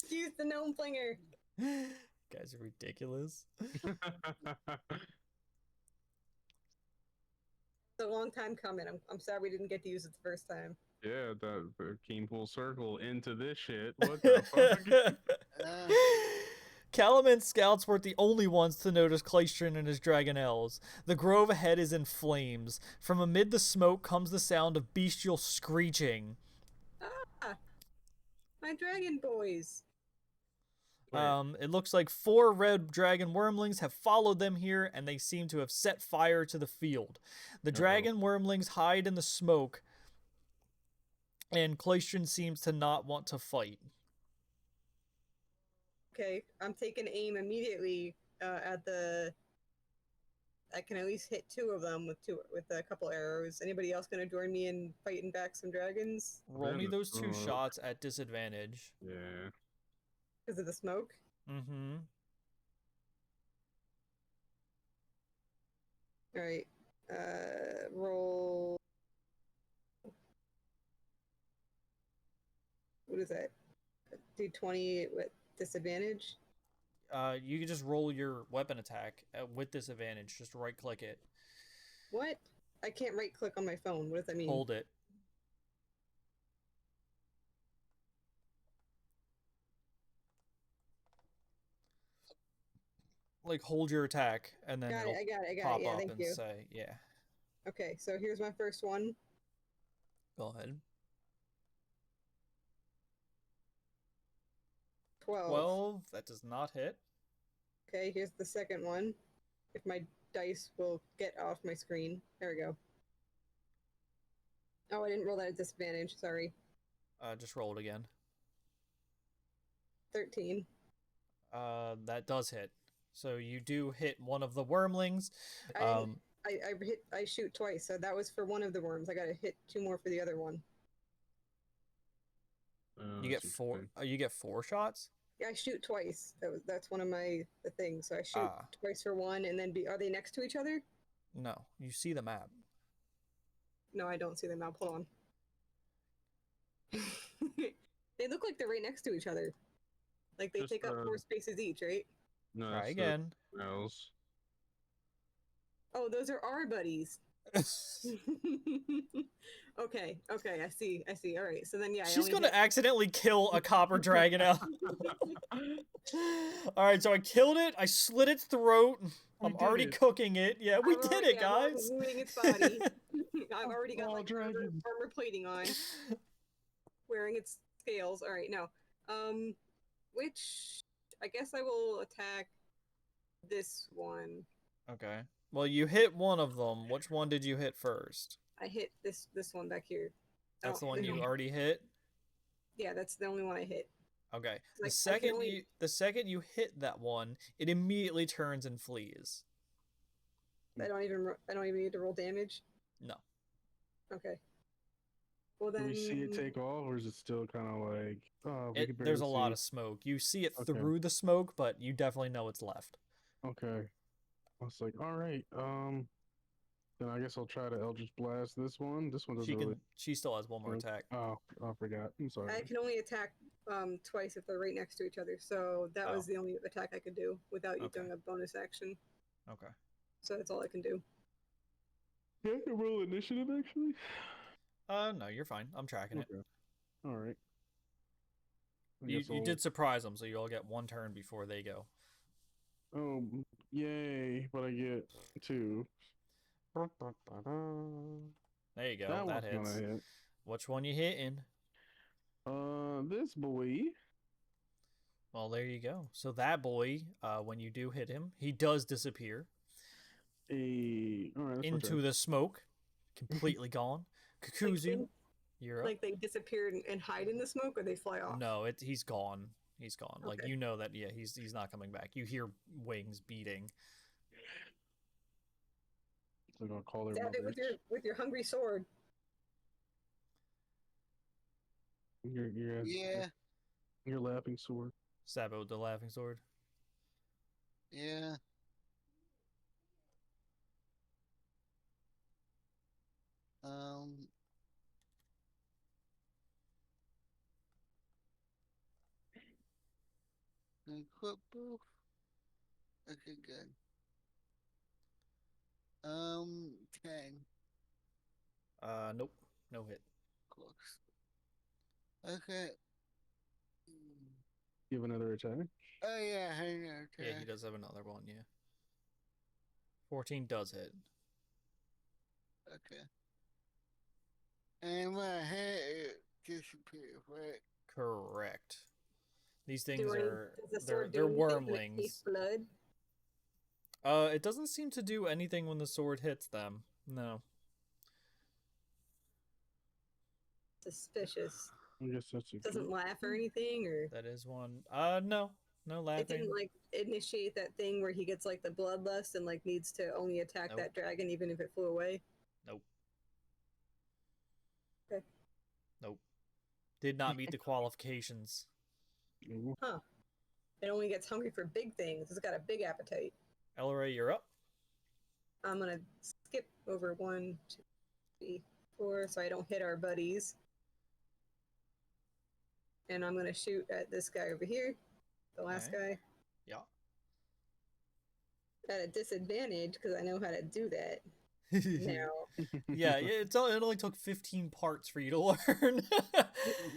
Use the gnome flinger. Guys are ridiculous. It's a long time coming. I'm sorry we didn't get to use it the first time. Yeah, the came full circle into this shit. What the fuck? Calaman's scouts weren't the only ones to notice Claystron and his dragonels. The grove ahead is in flames. From amid the smoke comes the sound of bestial screeching. My dragon boys. It looks like 4 red dragon wormlings have followed them here, and they seem to have set fire to the field. The dragon wormlings hide in the smoke, and Claystron seems to not want to fight. Okay, I'm taking aim immediately at the. I can at least hit 2 of them with a couple arrows. Anybody else gonna join me in fighting back some dragons? Roll me those 2 shots at disadvantage. Yeah. Because of the smoke? Mm-hmm. Alright. Roll. What is that? Do 20 with disadvantage? You can just roll your weapon attack with disadvantage. Just right-click it. What? I can't right-click on my phone. What does that mean? Hold it. Like, hold your attack, and then it'll I got it. pop Yeah, up thank and you. say, yeah. Okay, so here's my first one. Go ahead. 12. 12, that does not hit. Okay, here's the second one. If my dice will get off my screen. There we go. Oh, I didn't roll that at disadvantage. Sorry. Just roll it again. 13. That does hit. So you do hit one of the wormlings. I shoot twice, so that was for one of the worms. I gotta hit 2 more for the other one. You get 4. You get 4 shots. Yeah, I shoot twice. That's one of the things. So I shoot twice for one, and then are they next to each other? No, you see the map. No, I don't see the map. Hold on. They look like they're right next to each other. Like they take up 4 spaces each, right? No. Try again. Oh, those are our buddies. Okay, I see. All right, so then she's gonna accidentally kill a copper dragon out. All right, so I killed it. I slit its throat. I'm already cooking it. Yeah, we did it, guys. I'm moving its body. I've already got like armor plating on, wearing its scales. All right, now, which I guess I will attack this one. Okay. Well, you hit one of them. Which one did you hit first? I hit this one back here. That's the one you already hit? Yeah, that's the only one I hit. Okay. The second you hit that one, it immediately turns and flees. I don't even need to roll damage? No. Okay. Well then. Do we see it take off, or is it still kind of like? There's a lot of smoke. You see it through the smoke, but you definitely know it's left. Okay. I was like, all right. Then I guess I'll try to Eldritch Blast this one. This one doesn't She still has one more attack. Oh, I forgot. I'm sorry. I can only attack twice if they're right next to each other. So that was the only attack I could do without you doing a bonus action. Okay. So that's all I can do. Yeah, I can roll initiative actually. No, you're fine. I'm tracking it. All right. You did surprise them, so you all get 1 turn before they go. Oh, yay! But I get 2. There you go. That hits. Hit. Which one you hitting? This boy. Well, there you go. So that boy, when you do hit him, he does disappear. Into the smoke. Completely gone. Kukuzu, you're up. Like they disappear and hide in the smoke, or they fly off? No, he's gone. He's gone. Okay. Like, you know that, yeah, he's not coming back. You hear wings beating. They're gonna call Stab it with your hungry sword. Your laughing sword. Stab it with the laughing sword. Yeah. Equip both. Okay, good. 10. Nope. No hit. Close. Okay. You have another attack? Oh, yeah, hang on. Yeah, he does have another one, yeah. 14 does hit. Okay. And when I hit it, disappears, right? Correct. These things they're wormlings. Blood? It doesn't seem to do anything when the sword hits them. No. Suspicious. I guess that's a doesn't laugh or anything, or that is one. No laughing. It didn't like initiate that thing where he gets like the bloodlust and like needs to only attack that dragon even if it flew away. Nope. Okay. Nope. Did not meet the qualifications. Huh. It only gets hungry for big things. It's got a big appetite. Ellery, you're up. I'm gonna skip over 1, 2, 3, 4 so I don't hit our buddies. And I'm gonna shoot at this guy over here. The last guy. Yeah. At a disadvantage because I know how to do that. Now. Yeah, it only took 15 parts for you to learn.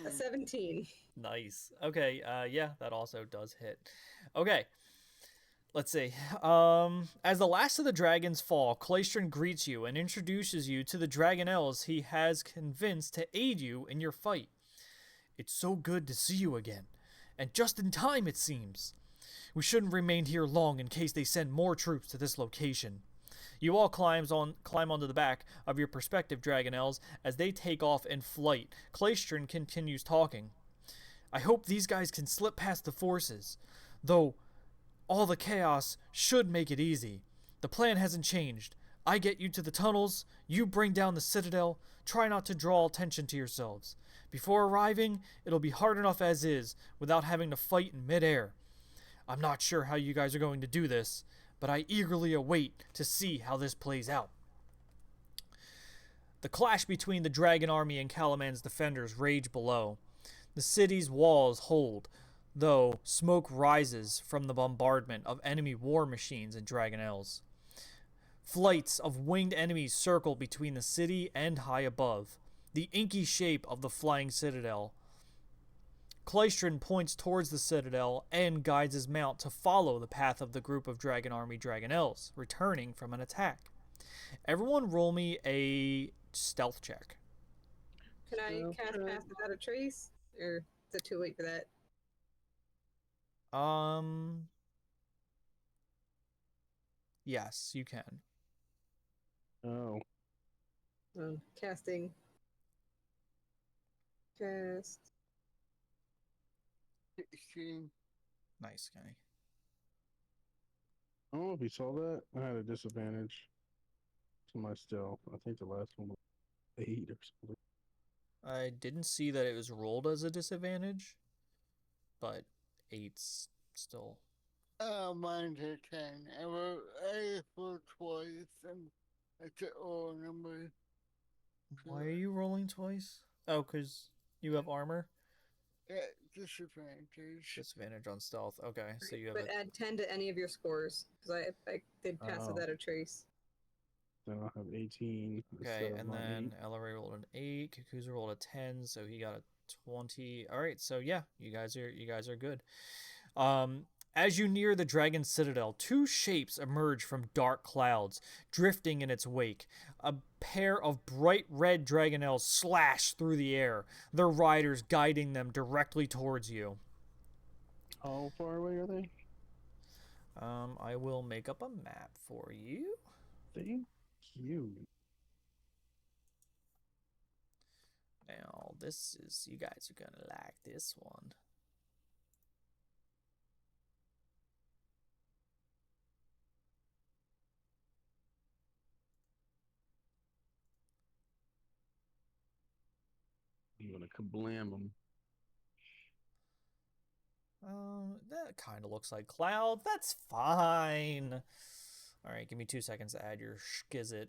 A 17. Nice. Okay, yeah, that also does hit. Okay. Let's see. As the last of the dragons fall, Claystron greets you and introduces you to the dragonelles he has convinced to aid you in your fight. It's so good to see you again, and just in time, it seems. We shouldn't remain here long in case they send more troops to this location. You all climb onto the back of your prospective dragonels as they take off in flight. Claystron continues talking. I hope these guys can slip past the forces, though all the chaos should make it easy. The plan hasn't changed. I get you to the tunnels, you bring down the citadel, try not to draw attention to yourselves. Before arriving, it'll be hard enough as is, without having to fight in midair. I'm not sure how you guys are going to do this, but I eagerly await to see how this plays out. The clash between the dragon army and Calaman's defenders rage below. The city's walls hold, though smoke rises from the bombardment of enemy war machines and dragonels. Flights of winged enemies circle between the city and high above, the inky shape of the flying citadel. Claystron points towards the citadel and guides his mount to follow the path of the group of dragon army dragonels, returning from an attack. Everyone roll me a stealth check. Can I cast Pass Without a Trace? Or is it too late for that? Yes, you can. Oh. Casting. Cast. 16. Nice, Kenny. I don't know if you saw that. I had a disadvantage to my stealth. I think the last one was 8 or something. I didn't see that it was rolled as a disadvantage, but 8's still. Mine's a 10. I rolled twice, and it's an all number. Why are you rolling twice? Oh, because you have armor? Yeah, disadvantage. Disadvantage on stealth. Okay, so you have But add 10 to any of your scores, because I did Pass Without a Trace. Then I'll have 18. Okay, and then Ellery rolled an 8, Kakuza rolled a 10, so he got a 20. All right, so yeah, you guys are good. As you near the dragon citadel, two shapes emerge from dark clouds, drifting in its wake. A pair of bright red dragonels slash through the air, their riders guiding them directly towards you. How far away are they? I will make up a map for you. Thank you. Now, you guys are gonna like this one. I'm gonna kablam them. That kind of looks like cloud. That's fine. All right, give me 2 seconds to add your schizit.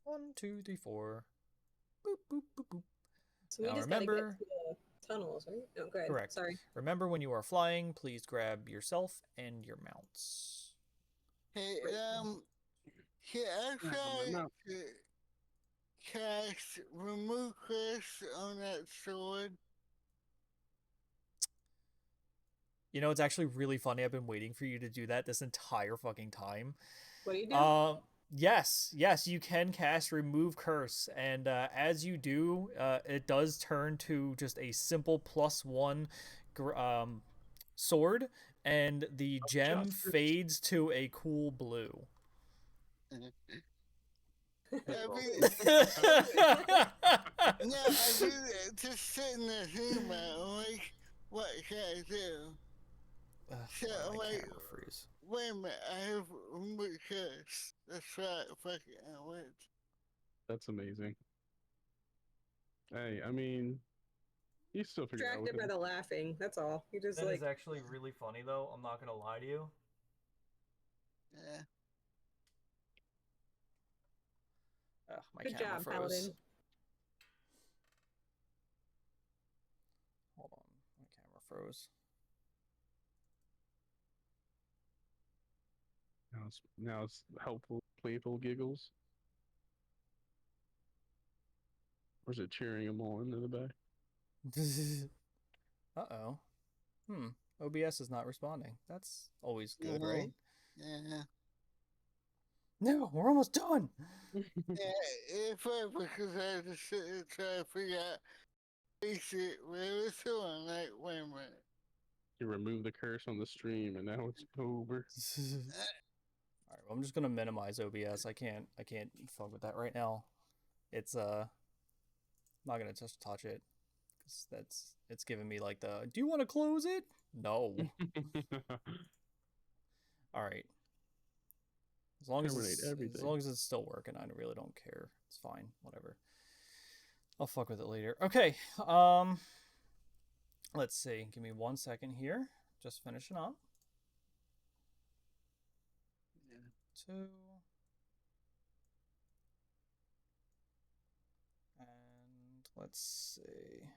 One, two, three, four. Boop, boop, boop, boop. So we just remember, gotta get to the tunnels, right? No, go ahead. Correct. Sorry. Remember, when you are flying, please grab yourself and your mounts. Hey, can I try to cast Remove Curse on that sword? You know, it's actually really funny. I've been waiting for you to do that this entire fucking time. What do you do? Yes, you can cast Remove Curse, and as you do, it does turn to just a simple +1 sword, and the gem fades to a cool blue. Just sitting there thinking about, like, what can I do? So, like, wait a minute, I have Remove Curse. That's right, fuck it, I went. That's amazing. Hey, I mean, you still figure out. Distracted by the laughing. That's all. You just that is actually really funny, though. I'm not gonna lie to you. Yeah. My Good camera job, froze. Paladin. Hold on, my camera froze. Now it's helpful, playful giggles. Or is it cheering them on in the back? Uh-oh. OBS is not responding. That's always good, right? Yeah. No, we're almost done. Yeah, it's funny because I had to sit and try to figure out basic where it's on. Like, wait a minute. You remove the curse on the stream, and now it's over. All right, well, I'm just gonna minimize OBS. I can't fuck with that right now. It's not gonna just touch it because it's giving me like the. Do you want to close it? No. All right. As long as it's still working, I really don't care. It's fine. Whatever. I'll fuck with it later. Okay. Let's see. Give me 1 second here. Just finishing up. Yeah. 2. And let's see.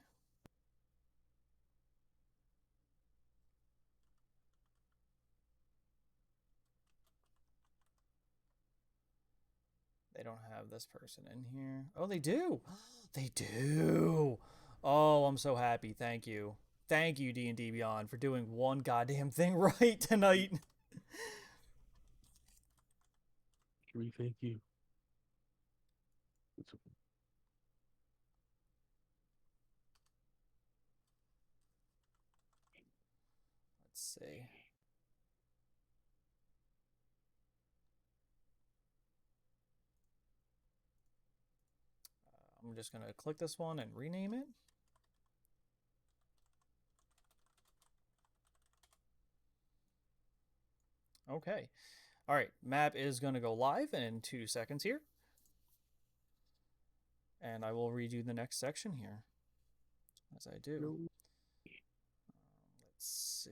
They don't have this person in here. Oh, they do. They do. Oh, I'm so happy. Thank you. Thank you, D&D Beyond, for doing one goddamn thing right tonight. We thank you. Let's see. I'm just going to click this one and rename it. Okay. All right. Map is going to go live in 2 seconds here. And I will redo the next section here. As I do. Let's see.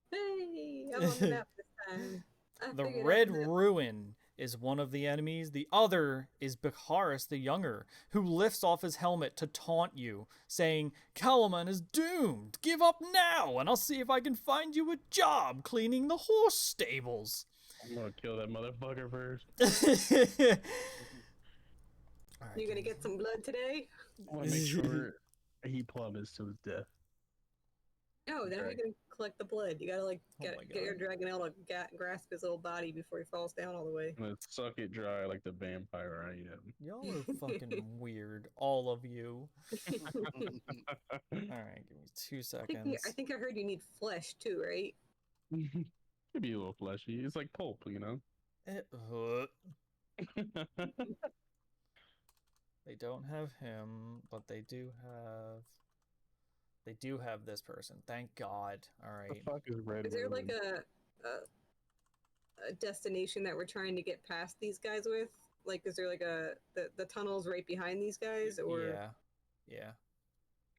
Hey, I'm on the map this time. The Red Ruin is one of the enemies. The other is Bikaris the Younger, who lifts off his helmet to taunt you, saying, Kalaman is doomed. Give up now, and I'll see if I can find you a job cleaning the horse stables. I'm gonna kill that motherfucker first. Right, you gonna get some blood today? I want to make sure he plummets to his death. No, then how you gonna collect the blood? You gotta like get your Dragonelle to grasp his little body before he falls down all the way. I'm gonna suck it dry like the vampire I am. Y'all are fucking weird, all of you. All right, give me 2 seconds. I think I heard you need flesh too, right? Could be a little fleshy. It's like pulp, you know. They don't have him, but they do have. They do have this person. Thank God. All right. The fuck is Red? Is there like a destination that we're trying to get past these guys with? Like, is there like the tunnels right behind these guys, or? Yeah. Yeah.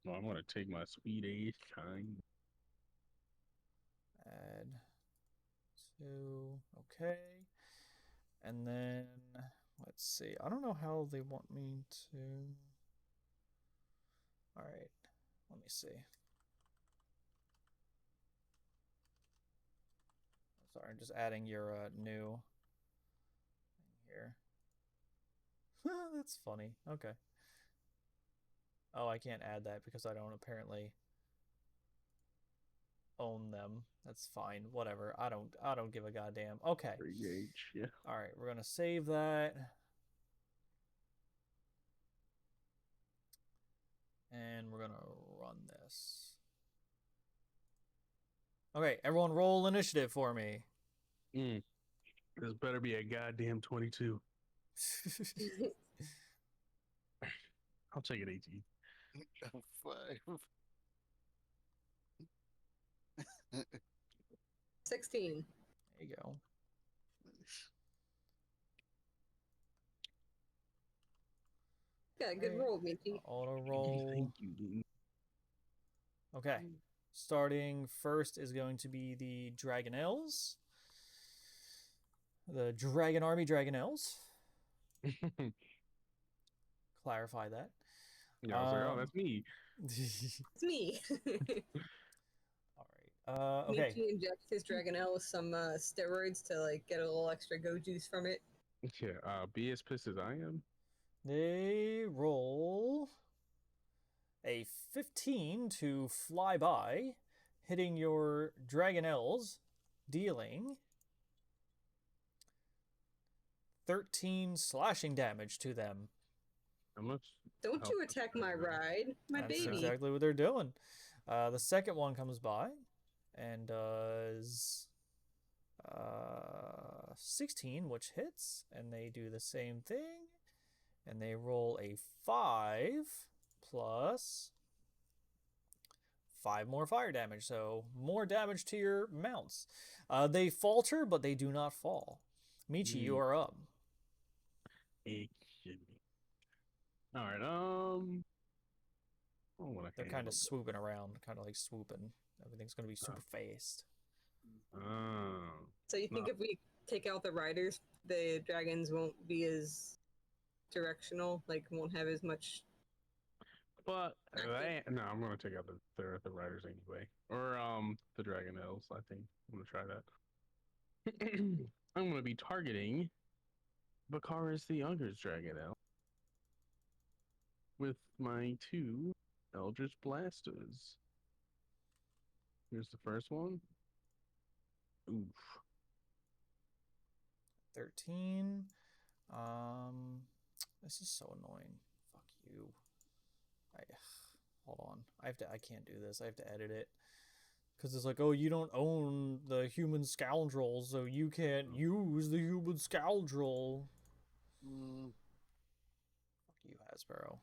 Well, I'm gonna take my sweet age time. Add 2. Okay. And then let's see. I don't know how they want me to. All right. Let me see. Sorry, I'm just adding your new thing here. That's funny. Okay. Oh, I can't add that because I don't apparently own them. That's fine. Whatever. I don't give a goddamn. Okay. Yeah. All right, we're gonna save that. And we're gonna run this. Okay, everyone roll initiative for me. This better be a goddamn 22. I'll take it 18. 5. 16. There you go. Yeah, good roll, Minty. Auto roll. Thank you, dude. Okay. Starting first is going to be the Dragonelles. The Dragon Army Dragonelles. Clarify that. Yeah, I was like, oh, that's me. It's me. All right. Okay. Minty injects his Dragonelle with some steroids to like get a little extra go juice from it. Yeah. Be as pissed as I am. They roll A 15 to fly by, hitting your Dragonels, dealing 13 slashing damage to them. How much? Don't you attack my ride, my That's baby. exactly what they're doing. The second one comes by and does 16, which hits, and they do the same thing. And they roll a 5 plus 5 more fire damage, so more damage to your mounts. They falter, but they do not fall. Michi, you are up. All right. They're kind of swooping around, kind of like swooping. Everything's going to be super fast. So you think if we take out the riders, the dragons won't be as directional, like won't have as much. But no, I'm gonna take out the riders anyway, or the Dragonels. I think I'm gonna try that. I'm gonna be targeting Bakaris the Younger's Dragonel with my 2 Eldritch Blasters. Here's the first one. Oof. 13. This is so annoying. Fuck you. Hold on. I can't do this. I have to edit it. Because it's like, oh, you don't own the human scoundrel, so you can't use the human scoundrel. Fuck you, Hasbro.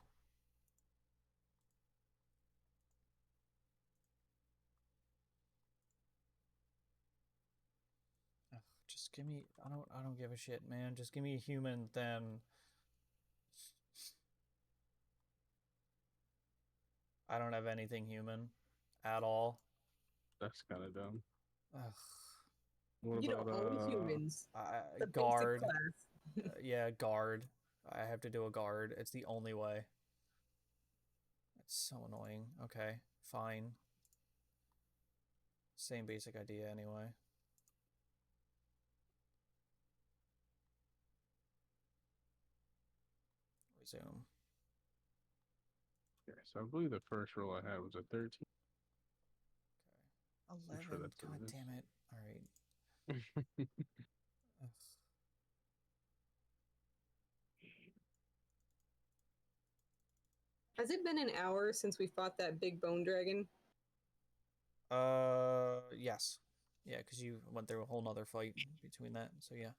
Just give me. I don't give a shit, man. Just give me a human, then. I don't have anything human at all. That's kind of dumb. Ugh. What you about, don't own humans. Guard. Yeah, guard. I have to do a guard. It's the only way. It's so annoying. Okay, fine. Same basic idea anyway. Resume. Okay, so I believe the first roll I had was a 13. Okay. 11. God damn it. All right. Has it been an hour since we fought that big bone dragon? Yes. Yeah, because you went through a whole nother fight between that, so yeah.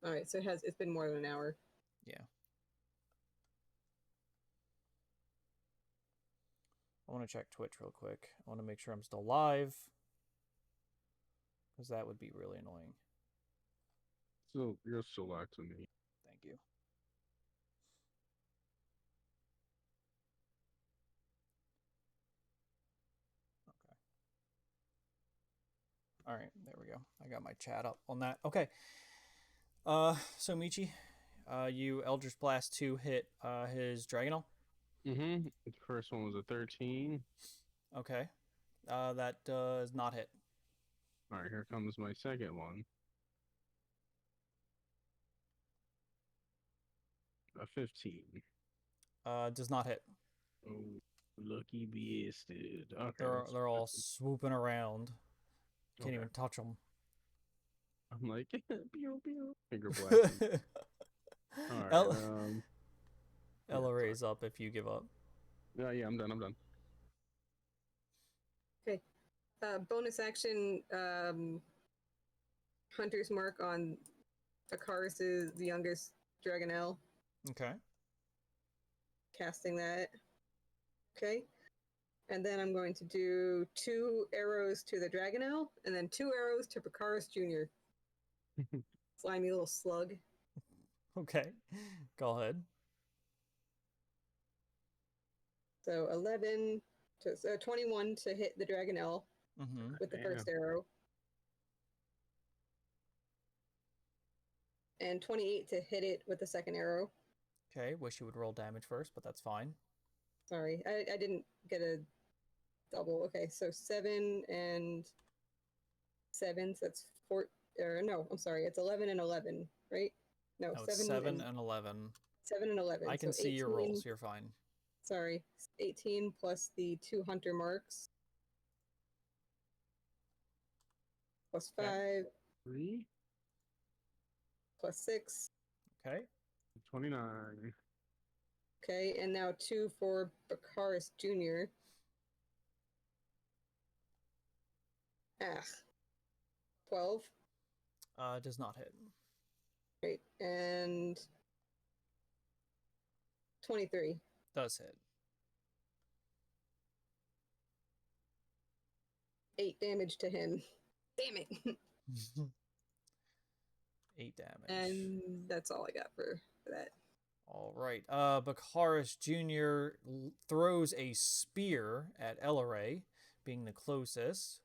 Alright, so it's been more than an hour. Yeah. I want to check Twitch real quick. I want to make sure I'm still live. Because that would be really annoying. So you're still live to me. Thank you. Okay. Alright, there we go. I got my chat up on that. Okay. So Michi, you Eldritch Blast 2 hit his Dragonel. The first one was a 13. Okay. That does not hit. All right, here comes my second one. A 15. Does not hit. Oh, lucky bastard. Okay. They're all swooping around. Can't even touch them. I'm like, pew, pew. Finger blasting. All right. Ella raise up if you give up. Yeah, I'm done. Okay. Bonus action, Hunter's Mark on Akaris, the youngest Dragonel. Okay. Casting that. Okay. And then I'm going to do 2 arrows to the Dragonel, and then 2 arrows to Pakaris Jr. Slimy little slug. Okay. Go ahead. So 21 to hit the Dragonel with the first arrow. And 28 to hit it with the second arrow. Okay, wish you would roll damage first, but that's fine. Sorry, I didn't get a double. Okay, so 7 and 7, so that's 4. No, I'm sorry, it's 11 and 11, right? No, 7 and 11. 7 and 11. I can see your rolls. You're fine. Sorry, 18 plus the 2 hunter marks. Plus 5. Okay. 3. Plus 6. Okay. 29. Okay, and now 2 for Bakaris Jr. Ah. 12. Does not hit. Great, and 23. Does hit. 8 damage to him. Damn it. 8 damage. And that's all I got for that. All right. Bakaris Jr. throws a spear at Elaray, being the closest.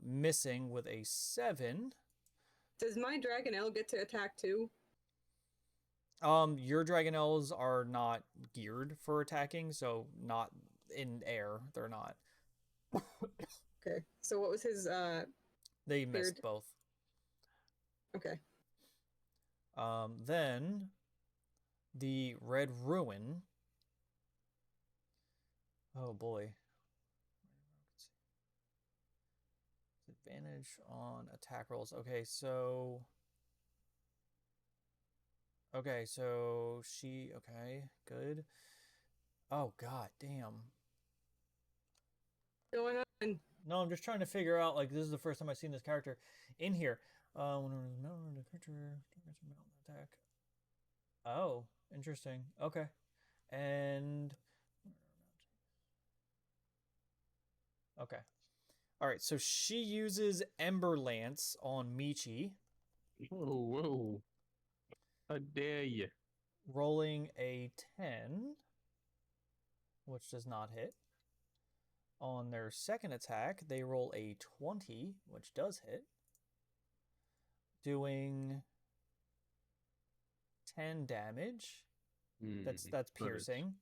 Missing with a 7. Does my Dragonelle get to attack too? Your Dragonelles are not geared for attacking, so not in air. They're not. Okay. So what was his They missed both. Okay. Then the Red Ruin. Oh boy. Advantage on attack rolls. Okay, so she, okay, good. Oh god, damn. What's going on? No, I'm just trying to figure out, like, this is the first time I've seen this character in here. Whenever the mountain, the creature targets a mountain attack. Oh, interesting. Okay. And okay. All right, so she uses Ember Lance on Michi. Whoa. I dare you. Rolling a 10, which does not hit. On their second attack, they roll a 20, which does hit. Doing 10 damage. That's piercing.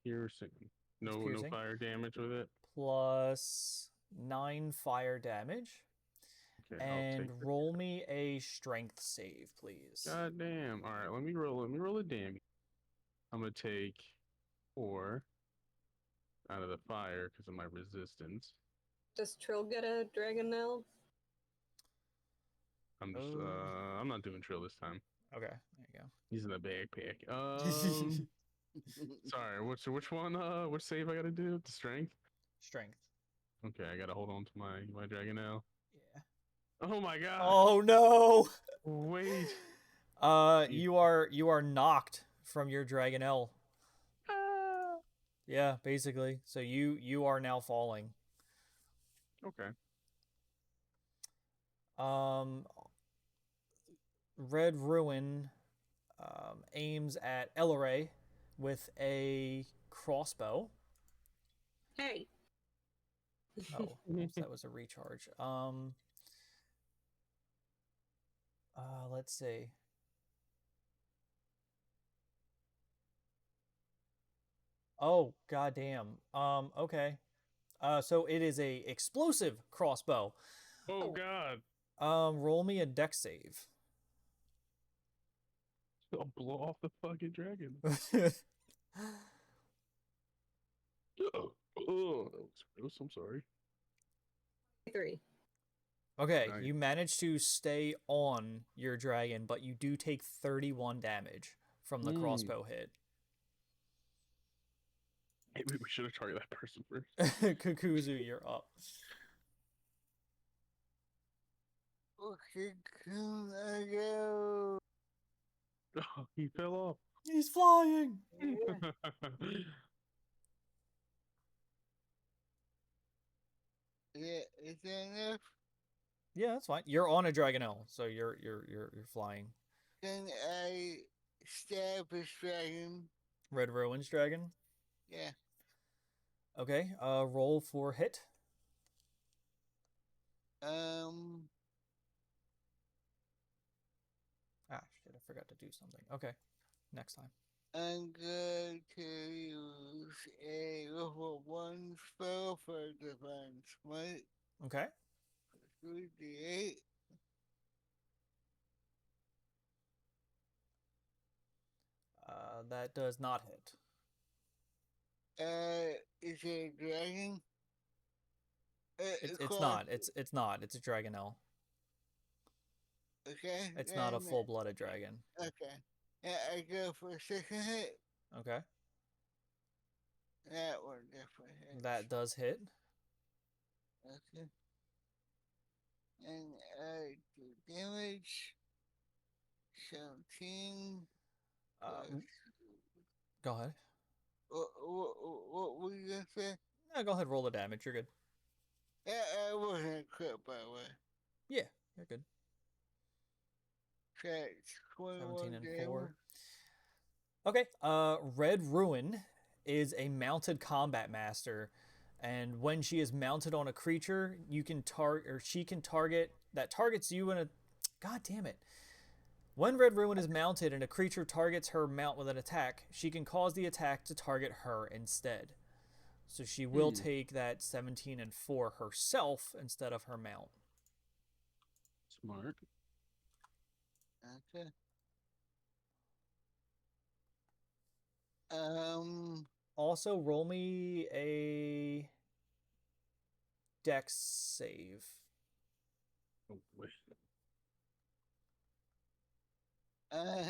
Piercing. No fire damage with it. Plus 9 fire damage. Okay, and roll me a strength save, please. God damn. All right, let me roll a damage. I'm gonna take 4 out of the fire because of my resistance. Does Trill get a Dragonelle? I'm not doing Trill this time. Okay, there you go. He's in the backpack. Sorry, which one? Which save I gotta do? The strength? Strength. Okay, I gotta hold on to my Dragonelle. Yeah. Oh my god. Oh no. Wait. You are knocked from your Dragonelle. Ah. Yeah, basically. So you are now falling. Okay. Red Ruin aims at Elaray with a crossbow. Hey. Oh, that was a recharge. Let's see. Oh, goddamn. Okay. So it is a explosive crossbow. Oh god. Roll me a dex save. I'll blow off the fucking dragon. Oh, that was gross. I'm sorry. 3. Okay, Nice. you managed to stay on your dragon, but you do take 31 damage from the crossbow hit. Maybe we should have targeted that person first. Kukuzu, you're up. Okay, can I go? Oh, he fell off. He's flying! Yeah, is that enough? Yeah, that's fine. You're on a Dragonelle, so you're flying. Can I stab this dragon? Red Ruin's dragon? Yeah. Okay, roll for hit. Shit, I forgot to do something. Okay, next time. I'm going to use a level 1 spell for Divine Smite. Okay. 3d8. That does not hit. Is it a dragon? It's not. It's not. It's a Dragonel. Okay. It's not a full-blooded dragon. Okay. Yeah, I go for a second hit. Okay. That one definitely hits. That does hit. Okay. And I do damage. 17. Go ahead. What were you gonna say? Yeah, go ahead. Roll the damage. You're good. Yeah, I wasn't crit, by the way. Yeah, you're good. Okay, 17 and damage. 4. Okay. Red Ruin is a mounted combat master, and when she is mounted on a creature, you can she can target that targets you in a. God damn it. When Red Ruin is mounted and a creature targets her mount with an attack, she can cause the attack to target her instead. So she will take that 17 and 4 herself instead of her mount. Smart. Okay. Also, roll me a Dex save. Oh, wait. I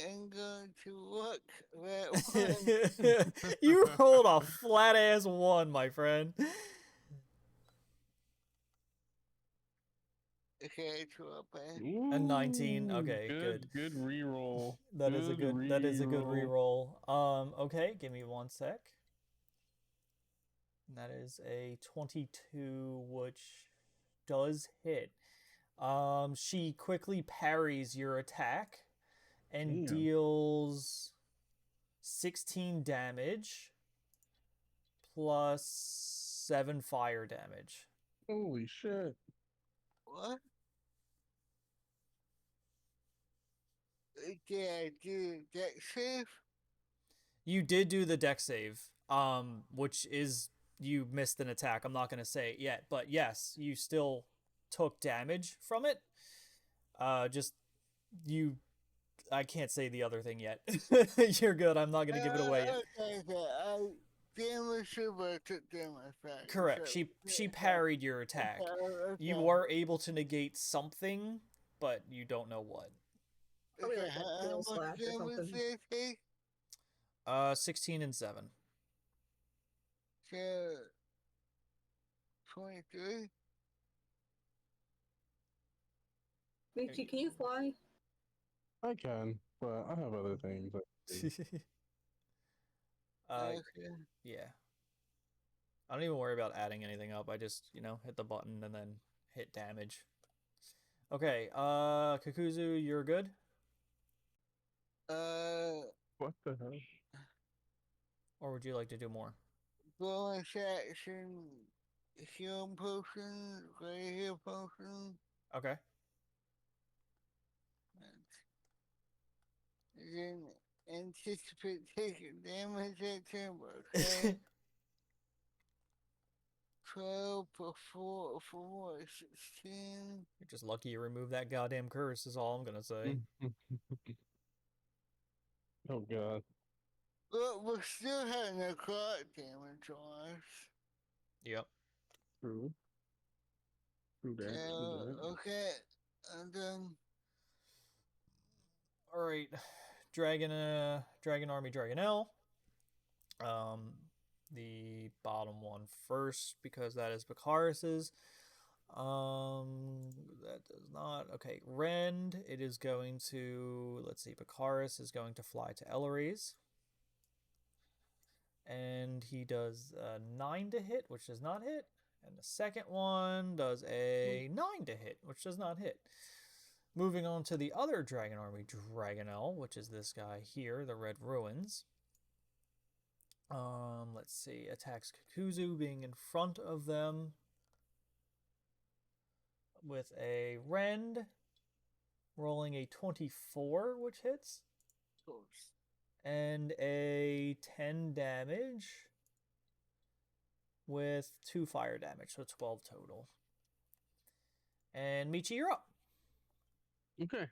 am going to look that one. You rolled a flat ass 1, my friend. Okay, 12. A 19. Okay, good. Good reroll. That is a good reroll. Okay, give me 1 sec. That is a 22, which does hit. She quickly parries your attack and deals 16 damage plus 7 fire damage. Holy shit. What? Did I do Dex save? You did do the Dex save, which is you missed an attack. I'm not going to say it yet, but yes, you still took damage from it. I can't say the other thing yet. You're good. I'm not going to give it away yet. Okay. Damage, but took damage back. Correct. So, she parried your attack. Okay. You were able to negate something, but you don't know what. Probably like a how nail much slash or damage something. did it take? 16 and 7. So, 23? Michi, can you fly? I can, but I have other things. Okay. Yeah. I don't even worry about adding anything up. I just, hit the button and then hit damage. Okay, Kakuzu, you're good? What the hell? Or would you like to do more? Bonus action, healing potion, gray heal potion. Okay. Then anticipate taking damage at turn, okay? 12 for 16. You're just lucky you removed that goddamn curse is all I'm gonna say. Oh god. But we're still having a clock damage on us. Yep. True. True that. Okay, I'm done. Alright. Dragon Army Dragonel. The bottom one first, because that is Bakaris's. That does not. Okay, Rend, it is going to, let's see, Bakaris is going to fly to Elleries. And he does a 9 to hit, which does not hit. And the second one does a 9 to hit, which does not hit. Moving on to the other Dragon Army Dragonel, which is this guy here, the Red Ruins. Let's see, attacks Kakuzu being in front of them with a Rend, rolling a 24, which hits, and a 10 damage with 2 fire damage, so 12 total. And Michi, you're up. Okay.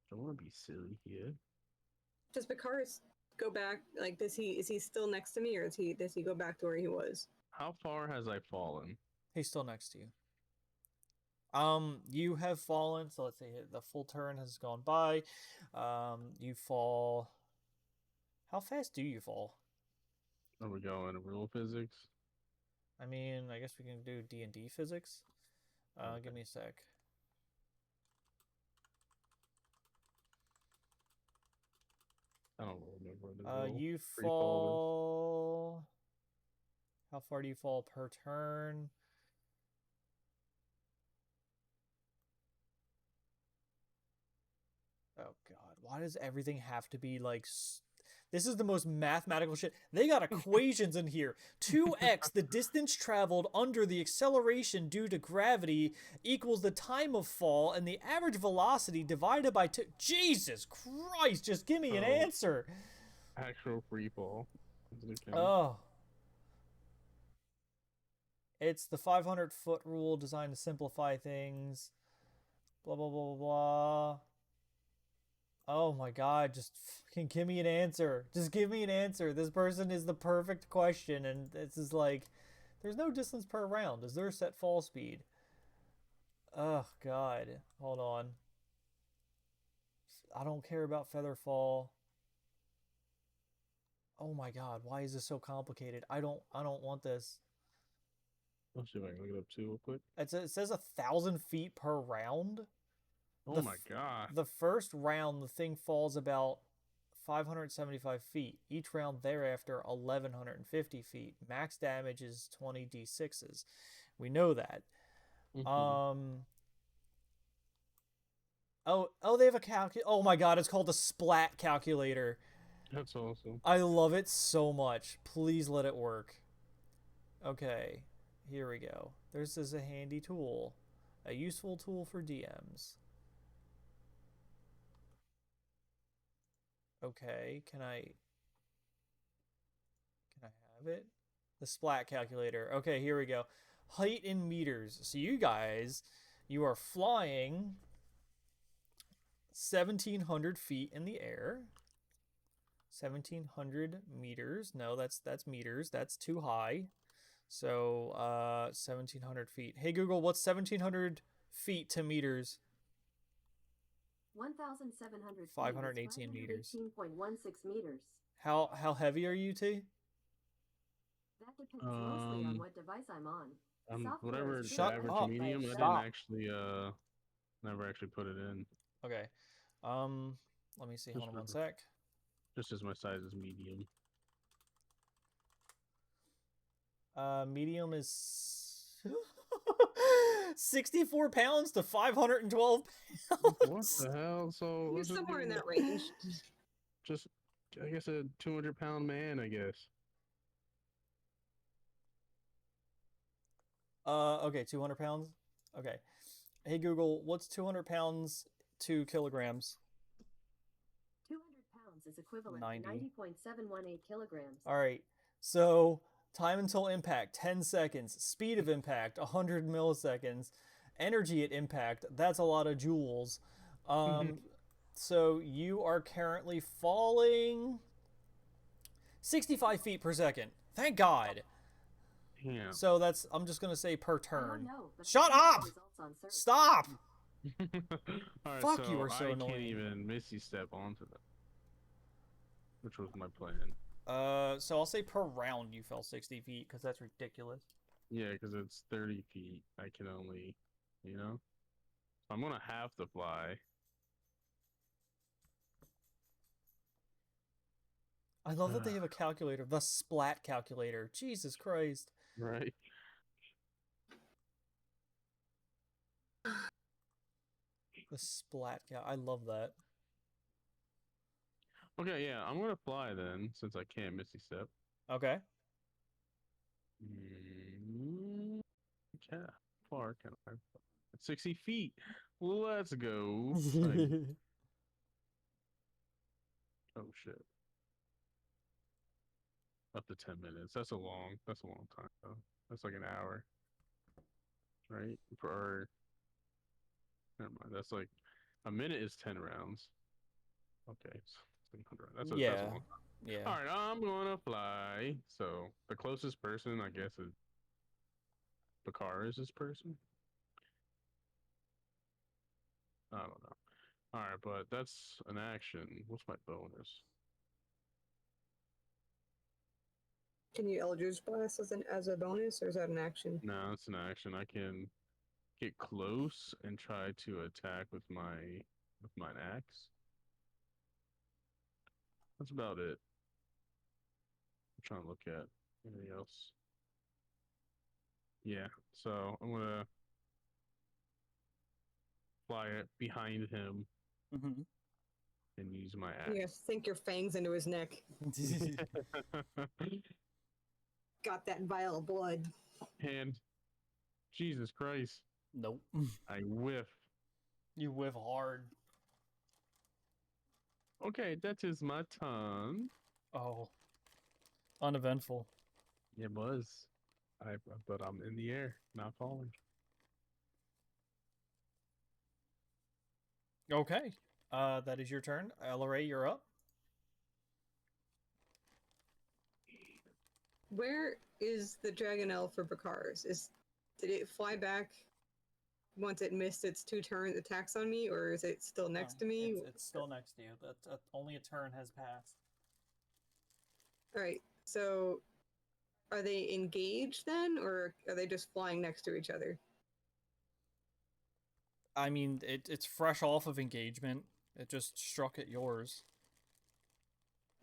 Don't want to be silly here. Does Picard go back? Like, is he still next to me, or does he go back to where he was? How far has I fallen? He's still next to you. You have fallen, so let's see, the full turn has gone by. You fall. How fast do you fall? Are we going real physics? I mean, I guess we can do D&D physics. Okay. Give me a sec. I don't remember. You fall. How far do you fall per turn? Oh god, why does everything have to be like? This is the most mathematical shit. They got equations in here. 2x, the distance traveled under the acceleration due to gravity, equals the time of fall, and the average velocity divided by 2. Jesus Christ, just give me an answer. Actual free fall. Oh. It's the 500-foot rule designed to simplify things. Blah, blah, blah, blah, blah. Oh my god, just fucking give me an answer. Just give me an answer. This person is the perfect question, and this is like, there's no distance per round. Is there a set fall speed? Oh god, hold on. I don't care about feather fall. Oh my god, why is this so complicated? I don't want this. I'll see if I can look it up too real quick. It says 1,000 feet per round. Oh my god. The first round, the thing falls about 575 feet. Each round thereafter, 1,150 feet. Max damage is 20 d6s. We know that. Mm-hmm. Oh, they have a oh my god, it's called the Splat Calculator. That's awesome. I love it so much. Please let it work. Okay, here we go. This is a handy tool. A useful tool for DMs. Okay, can I have it? The Splat Calculator. Okay, here we go. Height in meters. So you guys, you are flying 1,700 feet in the air. 1,700 meters. No, that's meters. That's too high. So 1,700 feet. Hey Google, what's 1,700 feet to meters? 1,700 518 meters. 518.16 meters. How heavy are you, T? That depends mostly on what device I'm on. Whatever the Shut average up. medium. I Stop. didn't actually never actually put it in. Okay. Let me see. Hold on one sec. Just as my size is medium. Medium is 64 pounds to 512 pounds. What the hell? So You're somewhere in that range. Just, I guess, a 200-pound man, I guess. Okay, 200 pounds. Okay. Hey Google, what's 200 pounds to kilograms? 200 pounds is equivalent 90. to 90.718 kilograms. All right. So time until impact, 10 seconds. Speed of impact, 100 milliseconds. Energy at impact, that's a lot of joules. So you are currently falling 65 feet per second. Thank God. Yeah. So that's, I'm just going to say per turn. But Shut up! Stop! Alright, Fuck, so you are so I annoying. can't even Misty step onto that. Which was my plan. So I'll say per round you fell 60 feet, because that's ridiculous. Yeah, because it's 30 feet. I can only, you know? So I'm gonna have to fly. I love that they have a calculator, the Splat Calculator. Jesus Christ. Right. The Splat I love that. Okay, yeah, I'm gonna fly then, since I can't Misty step. Okay. Yeah, far can I? 60 feet. Let's go. Oh shit. Up to 10 minutes. That's a long time though. That's like an hour. Right? Never mind. That's like a minute is 10 rounds. Okay, that's a Yeah. long time. Yeah. All right, I'm gonna fly. So the closest person, I guess, is Bakar. Is this person? I don't know. All right, but that's an action. What's my bonus? Can you Eldritch Blast as a bonus, or is that an action? No, it's an action. I can get close and try to attack with my axe. That's about it. I'm trying to look at anything else. Yeah, so I'm gonna fly it behind him Mm-hmm. and use my You axe. sink your fangs into his neck. Got that vial of blood. And Jesus Christ, Nope. I whiff. You whiff hard. Okay, that is my turn. Oh. Uneventful. It was. But I'm in the air, not falling. Okay. That is your turn. LRA, you're up. Where is the Dragonelle for Bakars? Did it fly back once it missed its 2 turn attacks on me, or is it still next to me? It's still next to you. That's only a turn has passed. All right. So, are they engaged then, or are they just flying next to each other? I mean, it's fresh off of engagement. It just struck at yours.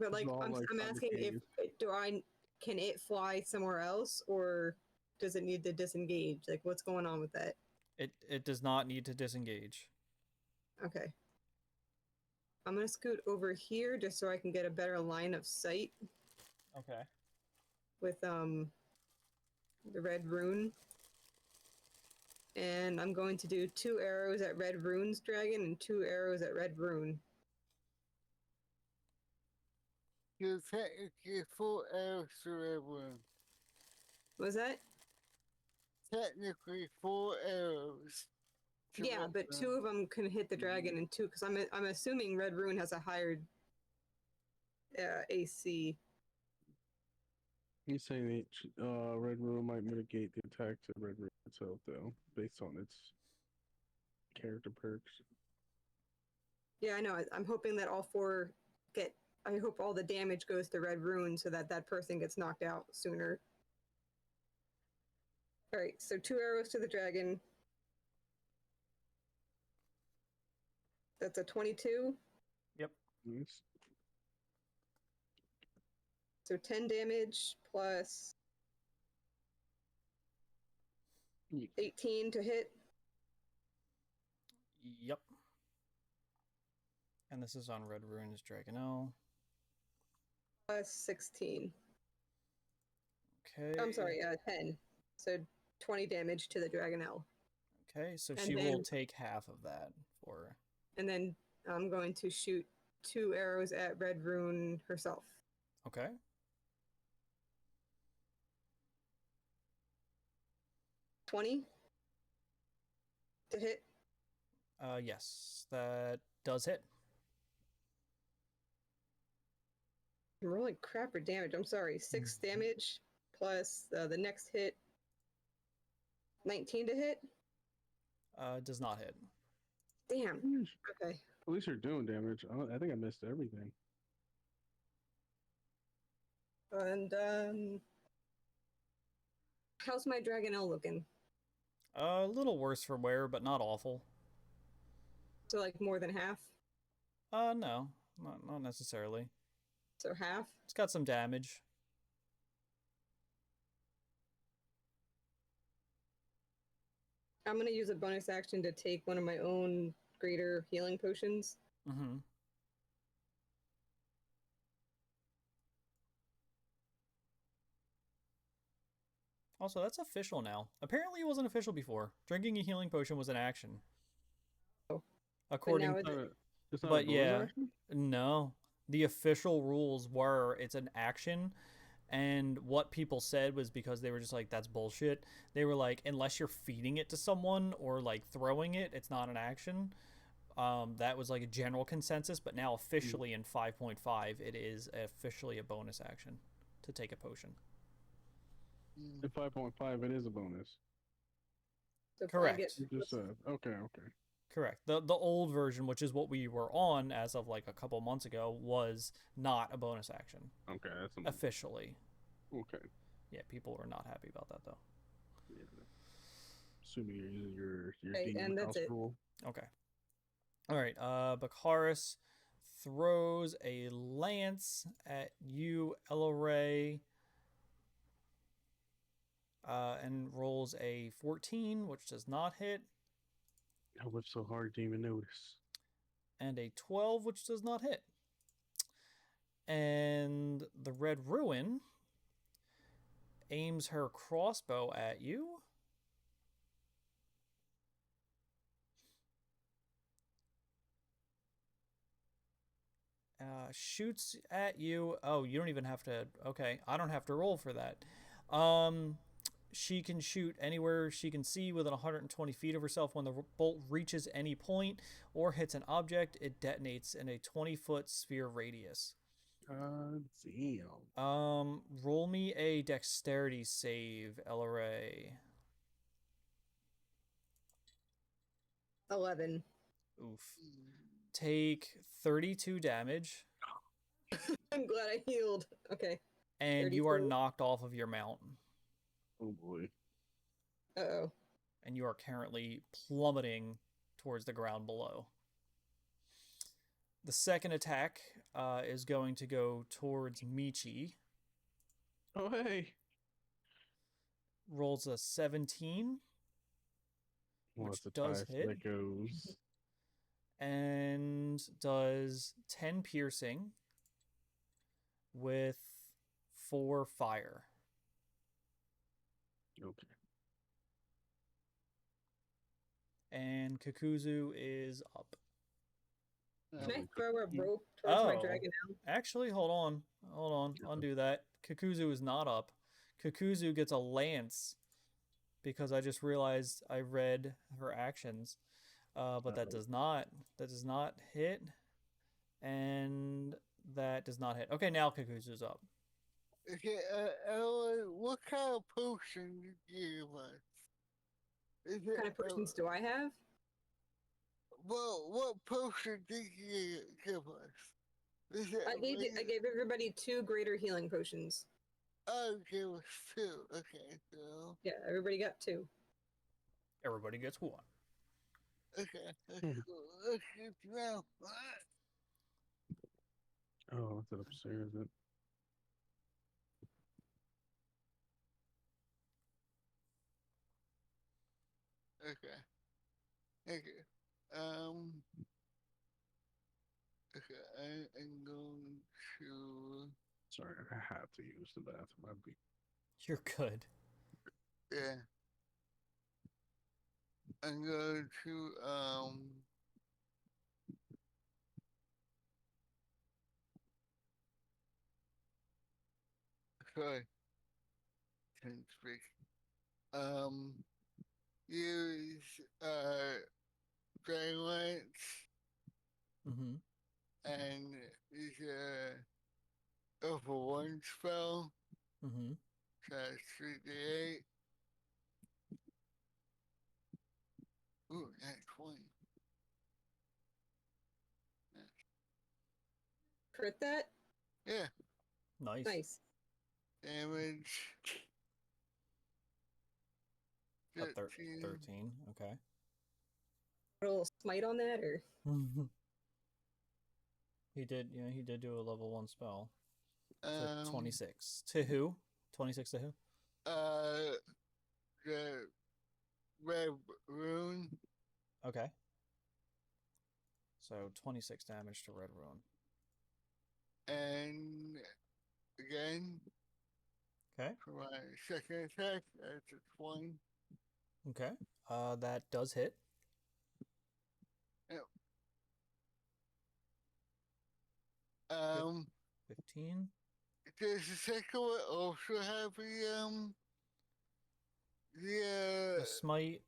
But like, I'm asking if can it fly somewhere else, or does it need to disengage? Like, what's going on with that? It does not need to disengage. Okay. I'm gonna scoot over here just so I can get a better line of sight Okay. with the red rune. And I'm going to do 2 arrows at red rune's dragon and 2 arrows at red rune. You technically 4 arrows to everyone. What was that? Technically 4 arrows. Yeah, but 2 of them can hit the dragon, and 2 because I'm assuming red rune has a higher AC. He's saying that Red Rune might mitigate the attack to Red Rune itself, though, based on its character perks. Yeah, I know. I'm hoping that all 4 get. I hope all the damage goes to red rune so that that person gets knocked out sooner. All right, so 2 arrows to the dragon. That's a 22. Yep. Nice. So 10 damage plus 18 to hit. Yep. And this is on Red Rune's Dragonelle. Plus 16. Okay. I'm sorry, 10. So 20 damage to the Dragonelle. Okay, so she will take half of that for. And then I'm going to shoot 2 arrows at Red Rune herself. Okay. $20 to hit. Yes, that does hit. I'm rolling crap for damage. I'm sorry. 6 damage plus the next hit. 19 to hit. Does not hit. Damn. Okay. At least you're doing damage. I think I missed everything. And how's my Dragonelle looking? A little worse for wear, but not awful. So like more than half? No, not necessarily. So half? It's got some damage. I'm going to use a bonus action to take one of my own greater healing potions. Mm-hmm. Also, that's official now. Apparently it wasn't official before. Drinking a healing potion was an action. Oh. According to... But yeah, action? No. The official rules were it's an action, and what people said was because they were just like, that's bullshit. They were like, unless you're feeding it to someone or like throwing it, it's not an action. That was like a general consensus, but now officially in 5.5, it is officially a bonus action to take a potion. In 5.5, it is a bonus. So Correct. You just said okay. Correct. The old version, which is what we were on as of like a couple months ago, was not a bonus action. Okay, that's officially. Okay. Yeah, people were not happy about that though. Yeah. Assuming you're using your Okay, demon and that's house it. rule. Okay. All right. Bakaris throws a lance at you, Elleray, and rolls a 14, which does not hit, I whipped so hard, didn't even notice. and a 12, which does not hit. And the Red Ruin aims her crossbow at you. Shoots at you. Oh, you don't even have to. Okay, I don't have to roll for that. She can shoot anywhere she can see within 120 feet of herself. When the bolt reaches any point or hits an object, it detonates in a 20-foot sphere radius. Damn. Roll me a dexterity save, Elleray. 11. Oof. Take 32 damage. I'm glad I healed. Okay. And 32. you are knocked off of your mount. Oh boy. Uh-oh. And you are currently plummeting towards the ground below. The second attack is going to go towards Michi. Oh hey. Rolls a 17. Well, which it's does hit. That goes. And does 10 piercing with 4 fire. Okay. And Kakuzu is up. Can I throw a rope towards my dragon now? Actually, hold on. Undo that. Kakuzu is not up. Kakuzu gets a lance because I just realized I read her actions. But that does not hit. And that does not hit. Okay, now Kakuzu's up. Okay, Ellen, what kind of potion did you give us? What kind of potions do I have? Well, what potion did you give us? I gave everybody 2 greater healing potions. Oh, give us 2. Okay, so. Yeah, everybody got 2. Everybody gets 1. Okay, okay, now. Oh, that's it upstairs. Is it? Okay. Okay. Okay, I'm going to. Sorry, I have to use the bathroom. You're good. Yeah. I'm going to sorry. Can't speak. Use Dragon Lance Mm-hmm. and use a level 1 spell. Mm-hmm. So that's 3d8. Ooh, that's 20. Crit that? Yeah. Nice. Damage. 13. Okay. A little smite on that, or? He did do a level 1 spell. So 26. To To who? 26 to who? The Red Rune. Okay. So 26 damage to Red Ruin. And again. Okay. For my second attack, that's a 20. Okay. That does hit. Yep. 15. Does the second one also have the The smite.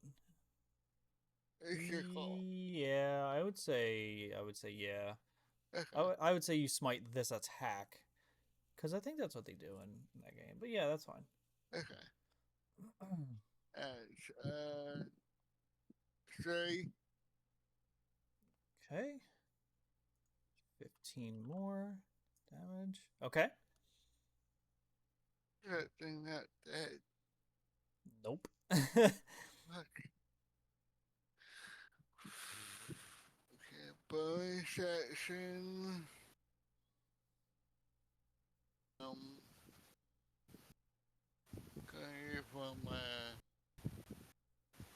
It's your call. Yeah, I would say yeah. Okay. I would say you smite this attack, because I think that's what they do in that game. But yeah, that's fine. Okay. Alright, 3. Okay. 15 more damage. Okay. That thing not dead. Nope. Fuck. Okay, bonus action. Going from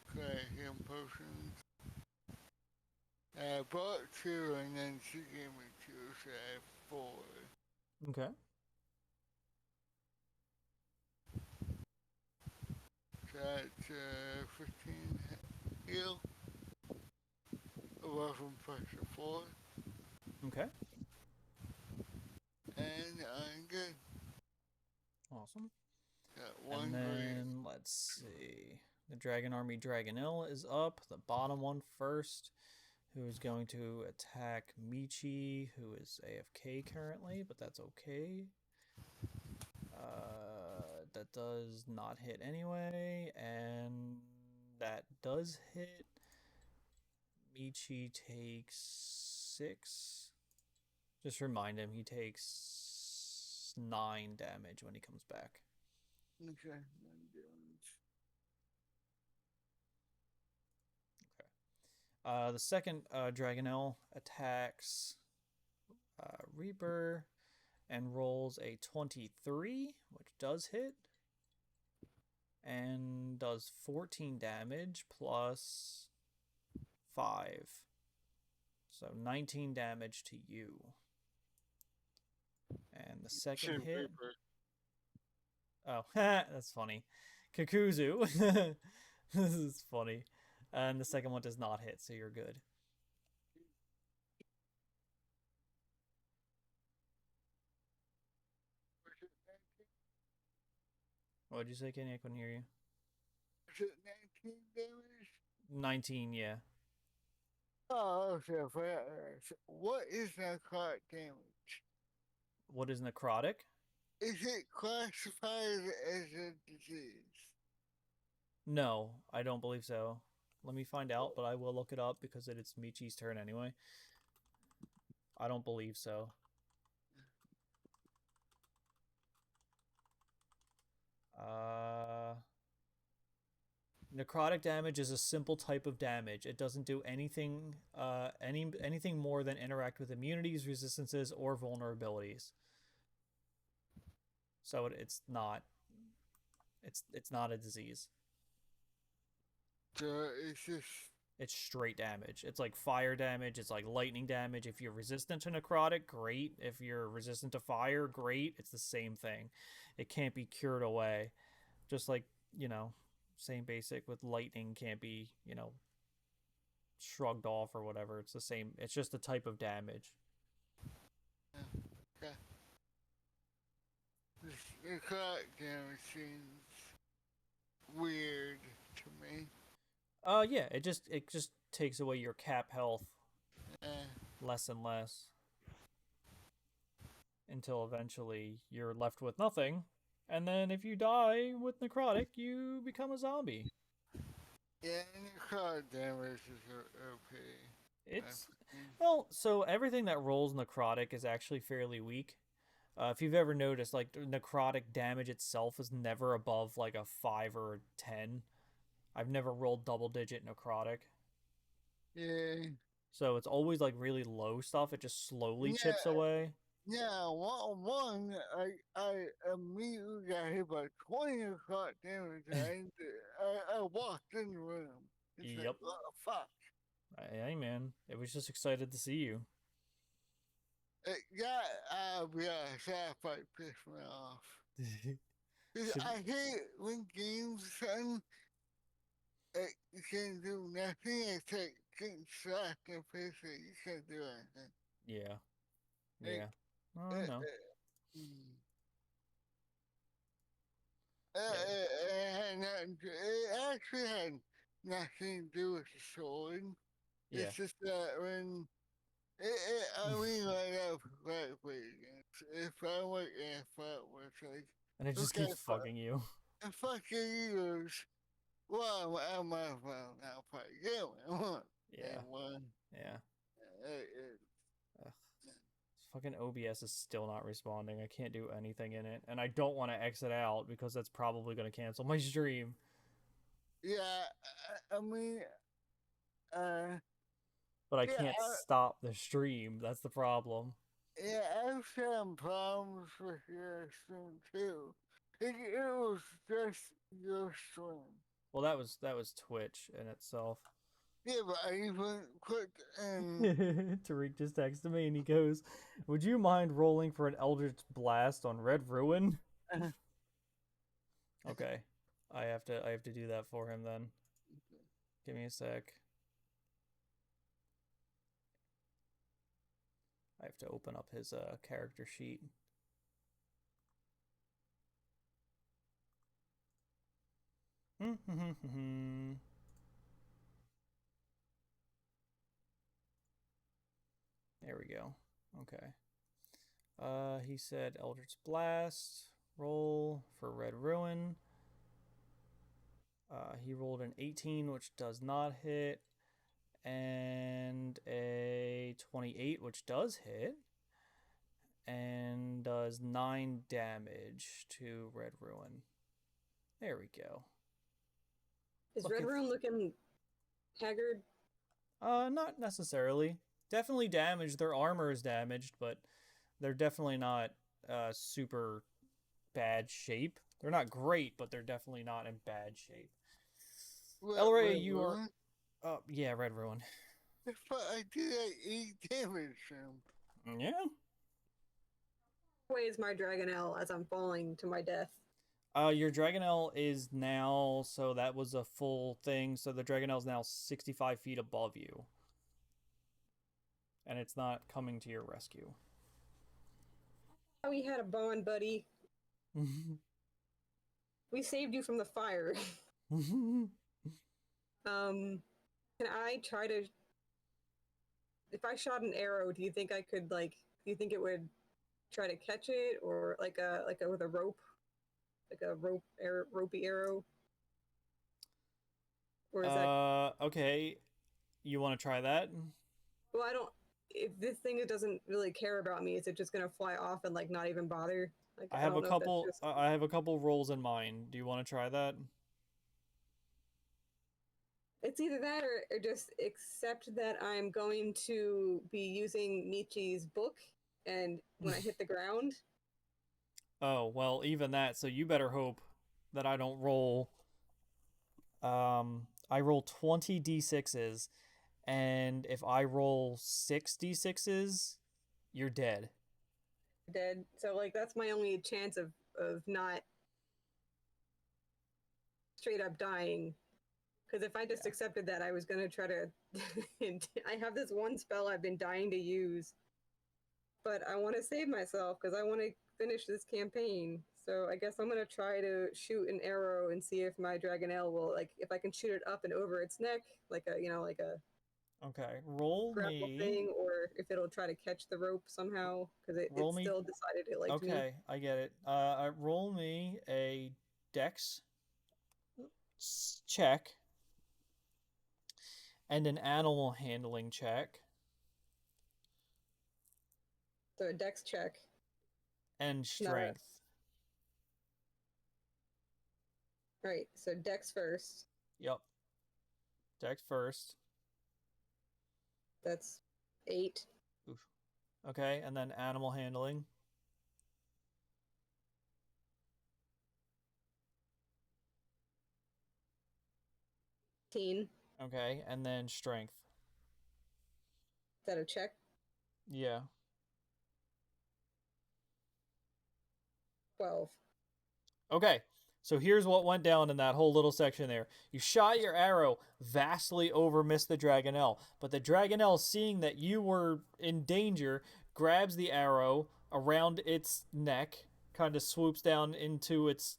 creating potions. I bought 2 and then she gave me 2, so I have 4. Okay. So that's 15 heal. 11 plus 4. Okay. And I'm good. Awesome. Got 1 And green. then let's see. The Dragon Army Dragonil is up. The bottom one first, who is going to attack Michi, who is AFK currently, but that's okay. That does not hit anyway, and that does hit. Michi takes 6. Just remind him he takes 9 damage when he comes back. Okay. The second Dragonel attacks Reaper and rolls a 23, which does hit, and does 14 damage plus 5. So 19 damage to you. And the second hit... Oh, that's funny. Kakuzu. This is funny. And the second one does not hit, so you're good. What did you say, Kenny? I couldn't hear you. Is it 19 damage? 19, yeah. Oh, okay. What is necrotic damage? What is necrotic? Is it classified as a disease? No, I don't believe so. Let me find out, but I will look it up because it's Michi's turn anyway. I don't believe so. Necrotic damage is a simple type of damage. It doesn't do anything anything more than interact with immunities, resistances, or vulnerabilities. So it's not a disease. So it's just... It's straight damage. It's like fire damage. It's like lightning damage. If you're resistant to necrotic, great. If you're resistant to fire, great. It's the same thing. It can't be cured away. Just like, same basic with lightning can't be, shrugged off or whatever. It's the same. It's just a type of damage. Okay. This necrotic damage seems weird to me. Yeah, it just takes away your cap health less and less until eventually you're left with nothing, and then if you die with necrotic, you become a zombie. Yeah, necrotic damage is OP. Well, so everything that rolls necrotic is actually fairly weak. If you've ever noticed, like, necrotic damage itself is never above like a 5 or a 10. I've never rolled double-digit necrotic. Yeah. So it's always like really low stuff. It just slowly chips away. Yeah, one, I immediately got hit by 20 necrotic damage. I walked in the room. It's Yep. like, oh, fuck. Hey, man. It was just excited to see you. That fight pissed me off. I hate when games sudden you can't do nothing. It's like getting slapped in the face and you can't do anything. Yeah. Yeah. Oh, I know. It actually had nothing to do with the sword. Yeah. It's just that when I mean, like, if I were in a fight with like, And it just okay, keeps fucking you. and fucking years, well, I'm out now, fight you, Yeah. and one, Yeah. it, Ugh. Fucking OBS is still not responding. I can't do anything in it. And I don't want to exit out because that's probably going to cancel my stream. yeah, I mean, But I yeah, can't stop the stream. That's the problem. yeah, I've had problems with your stream too. It was just your stream. Well, that was Twitch in itself. Yeah, but I even clicked and Tariq just texted me and he goes, "Would you mind rolling for an Eldritch Blast on Red Ruin?" Okay. I have to do that for him then. Give me a sec. I have to open up his character sheet. There we go. Okay. He said Eldritch Blast, roll for Red Ruin. He rolled an 18, which does not hit, and a 28, which does hit, and does 9 damage to Red Ruin. There we go. Is Red Ruin looking haggard? Not necessarily. Definitely damaged. Their armor is damaged, but they're definitely not super bad shape. They're not great, but they're definitely not in bad shape. Elray, you are... yeah, Red Ruin. If I did like 8 damage to him. Yeah? Way is my Dragonelle as I'm falling to my death? Your Dragonelle is now... So that was a full thing. So the Dragonelle is now 65 feet above you. And it's not coming to your rescue. We had a bond, buddy. We saved you from the fire. Can I try to... If I shot an arrow, do you think I could, like... Do you think it would try to catch it? Or like a with a rope? Like a ropey arrow? Or is that... Okay. You want to try that? Well, I don't... If this thing doesn't really care about me, is it just gonna fly off and, like, not even bother? Like, I have a couple... I have a couple rolls in mind. Do you want to try that? It's either that or just accept that I'm going to be using Michi's book, and when I hit the ground... Oh, well, even that, so you better hope that I don't roll... I roll 20 d6s, and if I roll 6 d6s, you're dead. Dead. So, like, that's my only chance of not straight up dying. Because if I just accepted that, I was going to try to... I have this one spell I've been dying to use. But I want to save myself, because I want to finish this campaign. So I guess I'm going to try to shoot an arrow and see if my Dragonelle will, like, if I can shoot it up and over its neck, like a, like a... Okay, roll grapple me... thing, or if it'll try to catch the rope somehow, because it still decided it liked me. Okay, I get it. Roll me a dex check and an animal handling check. So a dex check. And strength. Right, so dex first. Yep. Dex first. That's 8. Oof. Okay, and then animal handling. 18. Okay, and then strength. Is that a check? Yeah. 12. Okay, so here's what went down in that whole little section there. You shot your arrow, vastly over-missed the Dragonelle, but the Dragonelle, seeing that you were in danger, grabs the arrow around its neck, kind of swoops down into its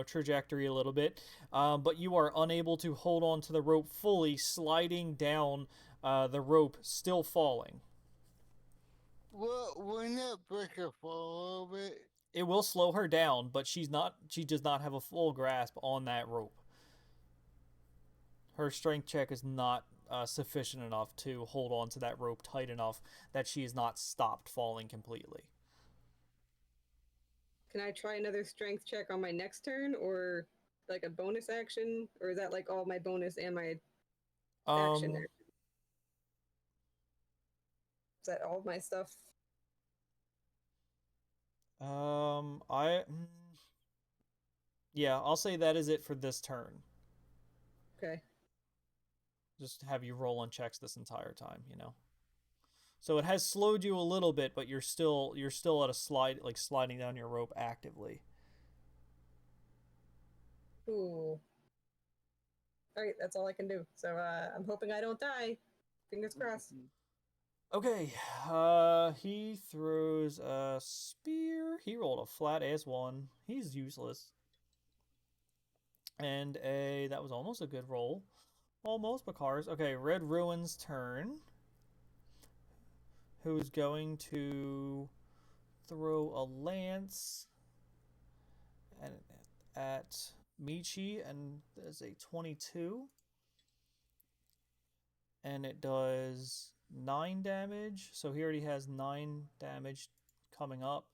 trajectory a little bit, but you are unable to hold on to the rope fully, sliding down the rope, still falling. Well, wouldn't that break her fall a little bit? It will slow her down, but she does not have a full grasp on that rope. Her strength check is not sufficient enough to hold on to that rope tight enough that she is not stopped falling completely. Can I try another strength check on my next turn, or like a bonus action, or is that like all my bonus and my action? Is that all my stuff? Yeah, I'll say that is it for this turn. Okay. Just have you roll on checks this entire time, So it has slowed you a little bit, but you're still at a sliding down your rope actively. Ooh. All right, that's all I can do. So I'm hoping I don't die. Fingers crossed. Okay, he throws a spear. He rolled a flat ass 1. He's useless. And that was almost a good roll. Almost, but cars. Okay, Red Ruin's turn. Who's going to throw a lance at Michi, and there's a 22. And it does 9 damage. So he already has 9 damage coming up.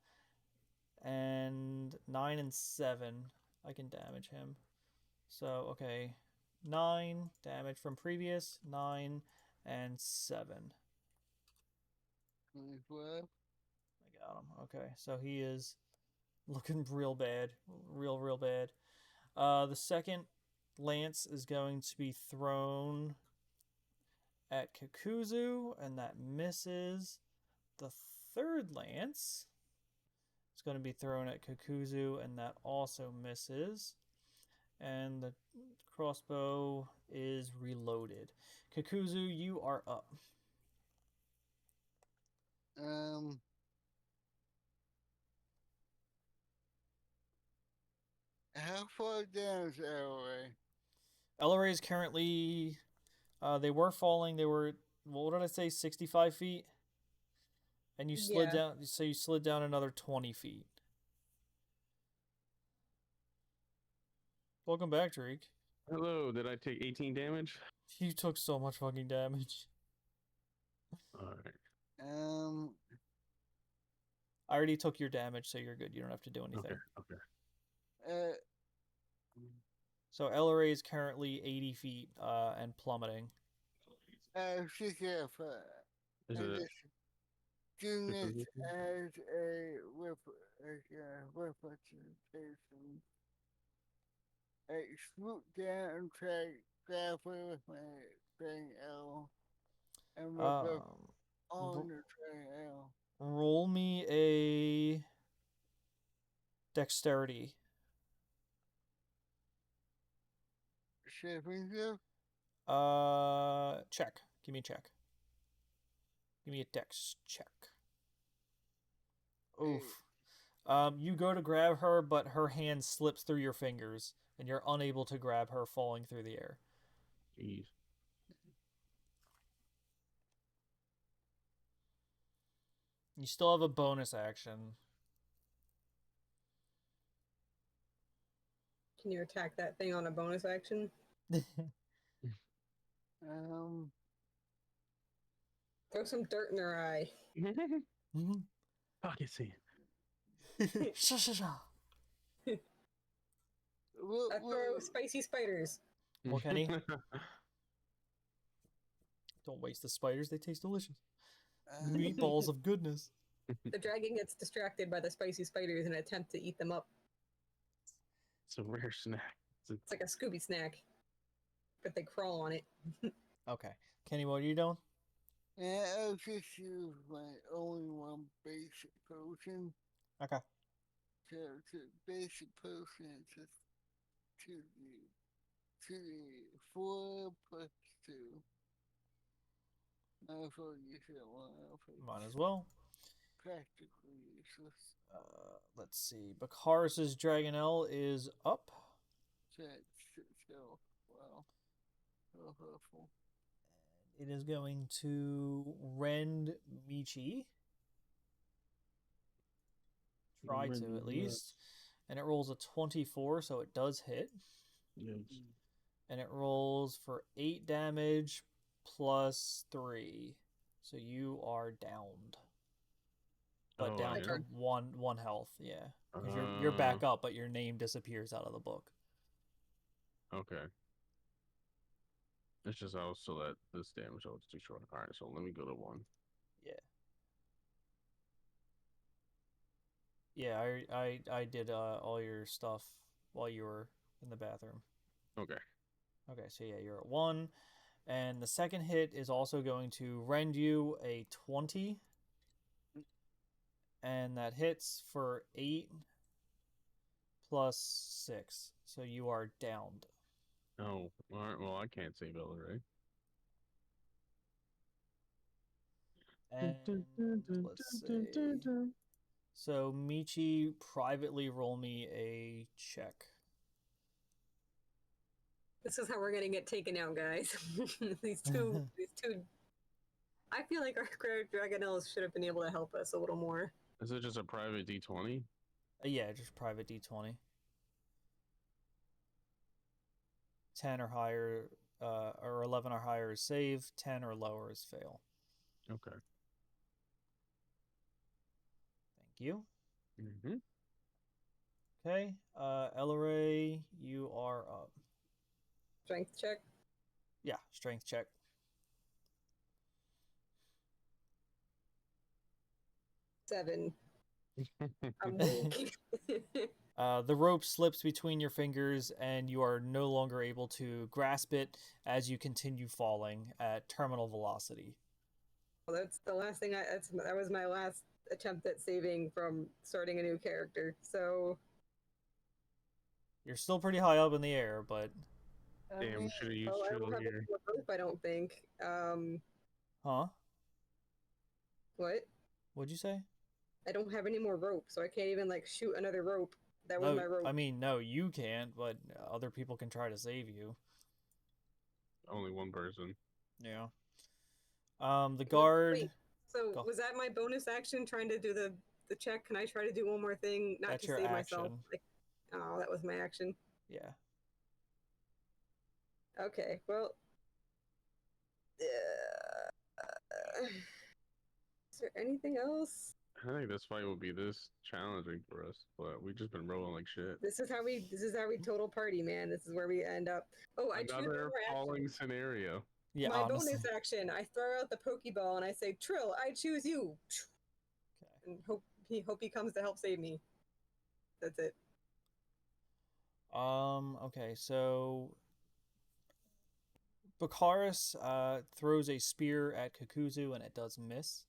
And 9 and 7. I can damage him. So, okay. 9 damage from previous. 9 and 7. 12. I got him. Okay, so he is looking real bad. Real bad. The second lance is going to be thrown at Kakuzu, and that misses. The third lance is going to be thrown at Kakuzu, and that also misses. And the crossbow is reloaded. Kakuzu, you are up. How far down is LA? LRA is currently, they were falling. They were, what did I say, 65 feet? And you slid down, so you slid down another 20 feet. Welcome back, Drake. Hello, did I take 18 damage? You took so much fucking damage. Alright. I already took your damage, so you're good. You don't have to do anything. Okay. So LRA is currently 80 feet and plummeting. She can Is it? Doing this as a representation. I swoop down and try to grab her with my thing L. And rip up on the tray L. Roll me a dexterity. Shipping you? Check. Give me a check. Give me a dex check. Oof. You go to grab her, but her hand slips through your fingers, and you're unable to grab her, falling through the air. Jeez. You still have a bonus action. Can you attack that thing on a bonus action? Throw some dirt in her eye. Pocket sand. I throw spicy spiders. Well, Kenny? Don't waste the spiders, they taste delicious. Meatballs of goodness. The dragon gets distracted by the spicy spiders in an attempt to eat them up. It's a rare snack. It's like a Scooby snack, but they crawl on it. Okay. Kenny, what are you doing? Yeah, I'll just use my only one basic potion. Okay. So basic potion is to the 4 plus 2. I'll use it one. Might as well. practically useless. Let's see. Bakaris' Dragonelle is up. So, wow. So hurtful. It is going to rend Michi. Try to, at least. And it rolls a 24, so it does hit. Yes. And it rolls for 8 damage plus 3. So you are downed. But down to one health, yeah. Because you're back up, but your name disappears out of the book. Okay. It's just I was still at this damage, so it's too short. Alright, so let me go to 1. Yeah. Yeah, I did all your stuff while you were in the bathroom. Okay. Okay, so yeah, you're at 1. And the second hit is also going to rend you a 20. And that hits for 8 plus 6. So you are downed. Oh, alright, well, I can't save Ella, right? And let's see. So Michi, privately roll me a check. This is how we're gonna get taken out, guys. these two. I feel like our Dragonelles should have been able to help us a little more. Is it just a private D20? Yeah, just private D20. 10 or higher, or 11 or higher is save. 10 or lower is fail. Okay. Thank you. Mm-hmm. Okay, Elleray, you are up. Strength check? Yeah, strength check. Seven. I'm weak. The rope slips between your fingers, and you are no longer able to grasp it as you continue falling at terminal velocity. Well, that's the last thing that was my last attempt at saving from starting a new character. So you're still pretty high up in the air, but damn, should have used I don't Chill have here. a rope, I don't think. Huh? What? What'd you say? I don't have any more rope, so I can't even like shoot another rope. That was my rope. I mean, no, you can't, but other people can try to save you. Only one person. Yeah. The guard. Wait, so was that my bonus action trying to do the check? Can I try to do one more thing? Not That's to your save action. myself. Like, oh, that was my action. Yeah. Okay, well. Is there anything else? I think this fight will be this challenging for us, but we've just been rolling like shit. This is how we total party, man. This is where we end up. Oh, I choose another falling scenario. Yeah, my honestly. bonus action. I throw out the Pokeball and I say, "Trill, I choose you." Okay. And hope he comes to help save me. That's it. Okay, so Bakaris throws a spear at Kakuzu and it does miss.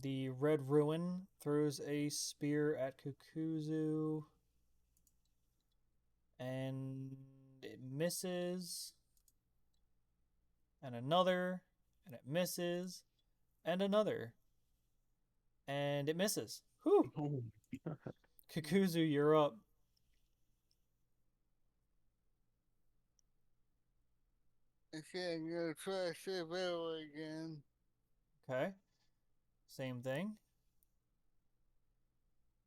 The Red Ruin throws a spear at Kakuzu and it misses. And another, and it misses, and another, and it misses. Whew! Oh my god. Kakuzu, you're up. Okay, I'm gonna try to save Ella again. Okay. Same thing.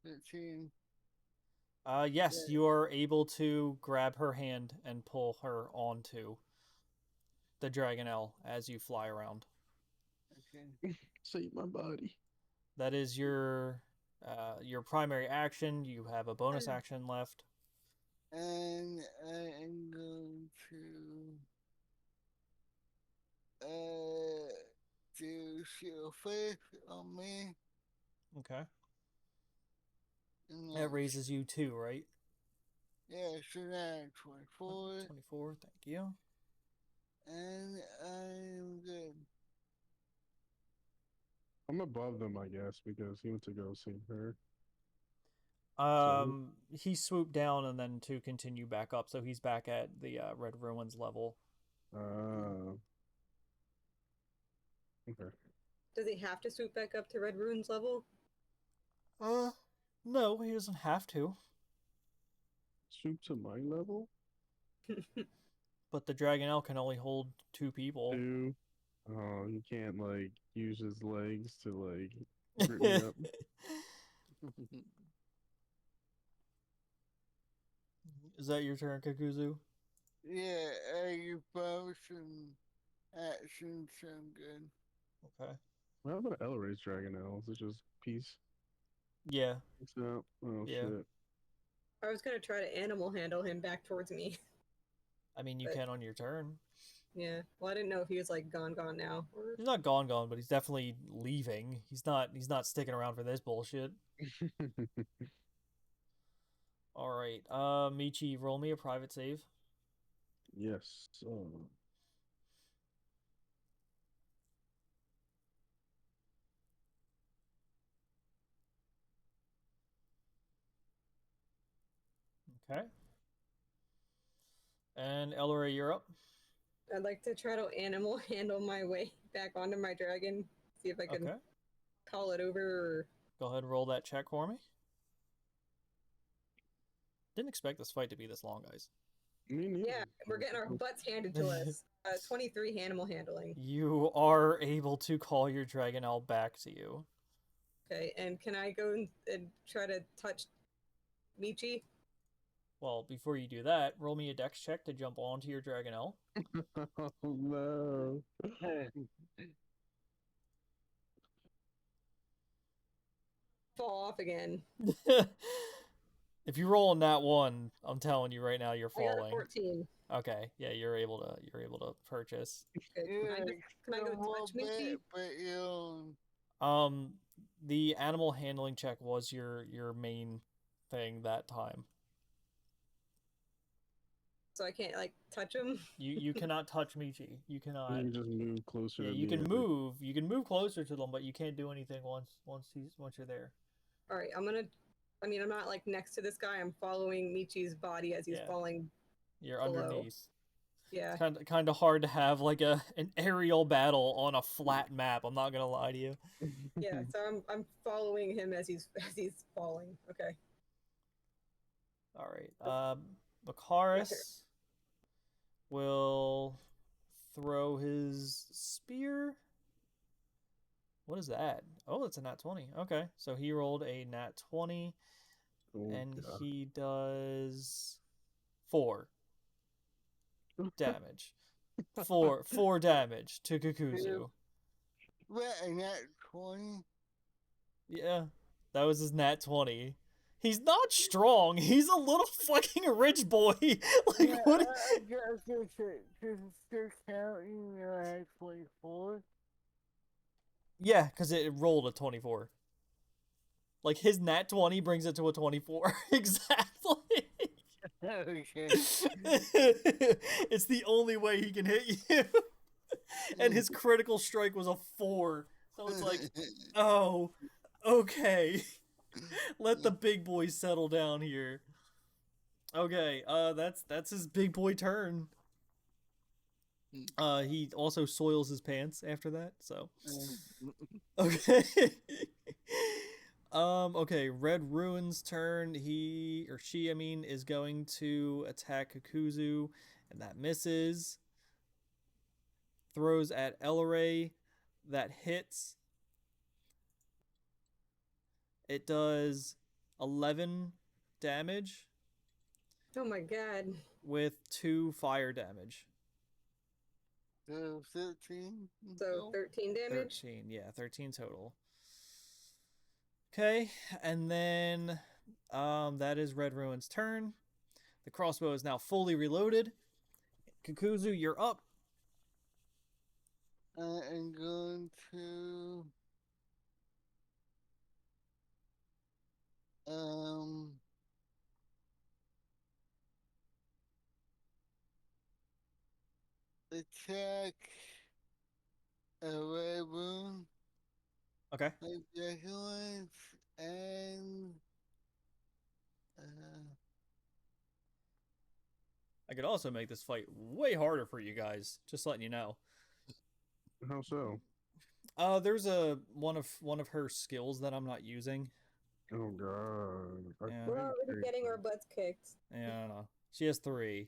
13. Yes, you are able to grab her hand and pull her onto the Dragonelle as you fly around. Okay. Save my body. That is your primary action. You have a bonus action left. And I am going to do Shield Faith on me. Okay. That raises you 2, right? Yeah, so now 24. 24, thank you. And I'm good. I'm above them, I guess, because he went to go save her. He swooped down and then to continue back up, so he's back at the Red Ruins level. Okay. Does he have to swoop back up to Red Rune's level? No, he doesn't have to. Swoop to my level? But the Dragonelle can only hold 2 people. 2. Oh, he can't like use his legs to like grip me up. Is that your turn, Kakuzu? Yeah, you both some action sound good. Okay. How about Elray's Dragonelle? Is it just peace? Yeah. So, oh Yeah. shit. I was gonna try to animal handle him back towards me. I mean, you But- can on your turn. Yeah. Well, I didn't know if he was like gone now. Or... He's not gone, but he's definitely leaving. He's not sticking around for this bullshit. All right. Michi, roll me a private save. Yes. Okay. And Ellery, you're up. I'd like to try to animal handle my way back onto my dragon. See if I can call it over. Or... Go ahead and roll that check for me. Didn't expect this fight to be this long, guys. Yeah, we're getting our butts handed to us. 23 animal handling. You are able to call your Dragonelle back to you. Okay, and can I go and try to touch Michi? Well, before you do that, roll me a dex check to jump onto your Dragonelle. Oh no. Fall off again. If you roll on that one, I'm telling you right now, you're falling. I got a 14. Okay, yeah, you're able to purchase. Okay, can I go touch Michi? The animal handling check was your main thing that time. So I can't like touch him. You cannot touch Michi. You cannot. You can just move closer. Yeah, you can move. You can move closer to them, but you can't do anything once you're there. All right, I'm not like next to this guy. I'm following Michi's body as he's falling. You're below. underneath. Yeah. It's kind of hard to have like an aerial battle on a flat map. I'm not gonna lie to you. Yeah, so I'm following him as he's falling. Okay. All right. Makaris will throw his spear. What is that? Oh, it's a nat 20. Okay, so he rolled a nat 20, and he does 4 damage. 4 damage to Kakuzu. What, a nat 20? Yeah, that was his nat 20. He's not strong. He's a little fucking rich boy. Like, yeah, what? I guess it's still counting at 24. Yeah, because it rolled a 24. Like, his nat 20 brings it to a 24. Exactly. Okay. It's the only way he can hit you. And his critical strike was a 4. So it's like, oh, okay. Let the big boys settle down here. Okay, that's his big boy turn. He also soils his pants after that, so. Okay. Okay, Red Ruin's turn. He or she, is going to attack Kakuzu, and that misses. Throws at Elleray, that hits. It does 11 damage. Oh my god. With 2 fire damage. So 13? So 13 damage? 13, yeah, 13 total. Okay, and then that is Red Ruin's turn. The crossbow is now fully reloaded. Kakuzu, you're up. I am going to attack a red room. Okay. And I could also make this fight way harder for you guys, just letting you know. How so? There's one of her skills that I'm not using. Oh god. Yeah. We're already getting our butts kicked. Yeah, I don't know. She has 3.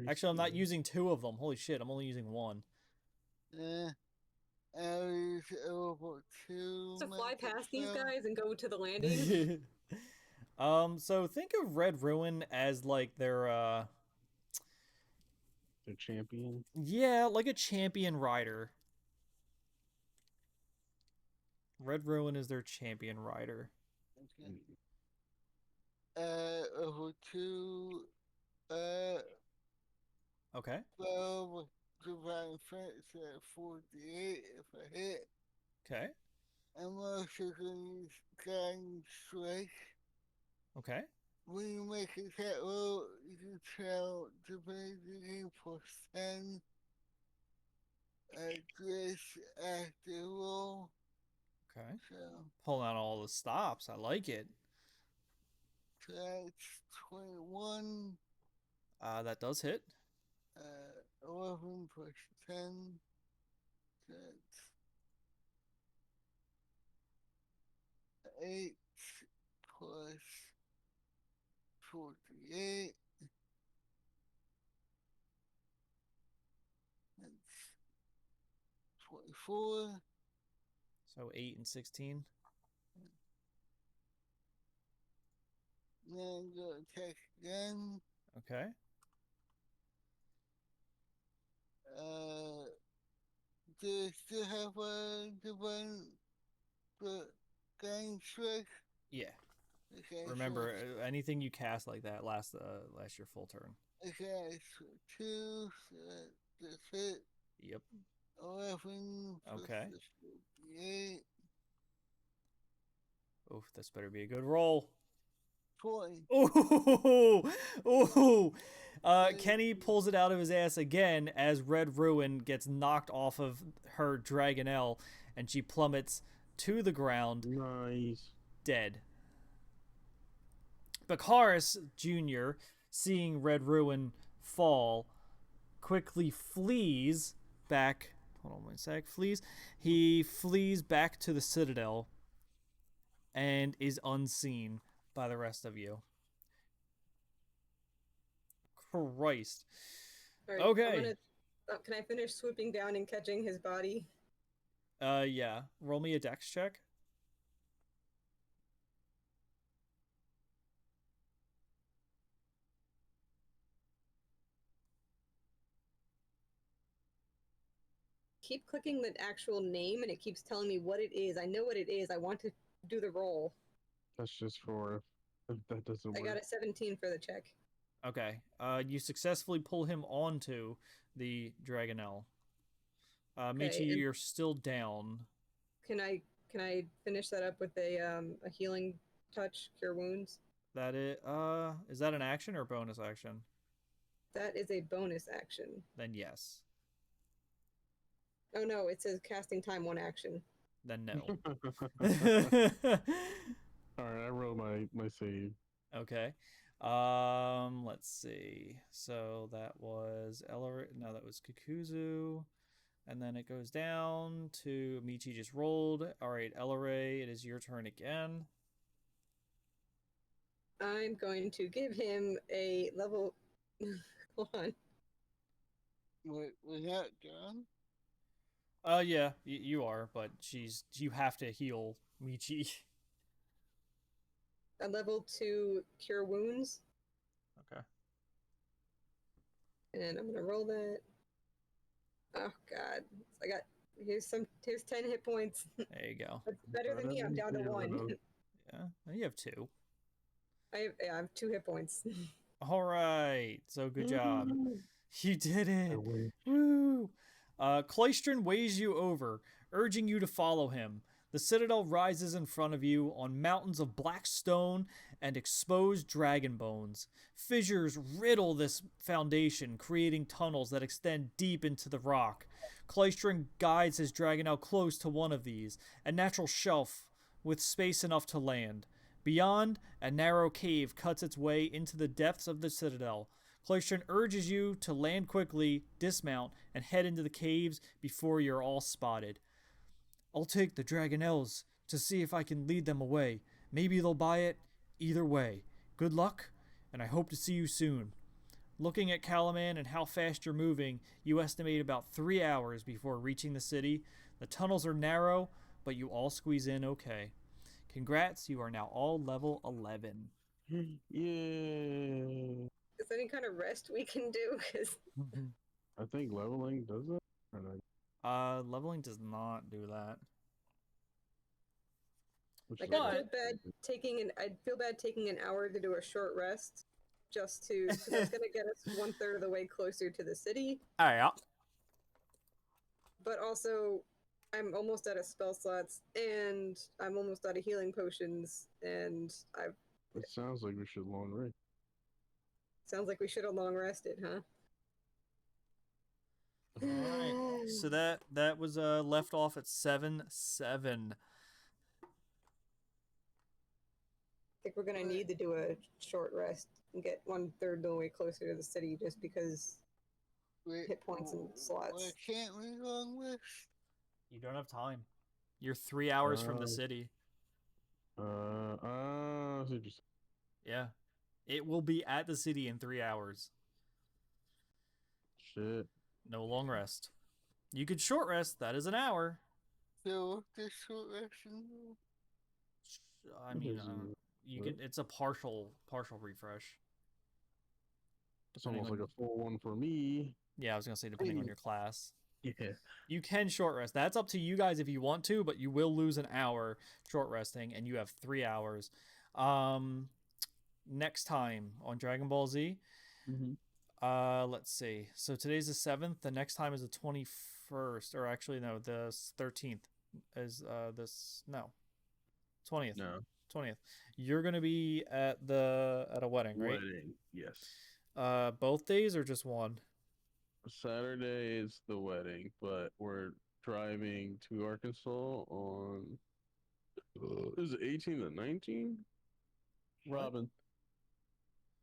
Actually, I'm not using 2 of them. Holy shit, I'm only using 1. Aries over 2. So fly past these guys and go to the landing. So think of Red Ruin as like their champion. Yeah, like a champion rider. Red Ruin is their champion rider. Okay. Over 2. Okay. 12. Divine Fence at 48 if I hit. Okay. I'm also going to use Guiding Strike. Okay. When you make a attack roll, you can tell the game for 10. This active roll. Okay. So, pulling out all the stops. I like it. So that's 21. That does hit. 11 plus 10. That's 8 plus 48. That's 24. So 8 and 16. Then go attack again. Okay. Do you still have a divine Guiding Strike? Yeah. Okay, Remember, anything you cast like that lasts your full turn. Okay, so 2, so that's it. Yep. 11. Okay. 8. Oof, this better be a good roll. 20. Ooh, ooh. Kenny pulls it out of his ass again as Red Ruin gets knocked off of her Dragonelle, and she plummets to the ground. Nice. Dead. Bakaris Jr., seeing Red Ruin fall, quickly flees back. Hold on one sec. He flees back to the Citadel and is unseen by the rest of you. Christ. Right, okay. Can I finish swooping down and catching his body? Yeah. Roll me a dex check. Keep clicking the actual name and it keeps telling me what it is. I know what it is. I want to do the roll. That's just for if that doesn't work. I got a 17 for the check. Okay. You successfully pull him onto the Dragonelle. Michi, you're still down. Can I finish that up with a healing touch, cure wounds? That is that an action or bonus action? That is a bonus action. Then yes. Oh no, it says casting time 1 action. Then no. Alright, I roll my save. Okay. Let's see. So that was no, that was Kikuzu. And then it goes down to Michi just rolled. Alright, Elleray, it is your turn again. I'm going to give him a level. Hold on. Wait, was that done? Yeah, you are, but you have to heal Michi. A level 2 cure wounds. Okay. And I'm gonna roll that. Oh god. Here's 10 hit points. There you go. That's better than me. I'm down to 1. Yeah, you have 2. I have 2 hit points. All right. So good job. You did it. Woo. Cloystron weighs you over, urging you to follow him. The Citadel rises in front of you on mountains of black stone and exposed dragon bones. Fissures riddle this foundation, creating tunnels that extend deep into the rock. Cloystron guides his Dragonelle close to one of these, a natural shelf with space enough to land. Beyond, a narrow cave cuts its way into the depths of the Citadel. Cloystron urges you to land quickly, dismount, and head into the caves before you're all spotted. I'll take the Dragonelles to see if I can lead them away. Maybe they'll buy it. Either way, good luck, and I hope to see you soon. Looking at Calaman and how fast you're moving, you estimate about 3 hours before reaching the city. The tunnels are narrow, but you all squeeze in okay. Congrats, you are now all level 11. Yeah. Is there any kind of rest we can do? Because I think leveling does it. Leveling does not do that. like I'd feel bad taking an hour to do a short rest, just to because that's gonna get us 1/3 of the way closer to the city. Yeah. But also, I'm almost out of spell slots, and I'm almost out of healing potions, and It sounds like we should long rest. Sounds like we should have long rested, huh? All right. So that was left off at 7-7. I think we're gonna need to do a short rest and get 1/3 of the way closer to the city, just because hit points and slots. Why can't we long rest? You don't have time. You're 3 hours from the city. Yeah. It will be at the city in 3 hours. Shit. No long rest. You could short rest. That is an hour. So this short rest. I mean, you can. It's a partial refresh. It's almost like a full one for me. Yeah, I was gonna say depending on your class. Yeah. You can short rest. That's up to you guys if you want to, but you will lose an hour short resting, and you have 3 hours. Next time on Dragon Ball Z. Let's see. So today's the 7th. The next time is the 21st, or actually no, the 13th is 20th. No. 20th. You're gonna be at a wedding, right? Wedding, yes. Both days or just one? Saturday is the wedding, but we're driving to Arkansas on is it 18 and 19? Robin.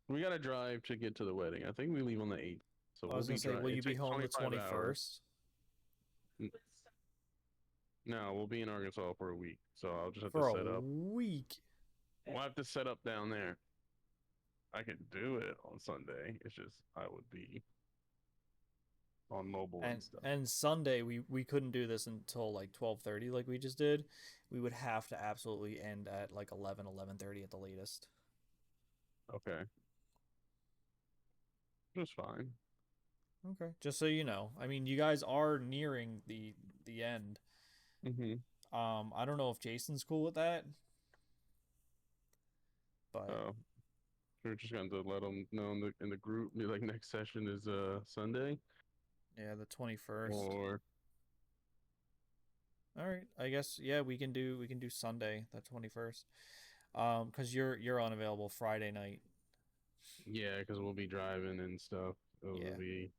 We gotta drive to get to the wedding. I think we leave on the 8th. So I was gonna say, will you be home the 21st? No, we'll be in Arkansas for a week. So I'll just have for to set up. A week. We'll have to set up down there. I could do it on Sunday. It's just I would be on mobile and stuff. And Sunday we couldn't do this until like 12:30 like we just did. We would have to absolutely end at like 11:30 at the latest. Okay. Just fine. Okay. Just so you know. I mean, you guys are nearing the end. I don't know if Jason's cool with that. But we're just going to let them know in the group. Like next session is Sunday. Yeah, the 21st. Or all right, I guess we can do Sunday, the 21st. Cuz you're unavailable Friday night. Yeah, cuz we'll be driving and stuff. It's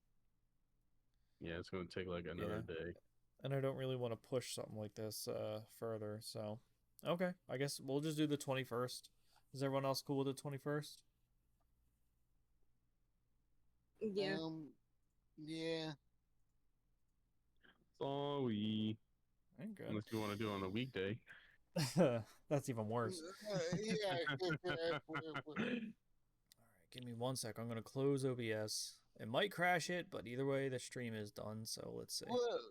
going to take like another day. And I don't really want to push something like this further, so okay, I guess we'll just do the 21st. Is everyone else cool with the 21st? Yeah. Yeah. Sorry. Good. Unless you want to do it on a weekday. That's even worse. Yeah. All right, give me 1 sec. I'm going to close OBS. It might crash it, but either way, the stream is done, so let's see. Well,